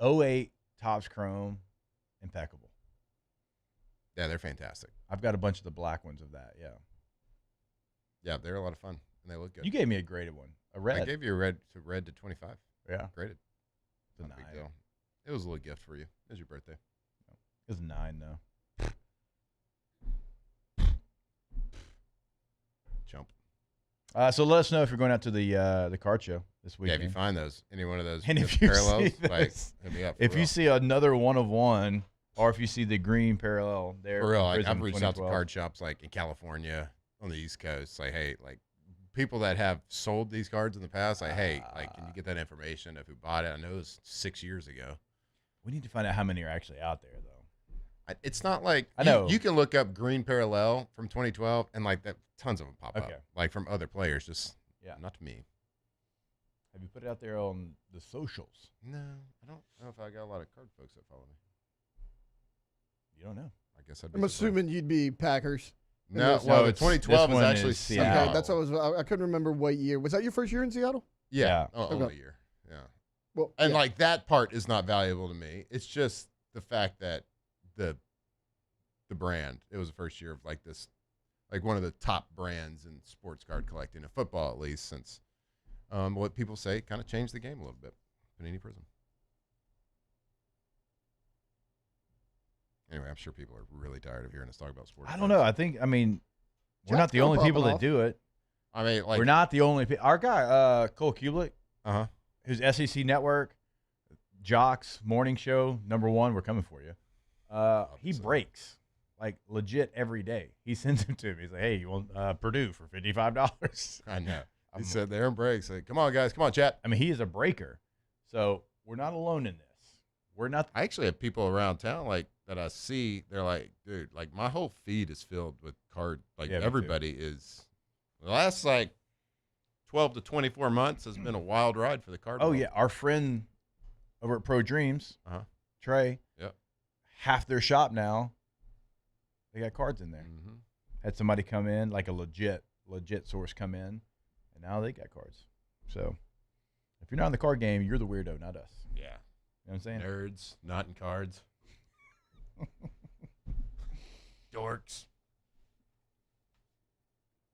08 Topps Chrome, impeccable. Yeah, they're fantastic. I've got a bunch of the black ones of that, yeah. Yeah, they're a lot of fun, and they look good. You gave me a graded one, A red. I gave you a red to 25. Yeah. Graded. It's a Not a big 9. deal. It was a little gift for you. It was your birthday. It was a 9 though. Chump. So let us know if you're going out to the card show this Yeah, weekend. if you find those, any one of those And if you parallels, see like, this, hit me up. if you see another 1 of 1, or if you see the green parallel there, For real, like, Prism I've reached out to 2012. card shops like in California on the East Coast, like, hey, like people that have sold these cards in the past, like, hey, like, can you get that information of who bought it? I know it was 6 years ago. We need to find out how many are actually out there, though. It's not like I know you can look up green parallel from 2012 and like that, tons of them pop up, Okay. like from other players. Just not to me. Have you put it out there on the socials? No, I don't know if I got a lot of card folks that follow me. You don't know. I guess I'd be I'm surprised. assuming you'd be Packers. No, well, the it's- 2012 this is one actually is Seattle. Seattle. Okay, that's what I couldn't remember what year. Was that your first year in Seattle? Yeah, Yeah. only Okay. year. Yeah. Well, And yeah. like that part is not valuable to me. It's just the fact that the brand. It was the first year of like this, like one of the top brands in sports card collecting, in football at least, since what people say kind of changed the game a little bit. Panini Prism. Anyway, I'm sure people are really tired of hearing us talk about sports. I don't know. I mean, we're not the only people that do it. I mean, like we're not the only. Our guy, Cole Kubelik, Uh-huh. who's SEC Network, Jocks Morning Show #1. We're coming for you. He breaks like legit every day. He sends them to me. He's like, "Hey, you want Purdue for $55?" I know. He said there and breaks. Like, come on, guys. Come on, chat. I mean, he is a breaker. So we're not alone in this. We're not. I actually have people around town like that I see. They're like, dude, like my whole feed is filled with card. Like Yeah, me too. everybody is. The last like 12 to 24 months has been a wild ride for the card. Oh world. yeah, our friend over at Pro Dreams, Trey. Yep. Half their shop now, they got cards in there. Mm-hmm. Had somebody come in, like a legit source come in, and now they got cards. So if you're not in the card game, you're the weirdo, not us. Yeah. You know what I'm saying? Nerds, not in cards. Dorks.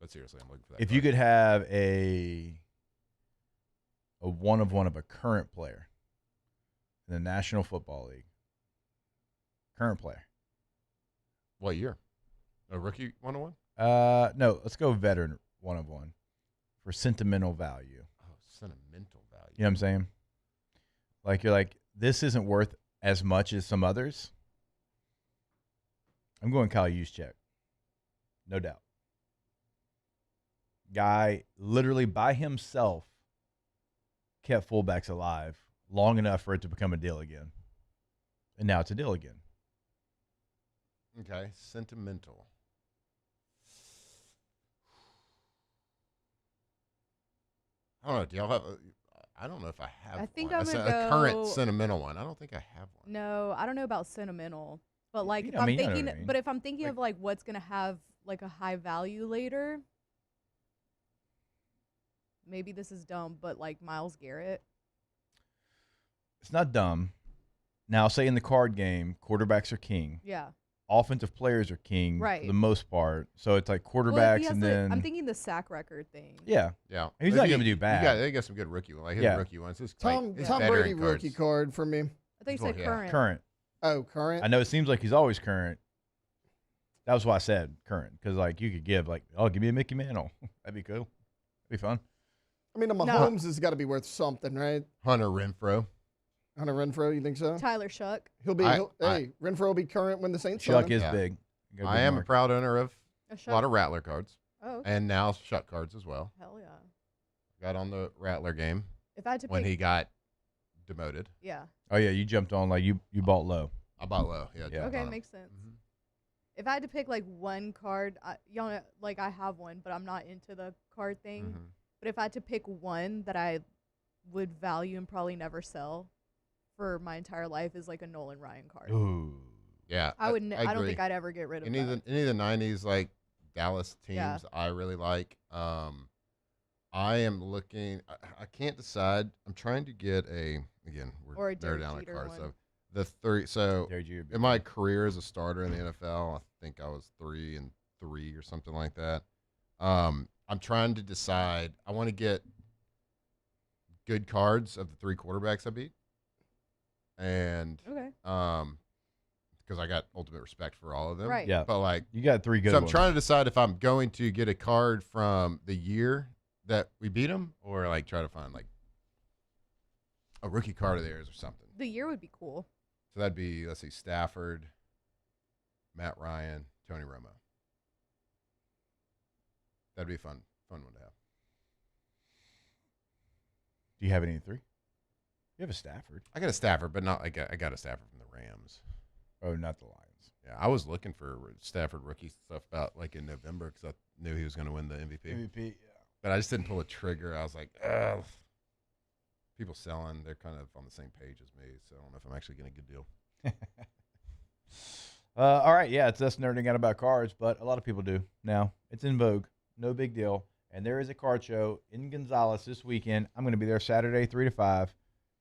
But seriously, I'm looking for that. If you card. could have a 1 of 1 of a current player in the National Football League, current player. What year? A rookie 101? No, let's go veteran 1 of 1 for sentimental value. Oh, sentimental value. You know what I'm saying? Like you're like, this isn't worth as much as some others. I'm going Kyle Juszczyk. No doubt. Guy literally by himself kept fullbacks alive long enough for it to become a deal again. And now it's a deal again. Okay, sentimental. I don't know. Do y'all have? I don't know if I have. I think one. I'm gonna a current go- sentimental one. I don't think I have one. No, I don't know about sentimental, but like if I I'm mean, you know thinking, what I mean. but if I'm thinking of like what's gonna have like a high value later, maybe this is dumb, but like Myles Garrett. It's not dumb. Now, say in the card game, quarterbacks are king. Yeah. Offensive players are king for Right. the most part. So it's like Well, if he quarterbacks has and the- then I'm thinking the sack record thing. yeah. Yeah, He's If not you- going to do bad. They got some good rookie ones. Like his Yeah. rookie ones. His, Tom like, his Tom veteran Brady rookie cards. card for me. I thought you said yeah. current. Current. Oh, current. I know it seems like he's always current. That was why I said current because like you could give like, oh, give me a Mickey Mantle. That'd be cool. That'd be fun. I mean, the Mahomes has got to be worth something, right? Hunter Renfro. Hunter Renfro, you think so? Tyler Shuck. He'll be. Hey, Renfro will be current when the Saints. Shuck sign him. is Yeah. big. Got a I big am mark. a proud owner of A a lot Shuck? of Rattler cards. Oh, okay. And now Shuck cards as well. Hell yeah. Got on the Rattler game If I had to when pick, he got demoted. yeah. Oh yeah, you jumped on like you bought low. I bought low. Yeah. Yeah. Okay, on him. makes sense. Mhm. If I had to pick like one card, y'all know, like I have one, but I'm not into the card thing. Mhm. But if I had to pick one that I would value and probably never sell for my entire life is like a Nolan Ryan card. Ooh. Yeah. I would. I don't agree. think I'd ever get rid of Any that. of the 90s like Dallas teams Yeah. I really like. I am looking. I can't decide. I'm trying to get again. Or We're a Derek down a Jeter card. one. So the three. So Derek Jeter would be in my career as a starter in the NFL, I think I was 3-3 or something like that. I'm trying to decide. I want to get good cards of the 3 quarterbacks I beat. And because I got ultimate respect for all of them. Right. Yeah. But like you got 3 good So I'm ones. trying to decide if I'm going to get a card from the year that we beat them, or like try to find like a rookie card of theirs or something. The year would be cool. So that'd be, let's see, Stafford, Matt Ryan, Tony Romo. That'd be a fun one to have. Do you have any 3? You have a Stafford. I got a Stafford, but not like I got a Stafford from the Rams. Oh, not the Lions. Yeah, I was looking for Stafford rookie stuff about like in November because I knew he was going to win the MVP. MVP, yeah. But I just didn't pull a trigger. I was like, ugh. People selling, they're kind of on the same page as me, so I don't know if I'm actually getting a good deal. All right, yeah, it's us nerding out about cards, but a lot of people do now. It's in vogue. No big deal. And there is a card show in Gonzales this weekend. I'm going to be there Saturday, 3 to 5.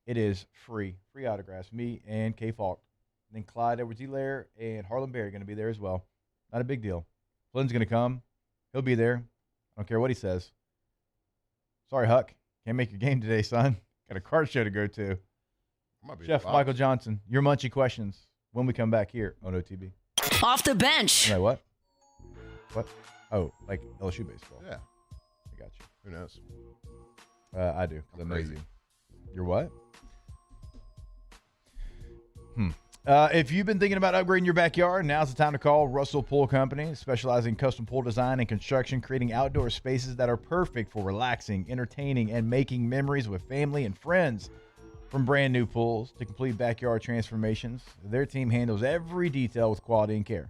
It is free autographs. Me and Kay Falk. And then Clyde Edwards-Helaire and Harlan Berry are going to be there as well. Not a big deal. Flynn's going to come. He'll be there. I don't care what he says. Sorry, Huck. Can't make your game today, son. Got a card show to go to. Chef Michael Johnson, your Munchie questions when we come back here on OTB. Off the bench. Wait, what? What? Oh, like LSU baseball. Yeah. I got you. Who knows? I do, because I know you. You're what? If you've been thinking about upgrading your backyard, now's the time to call Russell Pool Company, specializing in custom pool design and construction, creating outdoor spaces that are perfect for relaxing, entertaining, and making memories with family and friends. From brand new pools to complete backyard transformations, their team handles every detail with quality and care.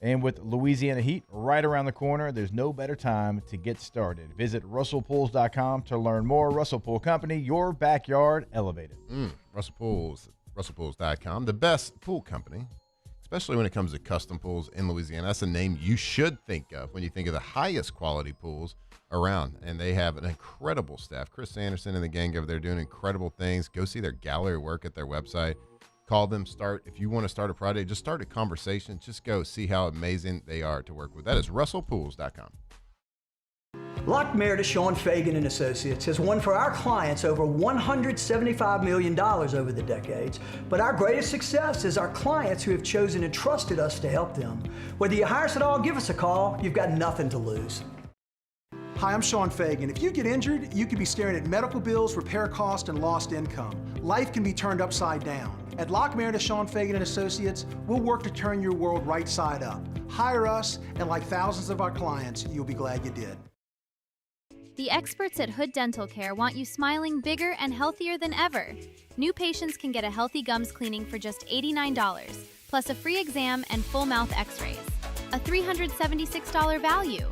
And with Louisiana heat right around the corner, there's no better time to get started. Visit RussellPools.com to learn more. Russell Pool Company, your backyard elevated. Russell Pools, RussellPools.com, the best pool company, especially when it comes to custom pools in Louisiana. That's a name you should think of when you think of the highest quality pools around. And they have an incredible staff. Chris Anderson and the gang over there doing incredible things. Go see their gallery work at their website. Call them. If you want to start a project, just start a conversation. Just go see how amazing they are to work with. That is RussellPools.com. Lock Meredith, Sean Fagan and Associates has won for our clients over $175 million over the decades. But our greatest success is our clients who have chosen and trusted us to help them. Whether you hire us at all, give us a call. You've got nothing to lose. Hi, I'm Sean Fagan. If you get injured, you could be staring at medical bills, repair costs, and lost income. Life can be turned upside down. At Lock Meredith, Sean Fagan and Associates, we'll work to turn your world right side up. Hire us, and like thousands of our clients, you'll be glad you did. The experts at Hood Dental Care want you smiling bigger and healthier than ever. New patients can get a healthy gums cleaning for just $89, plus a free exam and full mouth x-rays. A $376 value.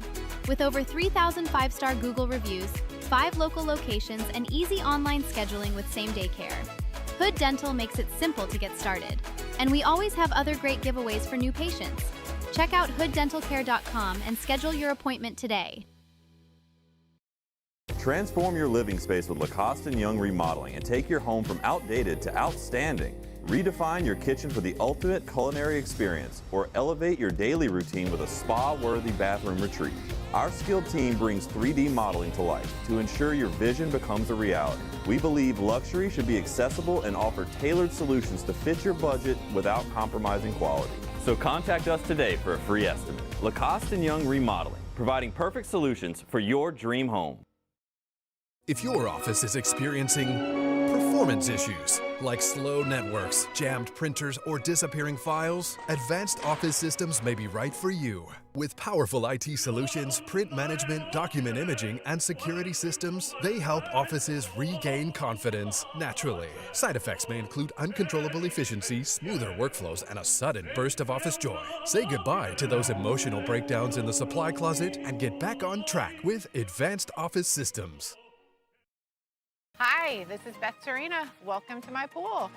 With over 3,000 five-star Google reviews, 5 local locations, and easy online scheduling with same-day care. Hood Dental makes it simple to get started. And we always have other great giveaways for new patients. Check out hooddentalcare.com and schedule your appointment today. Transform your living space with Lacoste & Young Remodeling and take your home from outdated to outstanding. Redefine your kitchen for the ultimate culinary experience, or elevate your daily routine with a spa-worthy bathroom retreat. Our skilled team brings 3D modeling to life to ensure your vision becomes a reality. We believe luxury should be accessible and offer tailored solutions to fit your budget without compromising quality. So contact us today for a free estimate. Lacoste & Young Remodeling, providing perfect solutions for your dream home. If your office is experiencing performance issues like slow networks, jammed printers, or disappearing files, Advanced Office Systems may be right for you. With powerful IT solutions, print management, document imaging, and security systems, they help offices regain confidence naturally. Side effects may include uncontrollable efficiency, smoother workflows, and a sudden burst of office joy. Say goodbye to those emotional breakdowns in the supply closet and get back on track with Advanced Office Systems. Hi, this is Beth Serena. Welcome to my pool.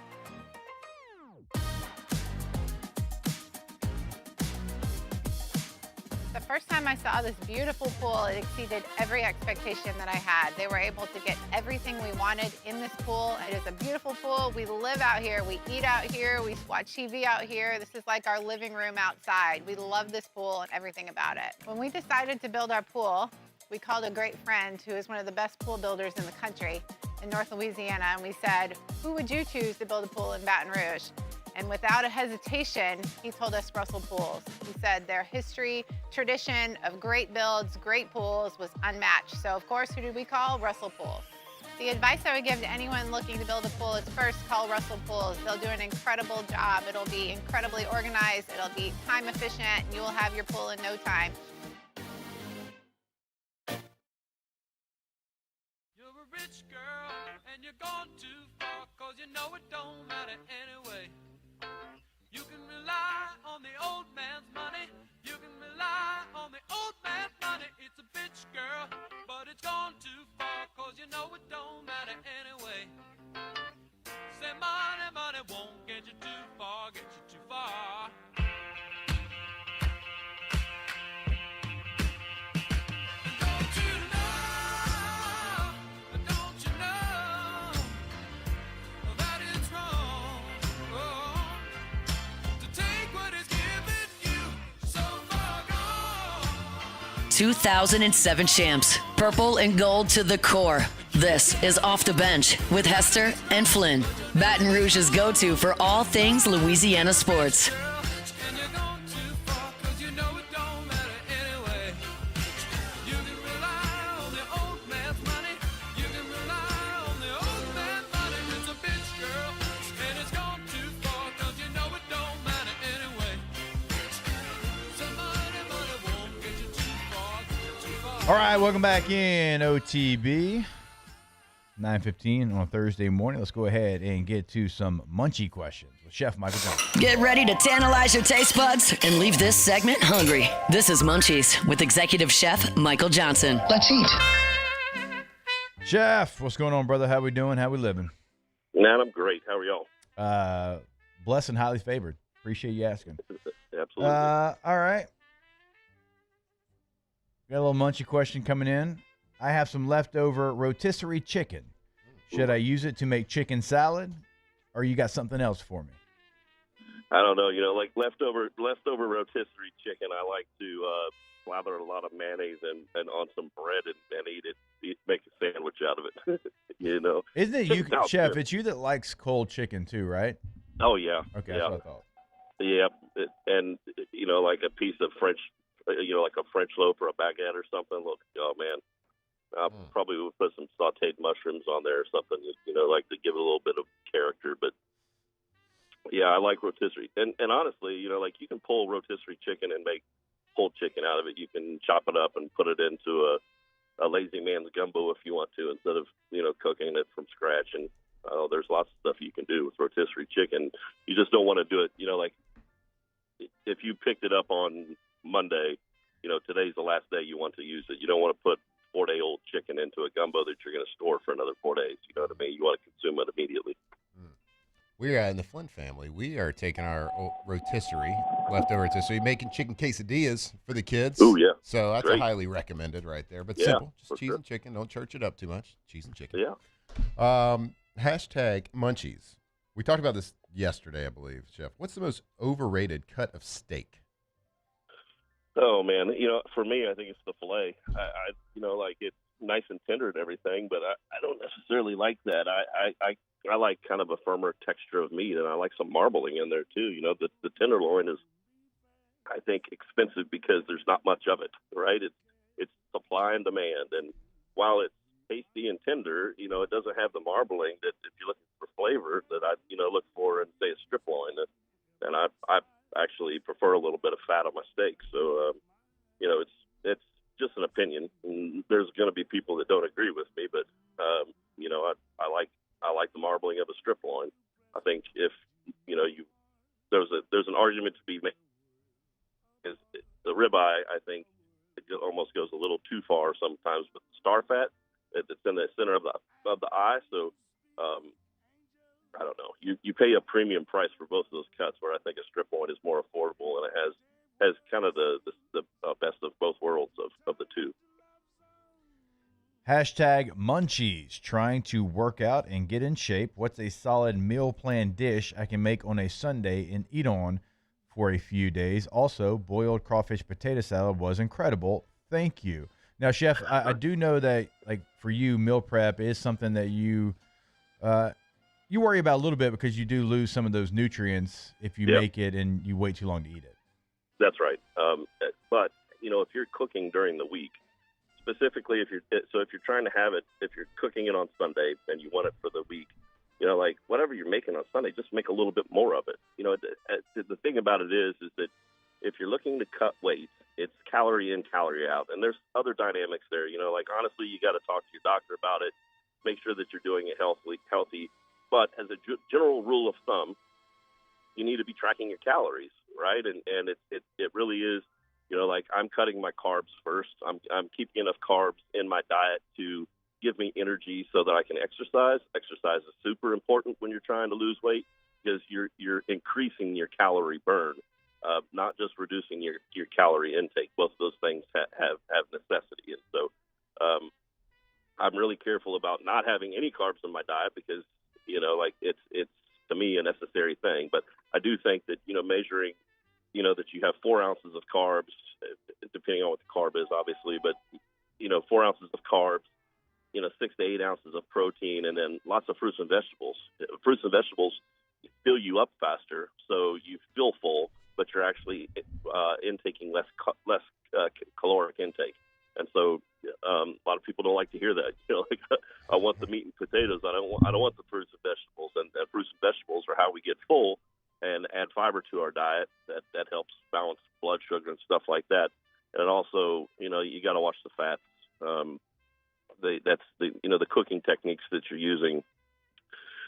The first time I saw this beautiful pool, it exceeded every expectation that I had. They were able to get everything we wanted in this pool. It is a beautiful pool. We live out here, we eat out here, we watch TV out here. This is like our living room outside. We love this pool and everything about it. When we decided to build our pool, we called a great friend who is one of the best pool builders in the country. in North Louisiana, and we said, who would you choose to build a pool in Baton Rouge? And without a hesitation, he told us Russell Pools. He said their history, tradition of great builds, great pools was unmatched. So of course, who did we call? Russell Pools. The advice I would give to anyone looking to build a pool is first call Russell Pools. They'll do an incredible job. It'll be incredibly organized. It'll be time efficient, and you will have your pool in no time. You're a rich girl and you're gone too far, 'cause you know it don't matter anyway. You can rely on the old man's money. You can rely on the old man's money. It's a bitch, girl, but it's gone too far, 'cause you know it don't matter anyway. Say money won't get you too far, get you too far. That it's wrong, 2007 champs, purple and gold to the core. This is Off the Bench with Hester and Flynn, Baton Rouge's go-to for all things Louisiana sports. All right, welcome back in OTB. 9:15 on a Thursday morning. Let's go ahead and get to some Munchie questions with Chef Michael Johnson. Get ready to tantalize your taste buds and leave this segment hungry. This is Munchies with Executive Chef Michael Johnson. Let's eat. Chef, what's going on, brother? How we doing? How we living? Man, I'm great. How are y'all? Blessed and highly favored. Appreciate you asking. Absolutely. All right. Got a little Munchie question coming in. I have some leftover rotisserie chicken. Should I use it to make chicken salad, or you got something else for me? I don't know. You know, like leftover rotisserie chicken, I like to slather a lot of mayonnaise and on some bread and eat it. Make a sandwich out of it. You know, Isn't it you, Out Chef? there. It's you that likes cold chicken too, right? Oh yeah. Okay, Yeah. that's what I thought. Yeah, and you know, like a piece of French, you know, like a French loaf or a baguette or something. Look, oh man, I probably would put some sautéed mushrooms on there or something. You know, like to give it a little bit of character. But yeah, I like rotisserie. And honestly, you know, like you can pull rotisserie chicken and make pulled chicken out of it. You can chop it up and put it into a lazy man's gumbo if you want to, instead of, you know, cooking it from scratch. And there's lots of stuff you can do with rotisserie chicken. You just don't want to do it, you know, like if you picked it up on Monday, you know, today's the last day you want to use it. You don't want to put 4-day-old chicken into a gumbo that you're going to store for another 4 days. You know what I mean? You want to consume it immediately. We're in the Flynn family. We are taking our leftover rotisserie, making chicken quesadillas for the kids. Oh, yeah. So that's Great. highly recommended right there. But Yeah, simple, for just cheese sure. and chicken. Don't church it up too much. Cheese and chicken. Yeah. Hashtag Munchies. We talked about this yesterday, I believe, Chef. What's the most overrated cut of steak? Oh man, you know, for me, I think it's the filet. I you know, like it's nice and tender and everything, but I don't necessarily like that. I like kind of a firmer texture of meat, and I like some marbling in there too. You know, the tenderloin is, I think, expensive because there's not much of it, right? It's supply and demand, and while it's tasty and tender, you know, it doesn't have the marbling that if you're looking for flavor that I, you know, look for in, say, a strip loin. And I actually prefer a little bit of fat on my steak. So, you know, it's just an opinion. And there's going to be people that don't agree with me, but you know, I like the marbling of a strip loin. I think if you know there's an argument to be made. Is the ribeye? I think it almost goes a little too far sometimes with the star fat. It's in the center of the eye, so I don't know. You pay a premium price for both of those cuts, where I think a strip loin is more affordable and it has kind of the best of both worlds of the two. Hashtag Munchies. Trying to work out and get in shape. What's a solid meal plan dish I can make on a Sunday and eat on for a few days? Also, boiled crawfish potato salad was incredible. Thank you. Now, Chef, I do know that like for you, meal prep is something that you worry about a little bit because you do lose some of those nutrients if you make it and you wait too long to eat it. That's right. But if you're cooking during the week, specifically if you're trying to have it, if you're cooking it on Sunday and you want it for the week, like whatever you're making on Sunday, just make a little bit more of it. The thing about it is that if you're looking to cut weight, it's calorie in, calorie out, and there's other dynamics there. Like honestly, you got to talk to your doctor about it. Make sure that you're doing it healthy. But as a general rule of thumb, you need to be tracking your calories, right? And it really is, like I'm cutting my carbs first. I'm keeping enough carbs in my diet to give me energy so that I can exercise. Exercise is super important when you're trying to lose weight because you're increasing your calorie burn, not just reducing your calorie intake. Both of those things have necessity. And so I'm really careful about not having any carbs in my diet because, like it's to me a necessary thing. But I do think that, measuring, that you have 4 ounces of carbs, depending on what the carb is, obviously, but, 4 ounces of carbs, 6 to 8 ounces of protein, and then lots of fruits and vegetables. Fruits and vegetables fill you up faster, so you feel full, but you're actually intaking less caloric intake. And so a lot of people don't like to hear that. I want the meat and potatoes. I don't want the fruits and vegetables. And fruits and vegetables are how we get full and add fiber to our diet. That helps balance blood sugar and stuff like that. And also, you got to watch the fats. That's the cooking techniques that you're using.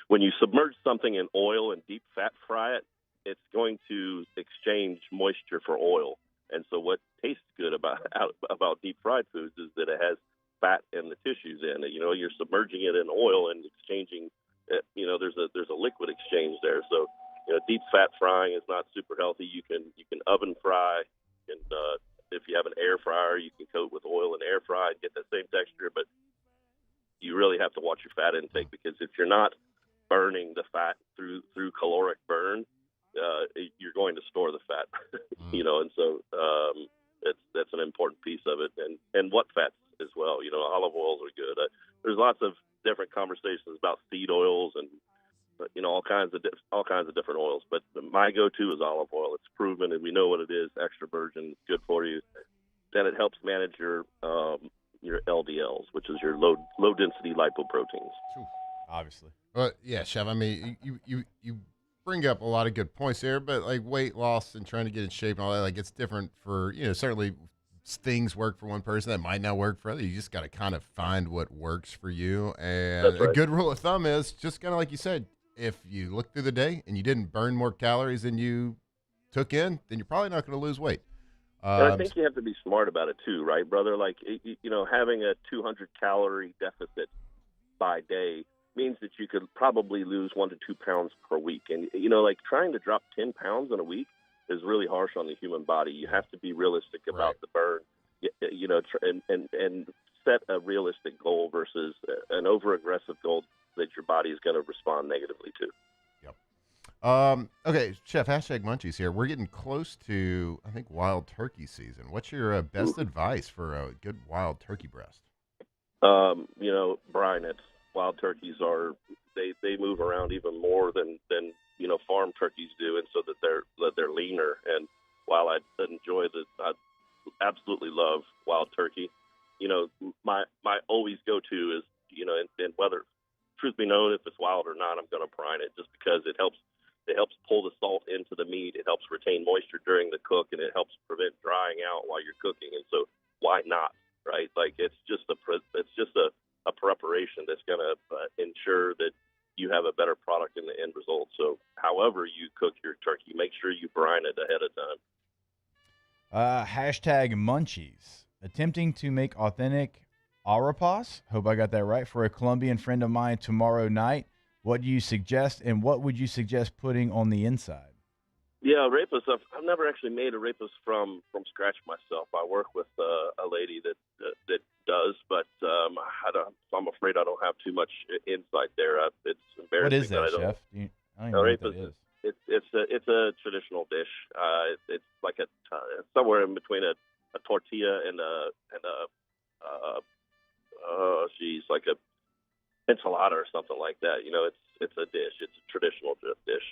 When you submerge something in oil and deep fat fry it, it's going to exchange moisture for oil. And so what tastes good about deep fried foods is that it has fat and the tissues in it. You're submerging it in oil and exchanging. There's a liquid exchange there. So deep fat frying is not super healthy. You can oven fry, and if you have an air fryer, you can coat with oil and air fry and get that same texture. But you really have to watch your fat intake because if you're not burning the fat through caloric burn, you're going to store the fat, and so that's an important piece of it, and what fats as well. Olive oils are good. There's lots of different conversations about seed oils and all kinds of different oils, but my go-to is olive oil. It's proven, and we know what it is. Extra virgin, it's good for you. Then it helps manage your LDLs, which is your low density lipoproteins. Obviously. Yeah, Chef. I mean, you bring up a lot of good points there, but like weight loss and trying to get in shape and all that, like it's different for, certainly things work for one person that might not work for others. You just got to kind of find what works for you. And That's right. A good rule of thumb is just kind of like you said, if you look through the day and you didn't burn more calories than you took in, then you're probably not going to lose weight. And I think you have to be smart about it too, right, brother? Like, having a 200 calorie deficit by day means that you could probably lose 1 to 2 pounds per week. And, trying to drop 10 pounds in a week is really harsh on the human body. You have to be realistic about the burn, and set a realistic goal versus an over-aggressive goal that your body is going to respond negatively to. Okay, Chef, #Munchies here. We're getting close to, I think, wild turkey season. What's your best advice for a good wild turkey breast? Brine it. Wild turkeys they move around even more than farm turkeys do, and so that they're leaner. And while I absolutely love wild turkey, my always go to is and whether truth be known if it's wild or not, I'm going to brine it just because it helps pull the salt into the meat. It helps retain moisture during the cook, and it helps prevent drying out while you're cooking. And so why not, right? Like it's just a preparation that's going to ensure that you have a better product in the end result. So however you cook your turkey, make sure you brine it ahead of time. #Munchies. Attempting to make authentic arepas, hope I got that right, for a Colombian friend of mine tomorrow night. What do you suggest, and what would you suggest putting on the inside? Yeah, arepas. I've never actually made arepas from scratch myself. I work with a lady that does, but I'm afraid I don't have too much insight there. It's embarrassing. What is that, I don't, Chef? I don't even know what that is. It's a traditional dish. It's like somewhere in between a tortilla and a use like a enchilada or something like that. You know, it's a dish. It's a traditional dish.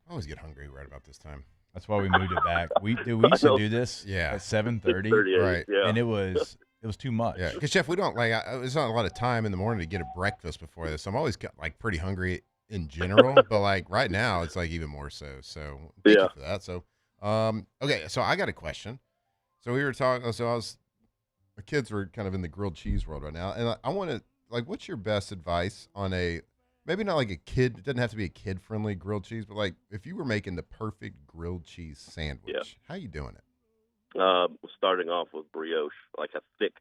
I always get hungry right about this time. That's why we moved it back. We used to do this at 7:30, right? Yeah. And it was too much. Yeah, because Jeff, we don't there's not a lot of time in the morning to get a breakfast before this. So I'm always like pretty hungry in general, but like right now it's like even more so. So thank you for that. So okay, so I got a question. So we were talking. So the kids were kind of in the grilled cheese world right now, and I want to what's your best advice on maybe not like a kid, it doesn't have to be a kid-friendly grilled cheese, but like if you were making the perfect grilled cheese sandwich, how you doing it? Starting off with brioche, like a thick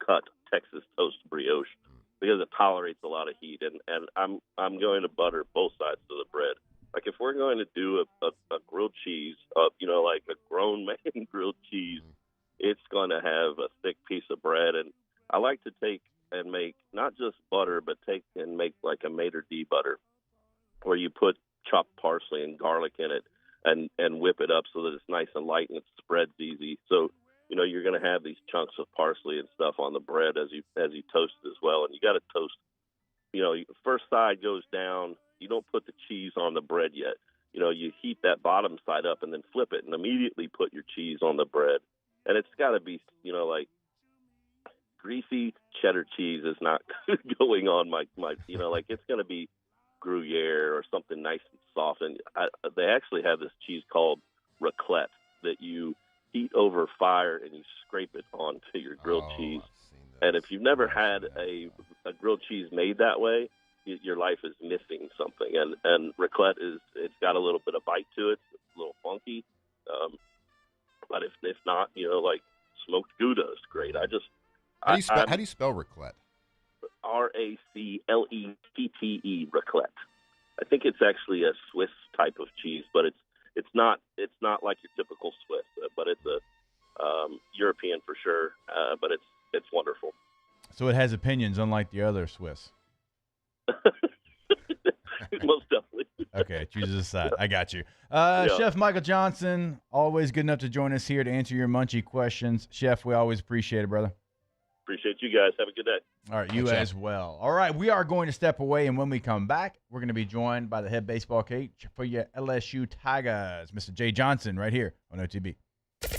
cut Texas toast brioche, because it tolerates a lot of heat, and I'm going to butter both sides of the bread. Like if we're going to do a grilled cheese, you know, like a grown man grilled cheese, it's going to have a thick piece of bread, and I like to take and make not just butter, but take and make like a maitre d' butter, where you put chopped parsley and garlic in it and whip it up so that it's nice and light and it spreads easy. So, you know, you're going to have these chunks of parsley and stuff on the bread as you toast it as well. And you got to toast, you know, the first side goes down. You don't put the cheese on the bread yet. You know, you heat that bottom side up and then flip it and immediately put your cheese on the bread. And it's got to be, you know, like, greasy cheddar cheese is not going on my you know, like it's going to be Gruyere or something nice and soft. And they actually have this cheese called raclette that you heat over fire and you scrape it onto your grilled cheese. And if you've never had a grilled cheese made that way, your life is missing something. And raclette it's got a little bit of bite to it. It's a little funky. But if not, you know, like smoked Gouda is great. How do you spell raclette? Raclette, raclette. I think it's actually a Swiss type of cheese, but it's not like your typical Swiss, but it's a European for sure. But it's wonderful. So it has opinions, unlike the other Swiss. Most definitely. Okay, chooses a side. I got you. Chef Michael Johnson, always good enough to join us here to answer your Munchie questions. Chef, we always appreciate it, brother. Appreciate you guys. Have a good day. All right, you as well. All right, we are going to step away, and when we come back, we're going to be joined by the head baseball coach for your LSU Tigers, Mr. Jay Johnson, right here on OTB.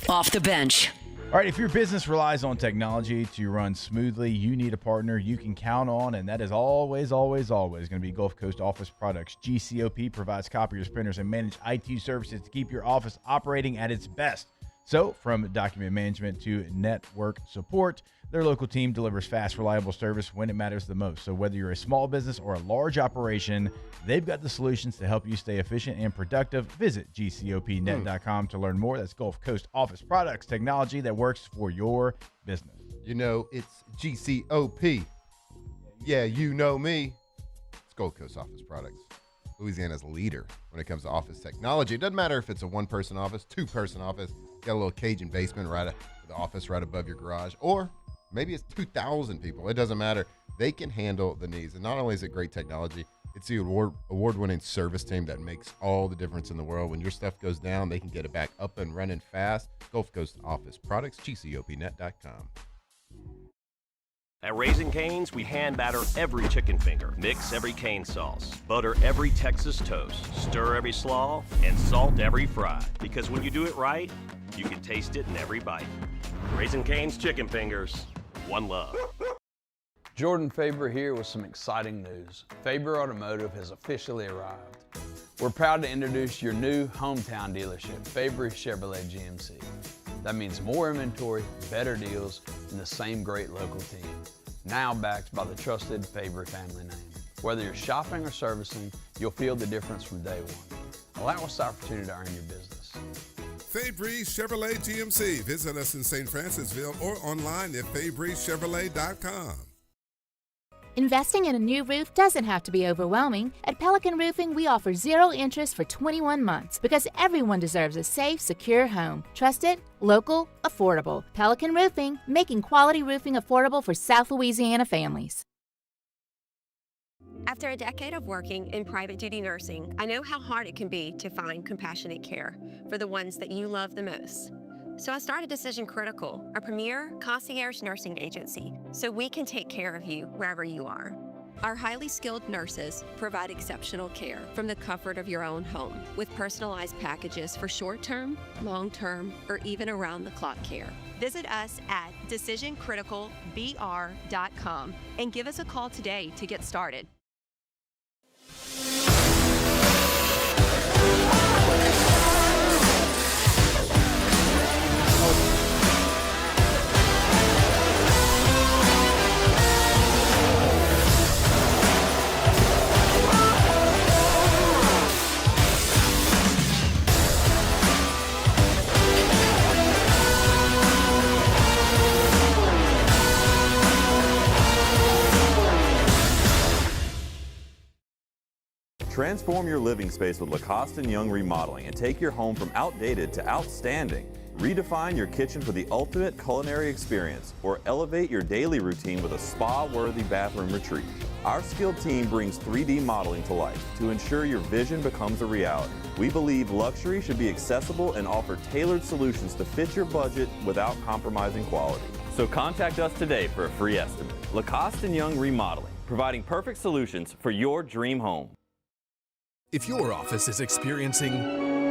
Off the bench. All right, if your business relies on technology to run smoothly, you need a partner you can count on, and that is always, always, always going to be Gulf Coast Office Products. GCOP provides copiers, printers, and managed IT services to keep your office operating at its best. So, from document management to network support, their local team delivers fast, reliable service when it matters the most. So whether you're a small business or a large operation, they've got the solutions to help you stay efficient and productive. Visit GCOPnet.com to learn more. That's Gulf Coast Office Products, technology that works for your business. You know, it's GCOP. Yeah, you know me. It's Gold Coast Office Products. Louisiana's leader when it comes to office technology. It doesn't matter if it's a one-person office, two-person office, got a little Cajun basement with the office right above your garage, or maybe it's 2,000 people. It doesn't matter. They can handle the needs. And not only is it great technology, it's the award-winning service team that makes all the difference in the world. When your stuff goes down, they can get it back up and running fast. Gulf Coast Office Products, GCOPnet.com. At Raising Cane's, we hand batter every chicken finger, mix every cane sauce, butter every Texas toast, stir every slaw, and salt every fry. Because when you do it right, you can taste it in every bite. Raising Cane's chicken fingers, one love. Jordan Faber here with some exciting news. Faber Automotive has officially arrived. We're proud to introduce your new hometown dealership, Faber Chevrolet GMC. That means more inventory, better deals, and the same great local team. Now backed by the trusted Faber family name. Whether you're shopping or servicing, you'll feel the difference from day one. Allow us the opportunity to earn your business. Fabry Chevrolet GMC. Visit us in St. Francisville or online at FabryChevrolet.com. Investing in a new roof doesn't have to be overwhelming. At Pelican Roofing, we offer 0 interest for 21 months because everyone deserves a safe, secure home. Trusted, local, affordable. Pelican Roofing, making quality roofing affordable for South Louisiana families. After a decade of working in private duty nursing, I know how hard it can be to find compassionate care for the ones that you love the most. So I started Decision Critical, a premier concierge nursing agency, so we can take care of you wherever you are. Our highly skilled nurses provide exceptional care from the comfort of your own home with personalized packages for short-term, long-term, or even around-the-clock care. Visit us at decisioncriticalbr.com and give us a call today to get started. Transform your living space with Lacoste & Young Remodeling and take your home from outdated to outstanding. Redefine your kitchen for the ultimate culinary experience or elevate your daily routine with a spa-worthy bathroom retreat. Our skilled team brings 3D modeling to life to ensure your vision becomes a reality. We believe luxury should be accessible and offer tailored solutions to fit your budget without compromising quality. So contact us today for a free estimate. Lacoste & Young Remodeling, providing perfect solutions for your dream home. If your office is experiencing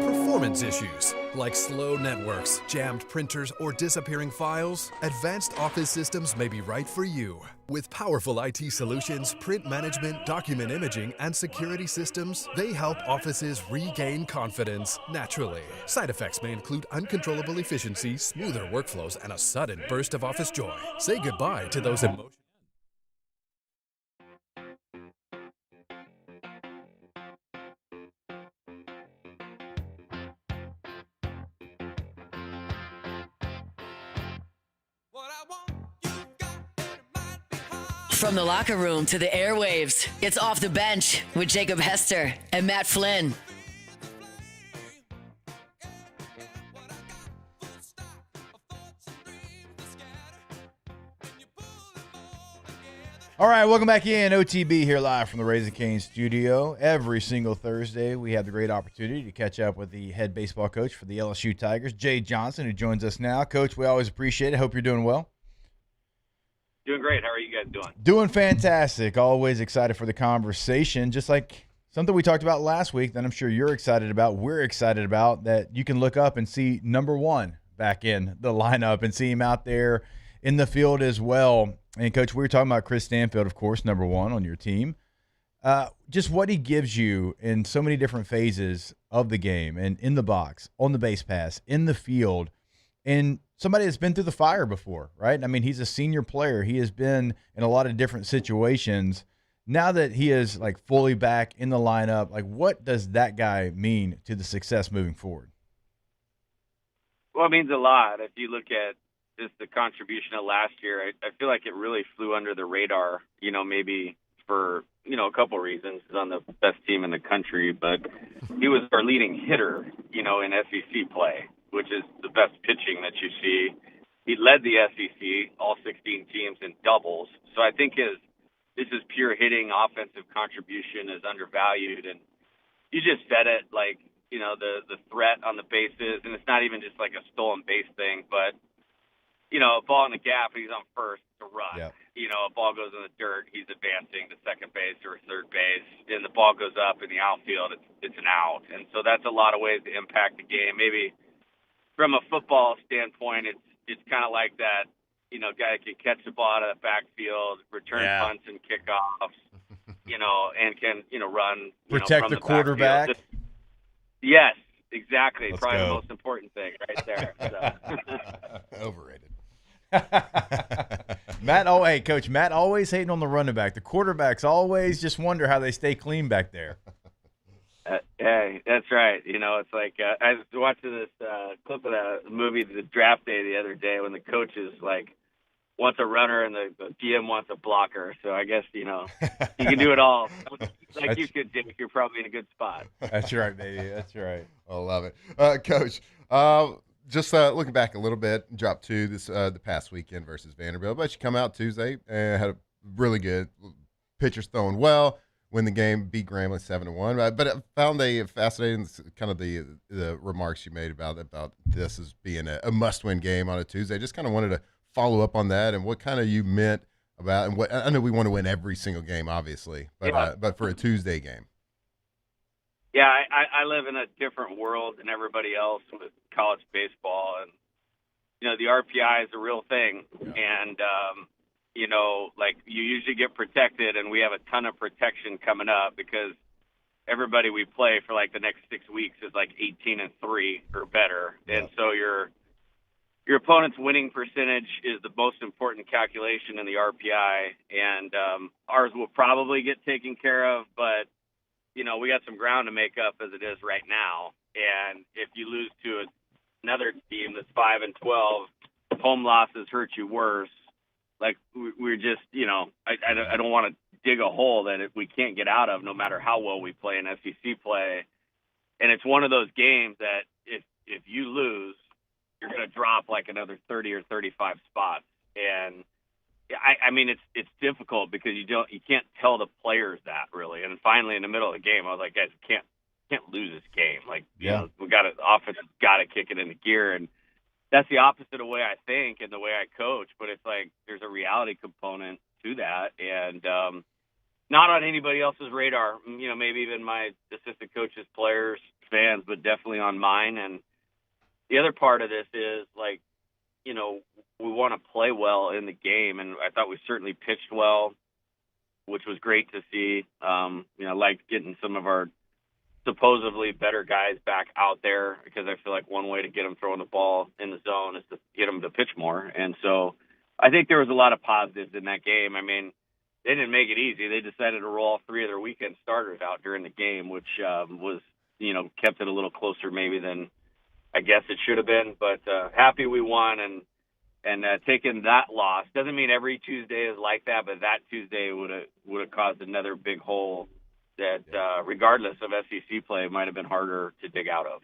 performance issues like slow networks, jammed printers, or disappearing files, Advanced Office Systems may be right for you. With powerful IT solutions, print management, document imaging, and security systems, they help offices regain confidence naturally. Side effects may include uncontrollable efficiency, smoother workflows, and a sudden burst of office joy. Say goodbye to those emotions. From the locker room to the airwaves, it's Off the Bench with Jacob Hester and Matt Flynn. All right, welcome back in. OTB here live from the Raising Cane studio. Every single Thursday, we have the great opportunity to catch up with the head baseball coach for the LSU Tigers, Jay Johnson, who joins us now. Coach, we always appreciate it. Hope you're doing well. Doing great. How are you guys doing? Doing fantastic. Always excited for the conversation. Just like something we talked about last week that I'm sure you're excited about, we're excited about, that you can look up and see number one back in the lineup and see him out there in the field as well. And, Coach, we were talking about Chris Stanfield, of course, number one on your team. Just what he gives you in so many different phases of the game and in the box, on the base pass, in the field, and somebody that's been through the fire before, right? I mean, he's a senior player. He has been in a lot of different situations. Now that he is, like, fully back in the lineup, like, what does that guy mean to the success moving forward? Well, it means a lot. If you look at just the contribution of last year, I feel like it really flew under the radar, maybe for, a couple reasons. He's on the best team in the country, but he was our leading hitter, in SEC play, which is the best pitching that you see. He led the SEC, all 16 teams, in doubles. So I think this is pure hitting, offensive contribution is undervalued. And you just said it, like, the threat on the bases, and it's not even just like a stolen base thing, but, a ball in the gap, he's on first to run. Yep. A ball goes in the dirt, he's advancing to second base or third base, and the ball goes up in the outfield, it's an out. And so that's a lot of ways to impact the game. Maybe from a football standpoint, it's kind of like that, guy can catch the ball out of the backfield, return punts and kickoffs, and can, run. Protect from the quarterback. Yes, exactly. Let's Probably go. the most important thing right there. So. Overrated. Coach, Matt always hating on the running back. The quarterbacks always just wonder how they stay clean back there. Hey, that's right. It's like I was watching this clip of the movie, The Draft Day, the other day when the coach is like wants a runner and the GM wants a blocker. So I guess, you can do it all. Like you could, Dick. You're probably in a good spot. That's right, baby. That's right. I love it. Coach, just looking back a little bit, dropped two the past weekend versus Vanderbilt, but you come out Tuesday and had a really good pitchers throwing well. win the game, beat Grambling 7-1. But I found fascinating kind of the remarks you made about this as being a must-win game on a Tuesday. Just kind of wanted to follow up on that and what kind of you meant about, and what I know we want to win every single game, obviously, but for a Tuesday game. Yeah, I live in a different world than everybody else with college baseball, and the RPI is a real thing, and like you usually get protected, and we have a ton of protection coming up because everybody we play for like the next 6 weeks is like 18-3 or better, and so your opponent's winning percentage is the most important calculation in the RPI, and ours will probably get taken care of, but we got some ground to make up as it is right now, and if you lose to another team that's 5-12, home losses hurt you worse. Like we're just, I don't want to dig a hole that we can't get out of, no matter how well we play in SEC play. And it's one of those games that if you lose, you're going to drop like another 30 or 35 spots. And I mean, it's difficult because you can't tell the players that really. And finally, in the middle of the game, I was like, guys, can't lose this game. Like, offense has got to kick it into gear, and that's the opposite of the way I think and the way I coach. But it's like there's a reality component to that, and not on anybody else's radar. Maybe even my assistant coaches, players, fans, but definitely on mine. And the other part of this is like, we want to play well in the game, and I thought we certainly pitched well, which was great to see. I liked getting some of our supposedly better guys back out there because I feel like one way to get them throwing the ball in the zone is to get them to pitch more. And so I think there was a lot of positives in that game. I mean, they didn't make it easy. They decided to roll 3 of their weekend starters out during the game, which was, kept it a little closer maybe than I guess it should have been. But happy we won, and taking that loss doesn't mean every Tuesday is like that, but that Tuesday would have caused another big hole that, regardless of SEC play, might have been harder to dig out of.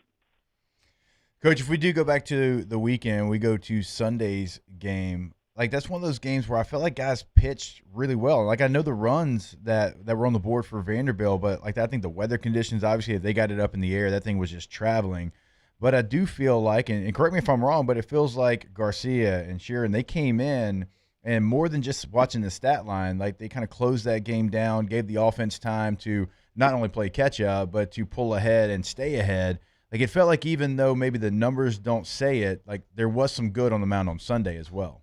Coach, if we do go back to the weekend, we go to Sunday's game. Like, that's one of those games where I felt like guys pitched really well. Like, I know the runs that were on the board for Vanderbilt, but, like, I think the weather conditions, obviously, if they got it up in the air, that thing was just traveling. But I do feel like, and correct me if I'm wrong, but it feels like Garcia and Sheeran, they came in, and more than just watching the stat line, like they kind of closed that game down, gave the offense time to not only play catch-up, but to pull ahead and stay ahead. Like, it felt like even though maybe the numbers don't say it, like there was some good on the mound on Sunday as well.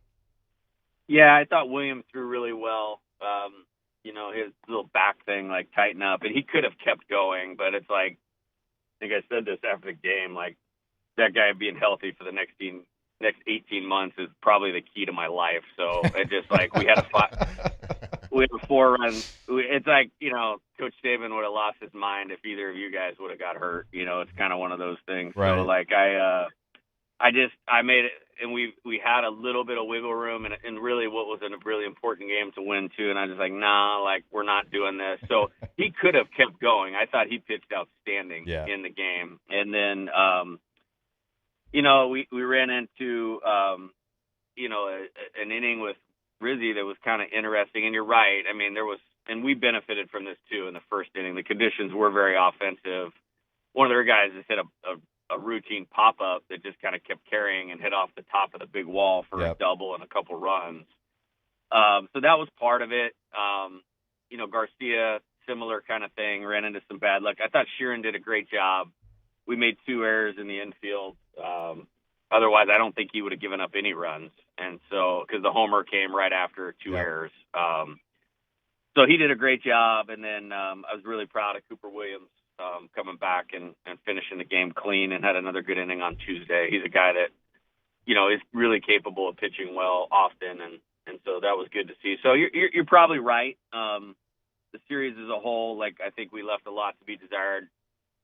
Yeah, I thought Williams threw really well. His little back thing, like, tighten up, and he could have kept going, but it's like, I think I said this after the game, like, that guy being healthy for the next 18 months is probably the key to my life. So it just like we had a 4 runs. It's like, Coach Saban would have lost his mind if either of you guys would have got hurt. It's kind of one of those things. Right. So like I made it, and we had a little bit of wiggle room, and really what was a really important game to win too. And I was like, nah, like we're not doing this. So he could have kept going. I thought he pitched outstanding in the game. And then, we ran into, an inning with Rizzi that was kind of interesting. And you're right. I mean, and we benefited from this too in the first inning. The conditions were very offensive. One of their guys just hit a routine pop-up that just kind of kept carrying and hit off the top of the big wall for a double and a couple runs. So that was part of it. Garcia, similar kind of thing, ran into some bad luck. I thought Sheeran did a great job. We made 2 errors in the infield. Otherwise, I don't think he would have given up any runs. And so, because the homer came right after 2 errors. So he did a great job. And then I was really proud of Cooper Williams coming back and finishing the game clean, and had another good inning on Tuesday. He's a guy that, is really capable of pitching well often. And so that was good to see. So you're probably right. The series as a whole, like, I think we left a lot to be desired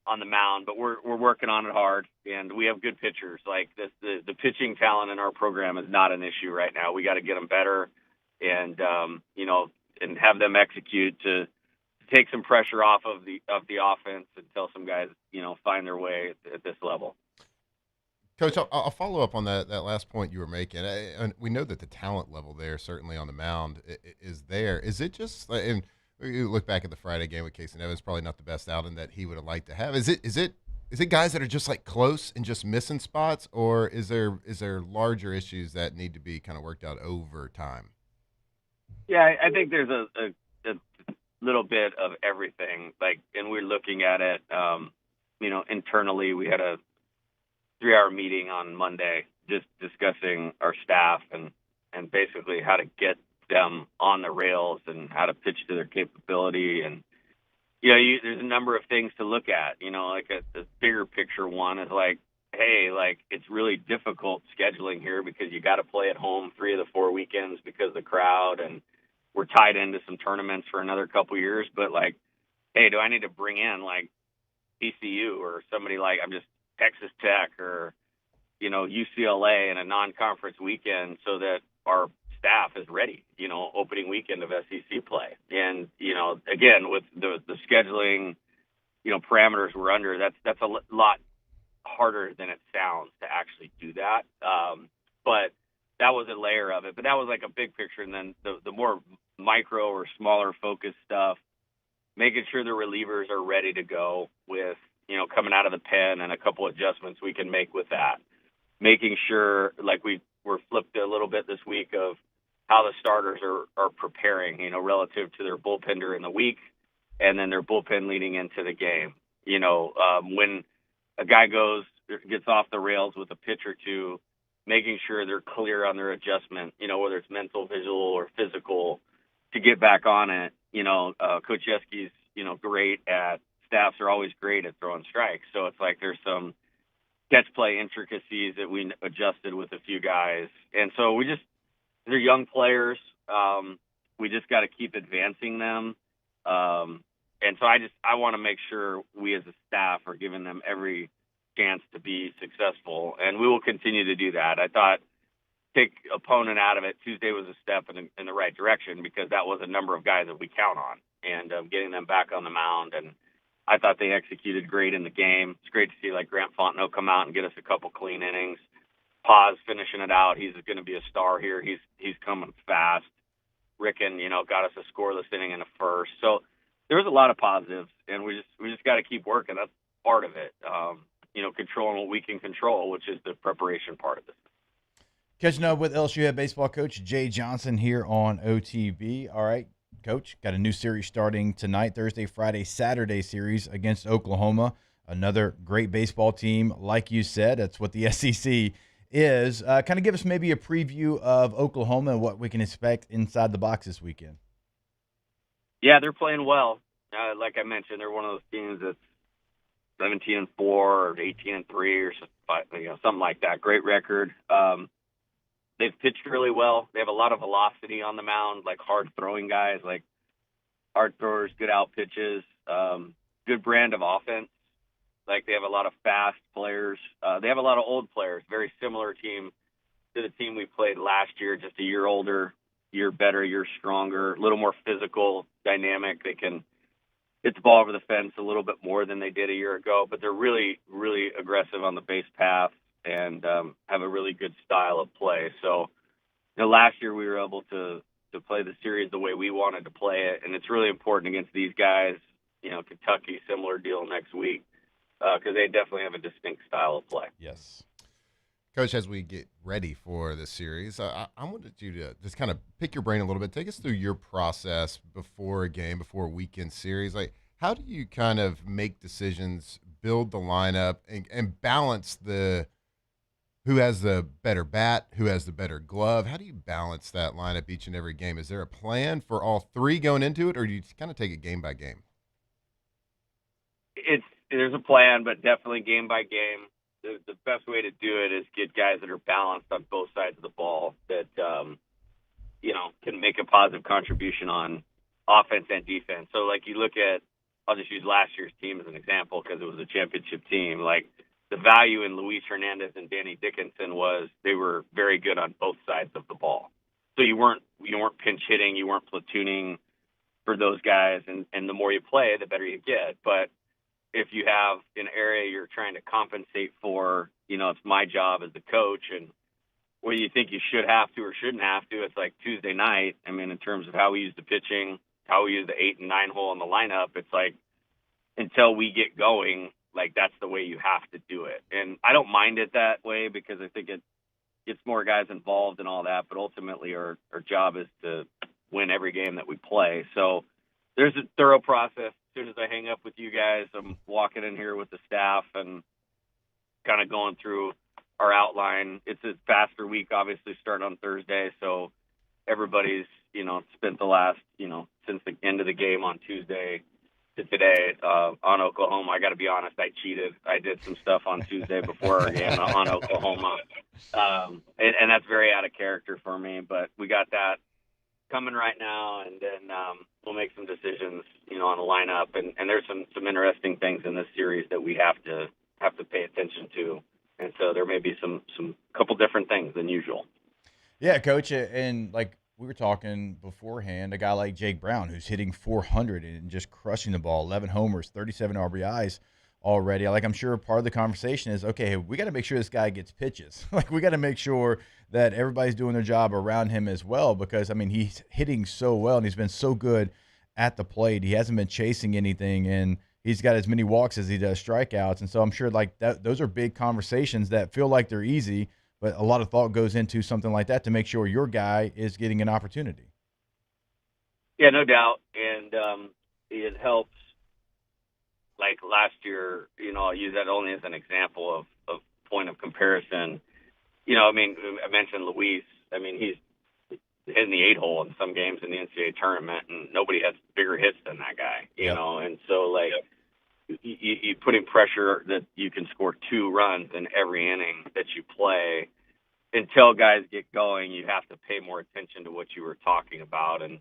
on the mound, but we're working on it hard, and we have good pitchers. Like the pitching talent in our program is not an issue right now. We got to get them better, and and have them execute to take some pressure off of the offense until some guys find their way at this level. Coach, I'll follow up on that last point you were making. And we know that the talent level there, certainly on the mound, is there. Is it just, and You look back at the Friday game with Casey Nevins, probably not the best outing that he would have liked to have. Is it guys that are just like close and just missing spots, or is there larger issues that need to be kind of worked out over time? Yeah, I think there's a little bit of everything. Like, and we're looking at it, internally. We had a 3-hour meeting on Monday just discussing our staff and basically how to get them on the rails and how to pitch to their capability. And, there's a number of things to look at, like the bigger picture one is like, hey, like it's really difficult scheduling here because you got to play at home 3 of the 4 weekends because of the crowd. And we're tied into some tournaments for another couple years, but like, hey, do I need to bring in like TCU or somebody like Texas Tech or, UCLA in a non-conference weekend so that our staff is ready, opening weekend of SEC play. And, again, with the scheduling, parameters we're under, that's a lot harder than it sounds to actually do that. But that was a layer of it, but that was like a big picture. And then the more micro or smaller focused stuff, making sure the relievers are ready to go with, coming out of the pen and a couple adjustments we can make with that. Making sure, like we were flipped a little bit this week of how the starters are preparing, relative to their bullpen during the week and then their bullpen leading into the game. When a guy gets off the rails with a pitch or two, making sure they're clear on their adjustment, whether it's mental, visual, or physical, to get back on it. Coach Yeski's, great at, staffs are always great at throwing strikes. So it's like there's some catch play intricacies that we adjusted with a few guys. And so they're young players. We just got to keep advancing them. And so I want to make sure we as a staff are giving them every chance to be successful, and we will continue to do that. I thought take opponent out of it. Tuesday was a step in the right direction because that was a number of guys that we count on, and getting them back on the mound. And I thought they executed great in the game. It's great to see like Grant Fontenot come out and get us a couple clean innings. Paz finishing it out. He's going to be a star here. He's coming fast. Ricken, got us a scoreless inning in the first. So there was a lot of positives, and we just got to keep working. That's part of it. Controlling what we can control, which is the preparation part of this. Catching up with LSU head baseball coach Jay Johnson here on OTB. All right, Coach, got a new series starting tonight, Thursday, Friday, Saturday series against Oklahoma. Another great baseball team, like you said. That's what the SEC is. Kind of give us maybe a preview of Oklahoma and what we can expect inside the box this weekend. Yeah, they're playing well. Like I mentioned, they're one of those teams that's 17-4 or 18-3 or something like that. Great record. They've pitched really well. They have a lot of velocity on the mound, like hard throwing guys, like hard throwers, good out pitches, good brand of offense. Like they have a lot of fast players. They have a lot of old players. Very similar team to the team we played last year, just a year older, year better, year stronger, a little more physical, dynamic. They can hit the ball over the fence a little bit more than they did a year ago, but they're really, really aggressive on the base path and have a really good style of play. So, last year we were able to play the series the way we wanted to play it, and it's really important against these guys. Kentucky, similar deal next week, because they definitely have a distinct style of play. Yes. Coach, as we get ready for the series, I wanted you to just kind of pick your brain a little bit. Take us through your process before a game, before a weekend series. Like, how do you kind of make decisions, build the lineup, and balance who has the better bat, who has the better glove? How do you balance that lineup each and every game? Is there a plan for all three going into it, or do you kind of take it game by game? There's a plan, but definitely game by game. The best way to do it is get guys that are balanced on both sides of the ball that, can make a positive contribution on offense and defense. So, like, you look at, I'll just use last year's team as an example because it was a championship team. Like, the value in Luis Hernandez and Danny Dickinson was they were very good on both sides of the ball. So you weren't pinch hitting, you weren't platooning for those guys, and the more you play, the better you get. But if you have an area you're trying to compensate for, it's my job as the coach, and where you think you should have to or shouldn't have to, it's like Tuesday night. I mean, in terms of how we use the pitching, how we use the 8 and 9 hole in the lineup. It's like, until we get going, like, that's the way you have to do it. And I don't mind it that way because I think it gets more guys involved and all that, but ultimately our job is to win every game that we play. So there's a thorough process. As soon as I hang up with you guys, I'm walking in here with the staff and kind of going through our outline. It's a faster week, obviously, starting on Thursday. So everybody's, spent the last, since the end of the game on Tuesday to today on Oklahoma. I got to be honest, I cheated. I did some stuff on Tuesday before our game on Oklahoma. And that's very out of character for me, but we got that coming right now, and then we'll make some decisions, on the lineup. And there's some interesting things in this series that we have to pay attention to. And so there may be some couple different things than usual. Yeah, Coach, and like we were talking beforehand, a guy like Jake Brown who's hitting 400 and just crushing the ball, 11 homers, 37 RBIs already. Like, I'm sure part of the conversation is, okay, we got to make sure this guy gets pitches. Like, we got to make sure that everybody's doing their job around him as well, because, I mean, he's hitting so well and he's been so good at the plate. He hasn't been chasing anything, and he's got as many walks as he does strikeouts. And so I'm sure like that, those are big conversations that feel like they're easy, but a lot of thought goes into something like that to make sure your guy is getting an opportunity. Yeah, no doubt. And it helps. Like last year, I'll use that only as an example of point of comparison. I mentioned Luis. I mean, he's hitting the 8 hole in some games in the NCAA tournament, and nobody has bigger hits than that guy, And so, like, you putting pressure that you can score 2 runs in every inning that you play. Until guys get going, you have to pay more attention to what you were talking about. And,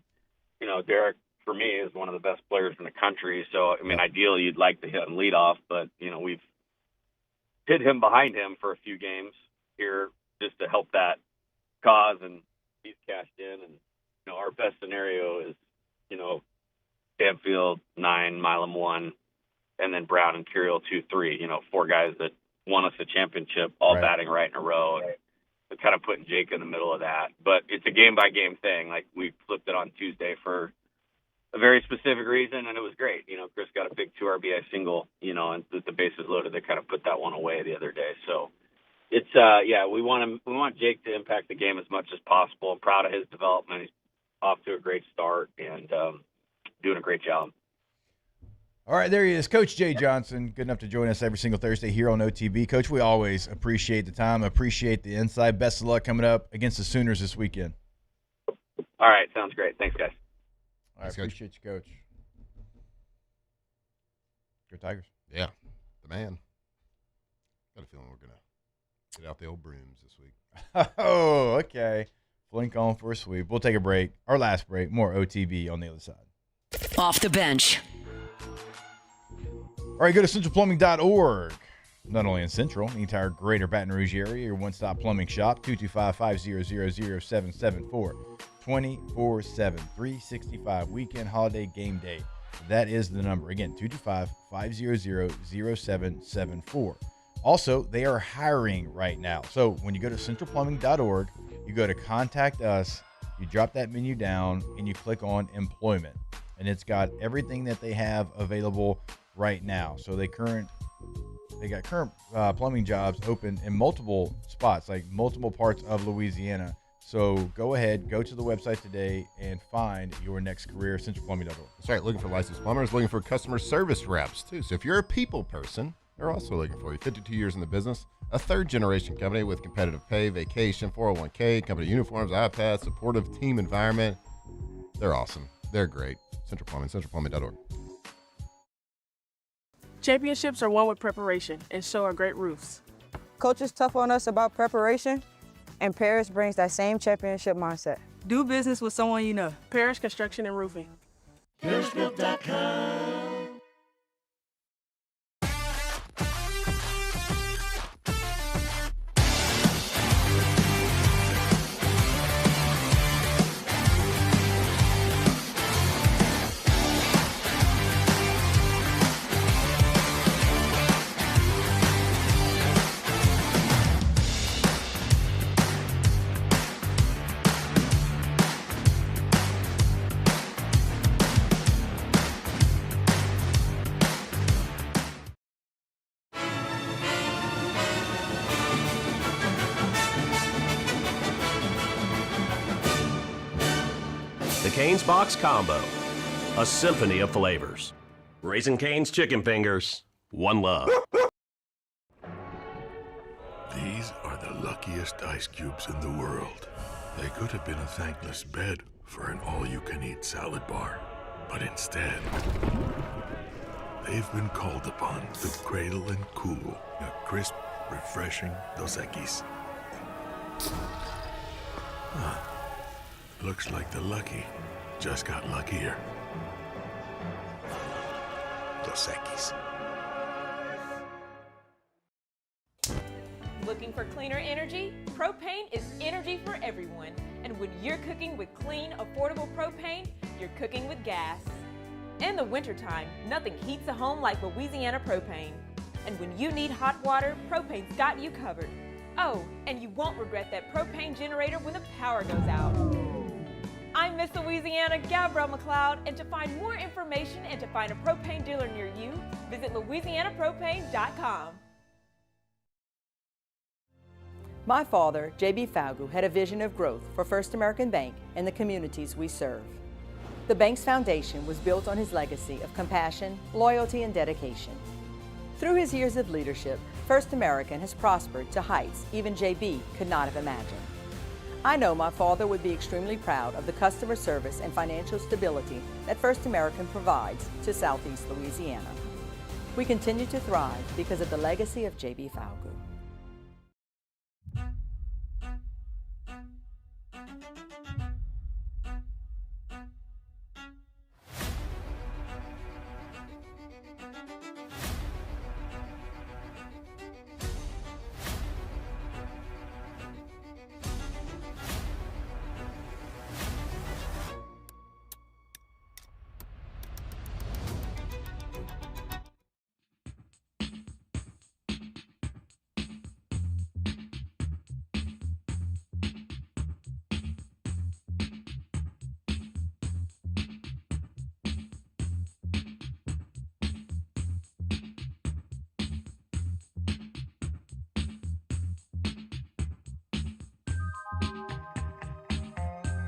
Derek, for me, is one of the best players in the country. So, ideally, you'd like to hit him leadoff, but, we've hit him behind him for a few games here just to help that cause, and he's cashed in. And, our best scenario is, Stanfield 9, Milam 1, and then Brown and Curiel 2, 3, 4 guys that won us a championship, all batting right in a row. And kind of putting Jake in the middle of that. But it's a game-by-game thing. Like, we flipped it on Tuesday for a very specific reason, and it was great. Chris got a big 2 RBI single, and with the bases loaded, they kind of put that one away the other day. So it's, we want Jake to impact the game as much as possible. I'm proud of his development. He's off to a great start and doing a great job. All right, there he is, Coach Jay Johnson, good enough to join us every single Thursday here on OTB. Coach, we always appreciate the time, appreciate the insight. Best of luck coming up against the Sooners this weekend. All right, sounds great. Thanks, guys. All right, appreciate you, Coach. Go Tigers. Yeah, the man. Got a feeling we're going to get out the old brooms this week. Oh, okay. Blink on for a sweep. We'll take a break, our last break, more OTB on the other side. Off the bench. All right, go to centralplumbing.org. Not only in Central, the entire greater Baton Rouge area, your one-stop plumbing shop, 225-500-0774, 24/7, 365, weekend, holiday, game day. That is the number. Again, 225-500-0774. Also, they are hiring right now. So when you go to centralplumbing.org, you go to Contact Us, you drop that menu down, and you click on Employment. And it's got everything that they have available right now. So they got current plumbing jobs open in multiple spots, like multiple parts of Louisiana. So go ahead, go to the website today and find your next career, centralplumbing.org. That's right, looking for licensed plumbers, looking for customer service reps too. So if you're a people person, they're also looking for you. 52 years in the business, a third-generation company with competitive pay, vacation, 401k, company uniforms, iPads, supportive team environment. They're awesome. They're great. Central Plumbing, centralplumbing.org. Championships are won with preparation, and so are great roofs. Coach is tough on us about preparation, and Paris brings that same championship mindset. Do business with someone you know. Paris Construction and Roofing. ParisBuilt.com. The Cane's Box Combo, a symphony of flavors. Raising Cane's Chicken Fingers, one love. These are the luckiest ice cubes in the world. They could have been a thankless bed for an all-you-can-eat salad bar. But instead, they've been called upon to cradle and cool a crisp, refreshing Dos Equis. Looks like the lucky just got luckier. Dos Equis. Looking for cleaner energy? Propane is energy for everyone. And when you're cooking with clean, affordable propane, you're cooking with gas. In the wintertime, nothing heats a home like Louisiana propane. And when you need hot water, propane's got you covered. Oh, and you won't regret that propane generator when the power goes out. I'm Miss Louisiana, Gabrielle McLeod, and to find more information and to find a propane dealer near you, visit louisianapropane.com. My father, J.B. Falgu, had a vision of growth for First American Bank and the communities we serve. The bank's foundation was built on his legacy of compassion, loyalty, and dedication. Through his years of leadership, First American has prospered to heights even J.B. could not have imagined. I know my father would be extremely proud of the customer service and financial stability that First American provides to Southeast Louisiana. We continue to thrive because of the legacy of J.B. Falgu.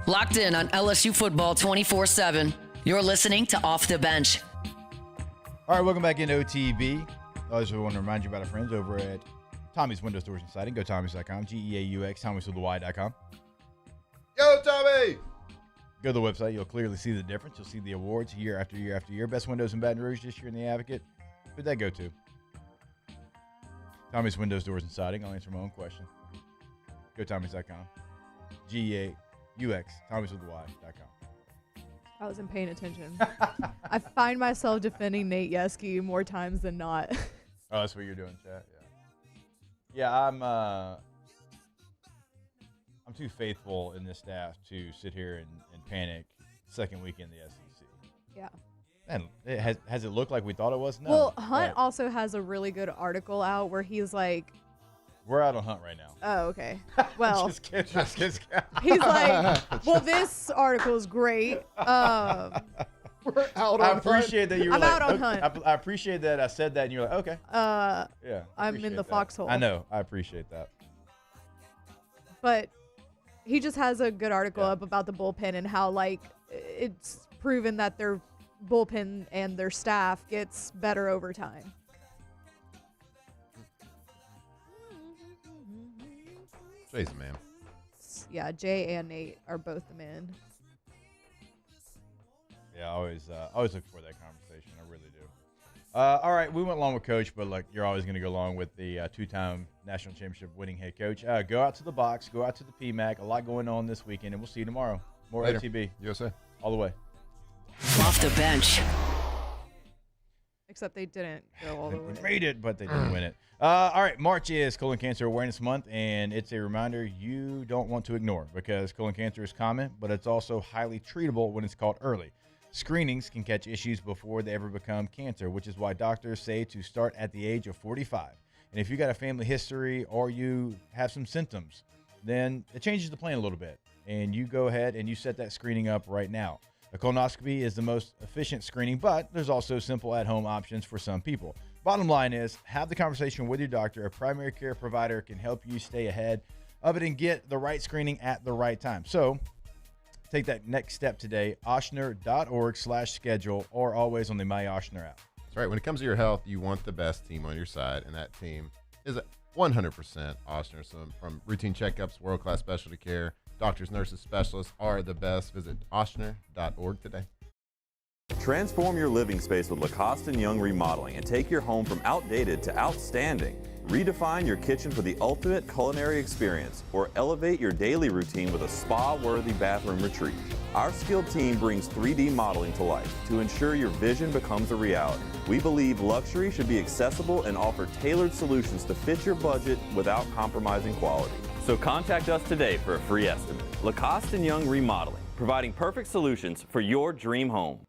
Locked in on LSU football 24/7. You're listening to Off the Bench. All right, welcome back into OTB. I also want to remind you about our friends over at Tommy's Windows, Doors, and Siding. Go Tommy's.com, GEAUX, Tommy'sWithAY.com. Yo, Tommy! Go to the website. You'll clearly see the difference. You'll see the awards year after year after year. Best windows in Baton Rouge this year in the Advocate. Who'd that go to? Tommy's Windows, Doors, and Siding. I'll answer my own question. Go Tommy's.com, GEAUX, Tommy'sWithAY.com. I wasn't paying attention. I find myself defending Nate Yeske more times than not. Oh, that's what you're doing, chat. Yeah, I'm too faithful in this staff to sit here and panic second week in the SEC. Yeah. And has it looked like we thought it was? No. Well, Hunt also has a really good article out where he's like, we're out on Hunt right now. oh, okay. Well, Just kidding. he's like, well, this article is great. We're out on I appreciate that you were I'm like, out on okay. Hunt. I appreciate that I said that and you're like, okay. Yeah. I'm in appreciate the that. foxhole. I know. I appreciate that. But he just has a good article up about the bullpen and how, like, it's proven that their bullpen and their staff gets better over time. Jay's the man. Yeah, Jay and Nate are both the men. Yeah, I always look for that conversation. I really do. All right, we went along with Coach, but like you're always going to go along with the two-time national championship winning head coach. Go out to the box, go out to the PMAC. A lot going on this weekend, and we'll see you tomorrow. More Later. OTB. USA. All the way. Off the bench. Except they didn't go all the way. They made it, but they didn't win it. All right, March is Colon Cancer Awareness Month, and it's a reminder you don't want to ignore because colon cancer is common, but it's also highly treatable when it's caught early. Screenings can catch issues before they ever become cancer, which is why doctors say to start at the age of 45. And if you got a family history or you have some symptoms, then it changes the plan a little bit, and you go ahead and you set that screening up right now. A colonoscopy is the most efficient screening, but there's also simple at-home options for some people. Bottom line is, have the conversation with your doctor. A primary care provider can help you stay ahead of it and get the right screening at the right time. So take that next step today. Ochsner.org/schedule or always on the My Ochsner app. That's right. When it comes to your health, you want the best team on your side, and that team is 100% Ochsner. So from routine checkups, world-class specialty care, doctors, nurses, specialists are the best. Visit Ochsner.org today. Transform your living space with Lacoste & Young Remodeling and take your home from outdated to outstanding. Redefine your kitchen for the ultimate culinary experience or elevate your daily routine with a spa-worthy bathroom retreat. Our skilled team brings 3D modeling to life to ensure your vision becomes a reality. We believe luxury should be accessible and offer tailored solutions to fit your budget without compromising quality. So contact us today for a free estimate. Lacoste & Young Remodeling, providing perfect solutions for your dream home.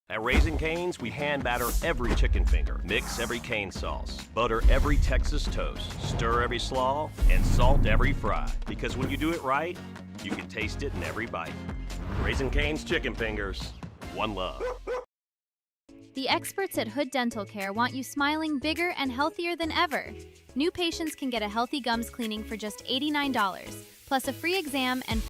At Raising Cane's, we hand batter every chicken finger, mix every cane sauce, butter every Texas toast, stir every slaw, and salt every fry. Because when you do it right, you can taste it in every bite. Raising Cane's chicken fingers, one love. The experts at Hood Dental Care want you smiling bigger and healthier than ever. New patients can get a healthy gums cleaning for just $89, plus a free exam and